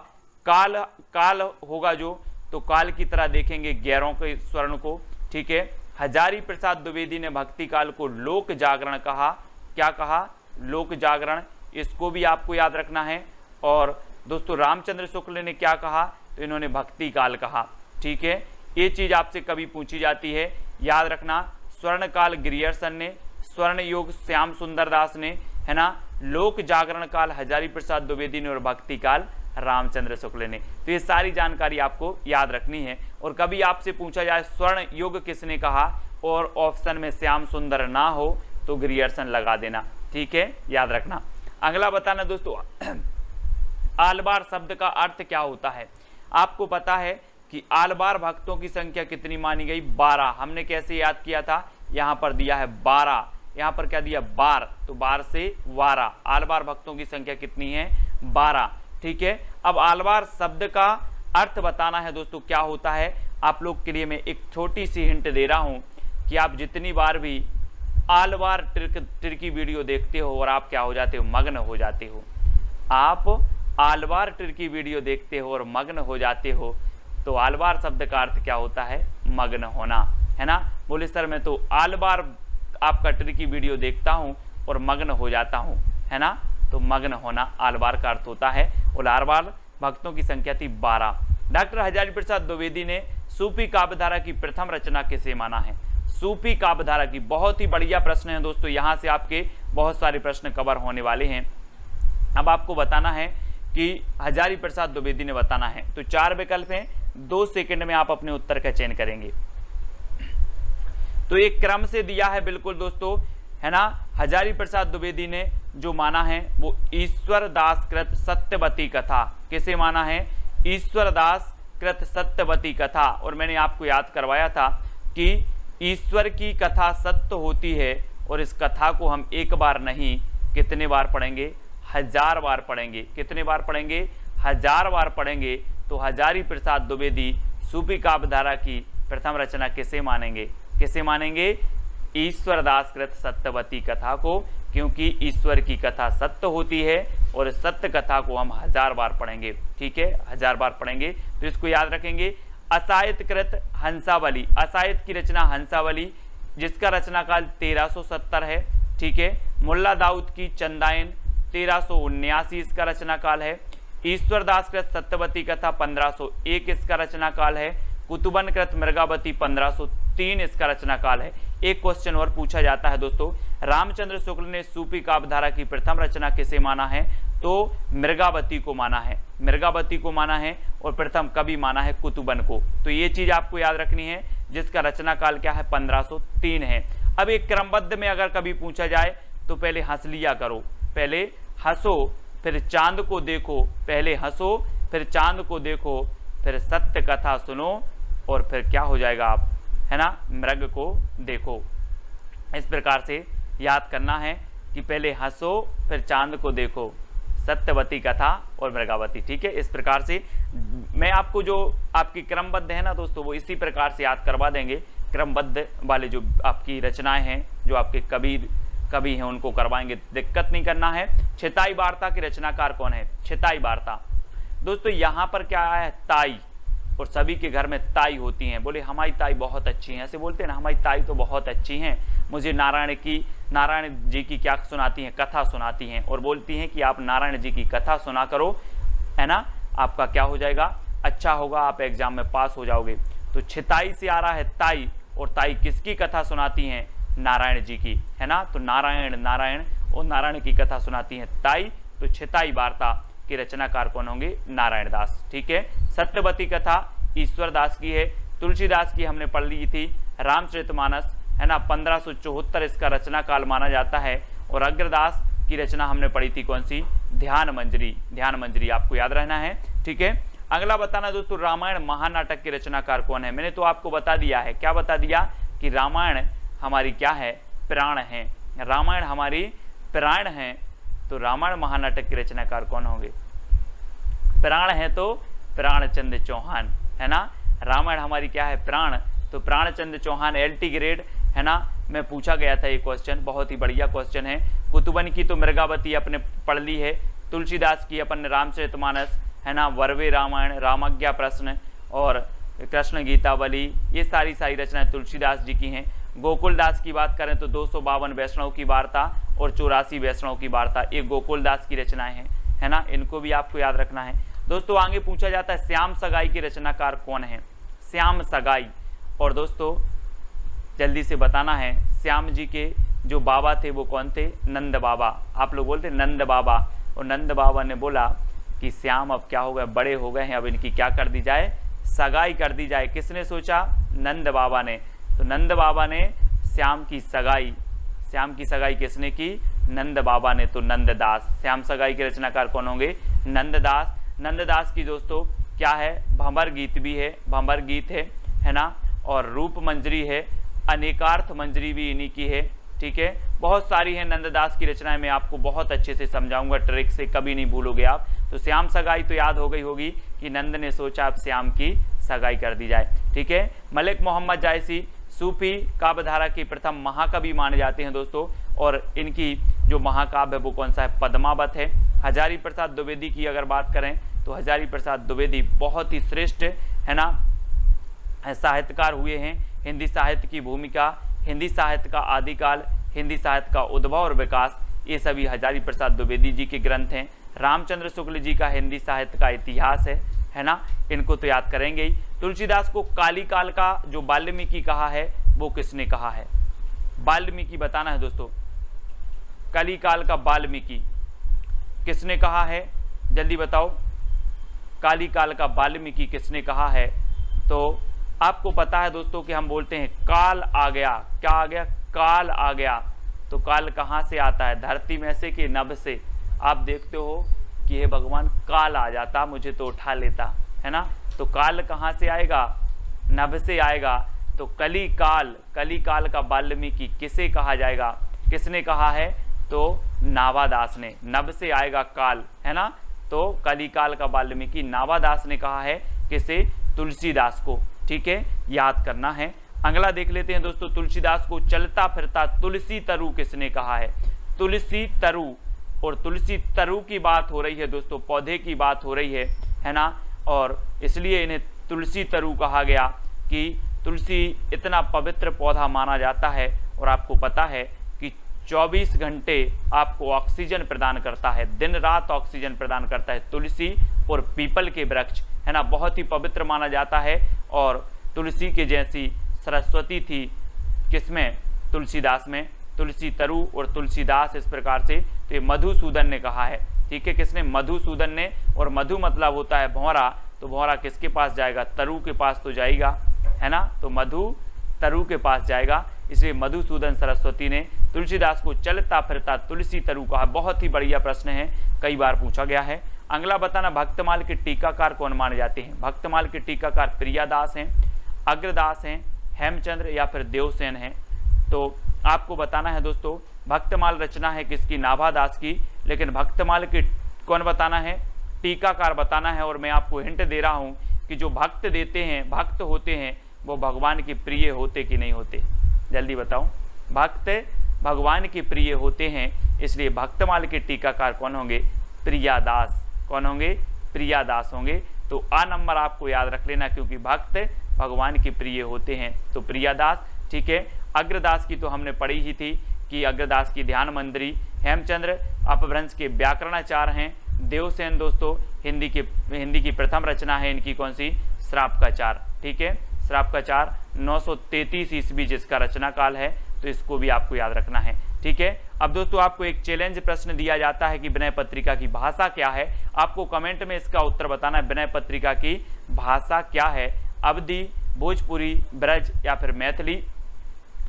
S1: काल होगा जो, तो काल की तरह देखेंगे गैरों के स्वर्ण को, ठीक है। हजारी प्रसाद द्विवेदी ने भक्ति काल को लोक जागरण कहा। क्या कहा? लोक जागरण। इसको भी आपको याद रखना है। और दोस्तों रामचंद्र शुक्ल ने क्या कहा? तो इन्होंने भक्ति काल कहा, ठीक है। ये चीज आपसे कभी पूछी जाती है, याद रखना। स्वर्ण काल गिरियर्सन ने, स्वर्ण युग श्याम सुंदर दास ने, है ना। लोक जागरण काल हजारी प्रसाद द्विवेदी ने और भक्ति काल रामचंद्र शुक्ल ने। तो ये सारी जानकारी आपको याद रखनी है। और कभी आपसे पूछा जाए स्वर्ण युग किसने कहा और ऑप्शन में श्याम सुंदर ना हो तो गिरियर्सन लगा देना, ठीक है, याद रखना। अगला बताना दोस्तों, आलवार शब्द का अर्थ क्या होता है? आपको पता है कि आलवार भक्तों की संख्या कितनी मानी गई? 12। हमने कैसे याद किया था? यहाँ पर दिया है 12, यहाँ पर क्या दिया? 12, तो 12 से 12। आलवार भक्तों की संख्या कितनी है? 12, ठीक है। अब आलवार शब्द का अर्थ बताना है दोस्तों, क्या होता है। आप लोग के लिए मैं एक छोटी सी हिंट दे रहा हूं कि आप जितनी बार भी आलवार ट्रिकी वीडियो देखते हो और आप क्या हो जाते हो? मग्न हो जाते हो। आप आलवार ट्रिकी वीडियो देखते हो और मग्न हो जाते हो, तो आलवार शब्द का अर्थ क्या होता है? मग्न होना, है ना। बोले सर मैं तो आलवार आपका ट्रिकी वीडियो देखता हूं और मग्न हो जाता हूं, है ना। तो मग्न होना आलवार का अर्थ होता है। और आलवार भक्तों की संख्या थी 12। डॉक्टर हजारी प्रसाद द्विवेदी ने सूफी काव्यधारा की प्रथम रचना किसे माना है? सूफी काव्यधारा की, बहुत ही बढ़िया प्रश्न है दोस्तों, यहाँ से आपके बहुत सारे प्रश्न कवर होने वाले हैं। अब आपको बताना है कि हजारी प्रसाद द्विवेदी ने बताना है। तो 4 विकल्प हैं, 2 सेकंड में आप अपने उत्तर का चयन करेंगे। तो एक क्रम से दिया है बिल्कुल दोस्तों, है ना। हजारी प्रसाद द्विवेदी ने जो माना है वो ईश्वर दास कृत सत्यवती कथा। किसे माना है? ईश्वर दास कृत सत्यवती कथा। और मैंने आपको याद करवाया था कि ईश्वर की कथा सत्य होती है और इस कथा को हम एक बार नहीं कितने बार पढ़ेंगे? 1000 बार पढ़ेंगे। कितने बार पढ़ेंगे? 1000 बार पढ़ेंगे। तो हजारी प्रसाद द्विवेदी सूफी काव्यधारा की प्रथम रचना किसे मानेंगे? किसे मानेंगे? ईश्वर दास कृत सत्यवती कथा को, क्योंकि ईश्वर की कथा सत्य होती है और सत्य कथा को हम 1000 बार पढ़ेंगे, ठीक है, 1000 बार पढ़ेंगे। तो इसको याद रखेंगे। असायत कृत हंसावली, असायत की रचना हंसावली, जिसका रचना काल 1370 है, ठीक है। मुल्ला दाऊद की चंदायन 1379 इसका रचना काल है। ईश्वर दास कृत सत्यवती कथा 1501 इसका रचना काल है। कुतुबन कृत मृगावती 1503 इसका रचना काल है। एक क्वेश्चन और पूछा जाता है दोस्तों, रामचंद्र शुक्ल ने सूफी काव्यधारा की प्रथम रचना किसे माना है? तो मृगावती को माना है, मृगावती को माना है, और प्रथम कवि माना है कुतुबन को। तो ये चीज आपको याद रखनी है, जिसका रचना काल क्या है? 1503 है। अब एक क्रमबद्ध में अगर कभी पूछा जाए तो पहले हंस लिया करो, पहले हंसो फिर चांद को देखो, पहले हंसो फिर चांद को देखो, फिर सत्य कथा सुनो, और फिर क्या हो जाएगा आप, है ना, मृग को देखो। इस प्रकार से याद करना है कि पहले हंसो फिर चांद को देखो, सत्यवती कथा और मृगावती। ठीक है, इस प्रकार से मैं आपको जो आपकी क्रमबद्ध है ना दोस्तों, वो इसी प्रकार से याद करवा देंगे। क्रमबद्ध वाले जो आपकी रचनाएं हैं, जो आपके कवि हैं, उनको करवाएंगे, दिक्कत नहीं करना है। छिताई वार्ता की रचनाकार कौन है? छिताई वार्ता दोस्तों, यहाँ पर क्या आया है? ताई, और सभी के घर में ताई होती हैं। बोले हमारी ताई बहुत अच्छी हैं, ऐसे बोलते हैं ना, हमारी ताई तो बहुत अच्छी हैं, मुझे नारायण जी की क्या सुनाती हैं? कथा सुनाती हैं, और बोलती हैं कि आप नारायण जी की कथा सुना करो, है ना, आपका क्या हो जाएगा? अच्छा होगा, आप एग्जाम में पास हो जाओगे। तो छिताई से आ रहा है ताई, और ताई किसकी कथा सुनाती हैं? नारायण जी की, है ना। तो नारायण और नारायण की कथा सुनाती हैं ताई। तो छिताई वार्ता के रचनाकार कौन होंगे? नारायण दास। ठीक है, सत्यवती कथा ईश्वर दास की है। तुलसीदास की हमने पढ़ ली थी, रामचरितमानस, है ना, 1574 इसका रचना काल माना जाता है। और अग्रदास की रचना हमने पढ़ी थी कौन सी? ध्यान मंजरी, आपको याद रहना है। ठीक है, अगला बताना दोस्तों, रामायण महानाटक के रचनाकार कौन है? मैंने तो आपको बता दिया है, क्या बता दिया? कि रामायण हमारी क्या है? प्राण है, रामायण हमारी प्राण है। तो रामायण महानाटक के रचनाकार कौन होंगे? प्राण है तो प्राणचंद चौहान, है ना। रामायण हमारी क्या है? प्राण, तो प्राणचंद चौहान LT ग्रेड, है ना, में पूछा गया था ये क्वेश्चन, बहुत ही बढ़िया क्वेश्चन है। कुतुबन की तो मृगावती अपने पढ़ ली है, तुलसीदास की अपन रामचरितमानस, है ना, वर्वे रामायण, रामज्ञा प्रश्न और कृष्ण गीतावली, ये सारी रचनाएं तुलसीदास जी की हैं। गोकुलदास की बात करें तो 252 वैष्णव की वार्ता और 84 वैष्णव की वार्ता, ये गोकुलदास की रचनाएं हैं, है ना, इनको भी आपको याद रखना है। दोस्तों आगे पूछा जाता है श्याम सगाई के रचनाकार कौन है? श्याम सगाई, और दोस्तों जल्दी से बताना है, श्याम जी के जो बाबा थे वो कौन थे? नंद बाबा। आप लोग बोलते नंद बाबा, और नंद बाबा ने बोला कि श्याम अब क्या हो गए, बड़े हो गए हैं, अब इनकी क्या कर दी जाए? सगाई कर दी जाए। किसने सोचा? नंद बाबा ने। तो नंद बाबा ने श्याम की सगाई किसने की? नंद बाबा ने। तो नंददास, श्याम सगाई के रचनाकार कौन होंगे? नंददास। नंददास की दोस्तों क्या है? भंवर गीत भी है, भंवर गीत है ना, और रूप मंजरी है, अनेकार्थ मंजरी भी इन्हीं की है। ठीक है, बहुत सारी है नंददास की रचनाएं, मैं आपको बहुत अच्छे से समझाऊंगा, ट्रिक से कभी नहीं भूलोगे आप। तो श्याम सगाई तो याद हो गई होगी कि नंद ने सोचा अब श्याम की सगाई कर दी जाए। ठीक है, मलिक मोहम्मद जायसी सूफी काव्यधारा की प्रथम महाकवि माने जाते हैं दोस्तों, और इनकी जो महाकाव्य है वो कौन सा है? पद्मावत है। हजारी प्रसाद द्विवेदी की अगर बात करें तो हजारी प्रसाद द्विवेदी बहुत ही श्रेष्ठ, है ना, साहित्यकार हुए हैं। हिंदी साहित्य की भूमिका, हिंदी साहित्य का आदिकाल, हिंदी साहित्य का उद्भव और विकास, ये सभी हजारी प्रसाद द्विवेदी जी के ग्रंथ हैं। रामचंद्र शुक्ल जी का हिंदी साहित्य का इतिहास है ना, इनको तो याद करेंगे ही। तुलसीदास को काली काल का जो वाल्मीकि कहा है वो किसने कहा है? वाल्मीकि बताना है दोस्तों, काली काल का वाल्मीकि किसने कहा है? जल्दी बताओ, काली काल का वाल्मीकि किसने कहा है? तो आपको पता है दोस्तों कि हम बोलते हैं काल आ गया। क्या आ गया? काल आ गया। तो काल कहाँ से आता है? धरती में से कि नभ से? आप देखते हो कि हे भगवान काल आ जाता, मुझे तो उठा लेता, है ना। तो काल कहाँ से आएगा? नभ से आएगा। तो कली काल का वाल्मीकि किसे कहा जाएगा? किसने कहा है? तो नावादास ने। नभ से आएगा काल, है ना। तो कली काल का वाल्मीकि नावादास ने कहा है, किसे? तुलसीदास को। ठीक है, याद करना है। अगला देख लेते हैं दोस्तों, तुलसीदास को चलता फिरता तुलसी तरु किसने कहा है? तुलसी तरु, और तुलसी तरु की बात हो रही है दोस्तों, पौधे की बात हो रही है ना, और इसलिए इन्हें तुलसी तरु कहा गया कि तुलसी इतना पवित्र पौधा माना जाता है। और आपको पता है कि 24 घंटे आपको ऑक्सीजन प्रदान करता है, दिन रात ऑक्सीजन प्रदान करता है तुलसी और पीपल के वृक्ष, है ना, बहुत ही पवित्र माना जाता है। और तुलसी के जैसी सरस्वती थी किसमें? तुलसीदास में, तुलसी तरु और तुलसीदास इस प्रकार से, तो ये मधुसूदन ने कहा है। ठीक है, किसने? मधुसूदन ने। और मधु मतलब होता है भौरा, तो भौरा किसके पास जाएगा? तरु के पास तो जाएगा, है ना, तो मधु तरु के पास जाएगा, इसलिए मधुसूदन सरस्वती ने तुलसीदास को चलता फिरता तुलसी तरु कहा। बहुत ही बढ़िया प्रश्न है, कई बार पूछा गया है। अगला बताना, भक्तमाल के टीकाकार कौन माने जाते हैं? भक्तमाल के टीकाकार प्रियादास हैं, अग्रदास हैं, हेमचंद्र या फिर देवसेन हैं। तो आपको बताना है दोस्तों, भक्तमाल रचना है किसकी? नाभादास की। लेकिन भक्तमाल के कौन बताना है? टीकाकार बताना है। और मैं आपको हिंट दे रहा हूं कि जो भक्त देते हैं, भक्त होते हैं, वो भगवान के प्रिय होते कि नहीं होते? जल्दी बताओ। भक्त भगवान के प्रिय होते हैं, इसलिए भक्तमाल के टीकाकार कौन होंगे? प्रियादास। कौन होंगे? प्रियादास होंगे। तो आ नंबर आपको याद रख लेना, क्योंकि भक्त भगवान के प्रिय होते हैं, तो प्रियादास। ठीक है, अग्रदास की तो हमने पढ़ी ही थी कि अग्रदास की ध्यान मंदिरी। हेमचंद्र अपभ्रंश के व्याकरणाचार्य हैं। देवसेन दोस्तों हिंदी की प्रथम रचना है इनकी, कौन सी? श्राप का चार। ठीक है, श्राप का चार 933 ईस्वी जिसका रचना काल है, तो इसको भी आपको याद रखना है। ठीक है, अब दोस्तों आपको एक चैलेंज प्रश्न दिया जाता है कि विनय पत्रिका की भाषा क्या है। आपको कमेंट में इसका उत्तर बताना है, विनय पत्रिका की भाषा क्या है? अवधी, भोजपुरी, ब्रज या फिर मैथिली?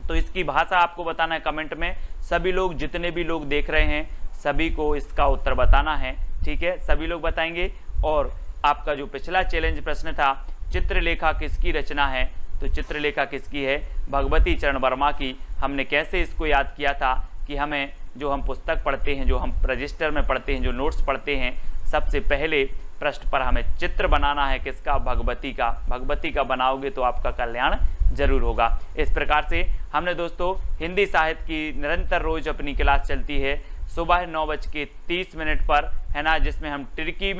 S1: तो इसकी भाषा आपको बताना है कमेंट में। सभी लोग, जितने भी लोग देख रहे हैं, सभी को इसका उत्तर बताना है। ठीक है, सभी लोग बताएंगे। और आपका जो पिछला चैलेंज प्रश्न था, चित्रलेखा किसकी रचना है? तो चित्रलेखा किसकी है? भगवती चरण वर्मा की। हमने कैसे इसको याद किया था कि हमें, जो हम पुस्तक पढ़ते हैं, जो हम रजिस्टर में पढ़ते हैं, जो नोट्स पढ़ते हैं, सबसे पहले पृष्ठ पर हमें चित्र बनाना है किसका? भगवती का। भगवती का बनाओगे तो आपका कल्याण जरूर होगा। इस प्रकार से हमने दोस्तों हिंदी साहित्य की निरंतर रोज अपनी क्लास चलती है सुबह 9:30 पर, है ना, जिसमें हम टर्की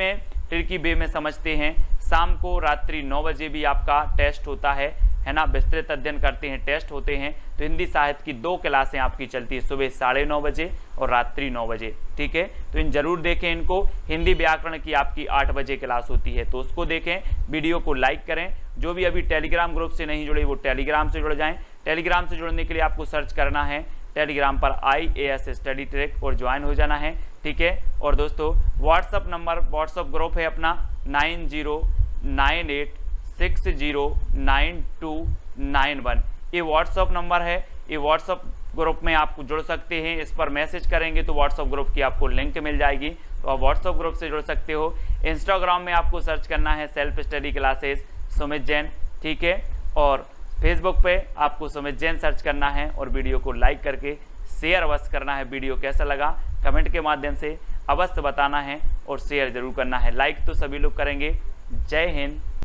S1: वे में समझते हैं। शाम को रात्रि 9 बजे भी आपका टेस्ट होता है ना, विस्तृत अध्ययन करते हैं, टेस्ट होते हैं। तो हिंदी साहित्य की 2 क्लासें आपकी चलती है, सुबह 9:30 बजे और रात्रि 9 बजे। ठीक है, तो इन जरूर देखें इनको। हिंदी व्याकरण की आपकी 8 बजे क्लास होती है, तो उसको देखें। वीडियो को लाइक करें। जो भी अभी टेलीग्राम ग्रुप से नहीं जुड़े वो टेलीग्राम से जुड़ जाएं। टेलीग्राम से जुड़ने के लिए आपको सर्च करना है टेलीग्राम पर IAS स्टडी ट्रैक और ज्वाइन हो जाना है। ठीक है, और दोस्तों व्हाट्सअप ग्रुप है अपना 9098609291। ये व्हाट्सअप नंबर है। ये व्हाट्सअप ग्रुप में आप जुड़ सकते हैं। इस पर मैसेज करेंगे तो व्हाट्सअप ग्रुप की आपको लिंक मिल जाएगी, तो आप व्हाट्सअप ग्रुप से जुड़ सकते हो। इंस्टाग्राम में आपको सर्च करना है self study classes Sumit Jain. ठीक है, और फेसबुक पे आपको सुमित जैन सर्च करना है और वीडियो को लाइक करके शेयर अवश्य करना है। वीडियो कैसा लगा कमेंट के माध्यम से अवश्य बताना है और शेयर जरूर करना है। लाइक तो सभी लोग करेंगे। जय हिंद,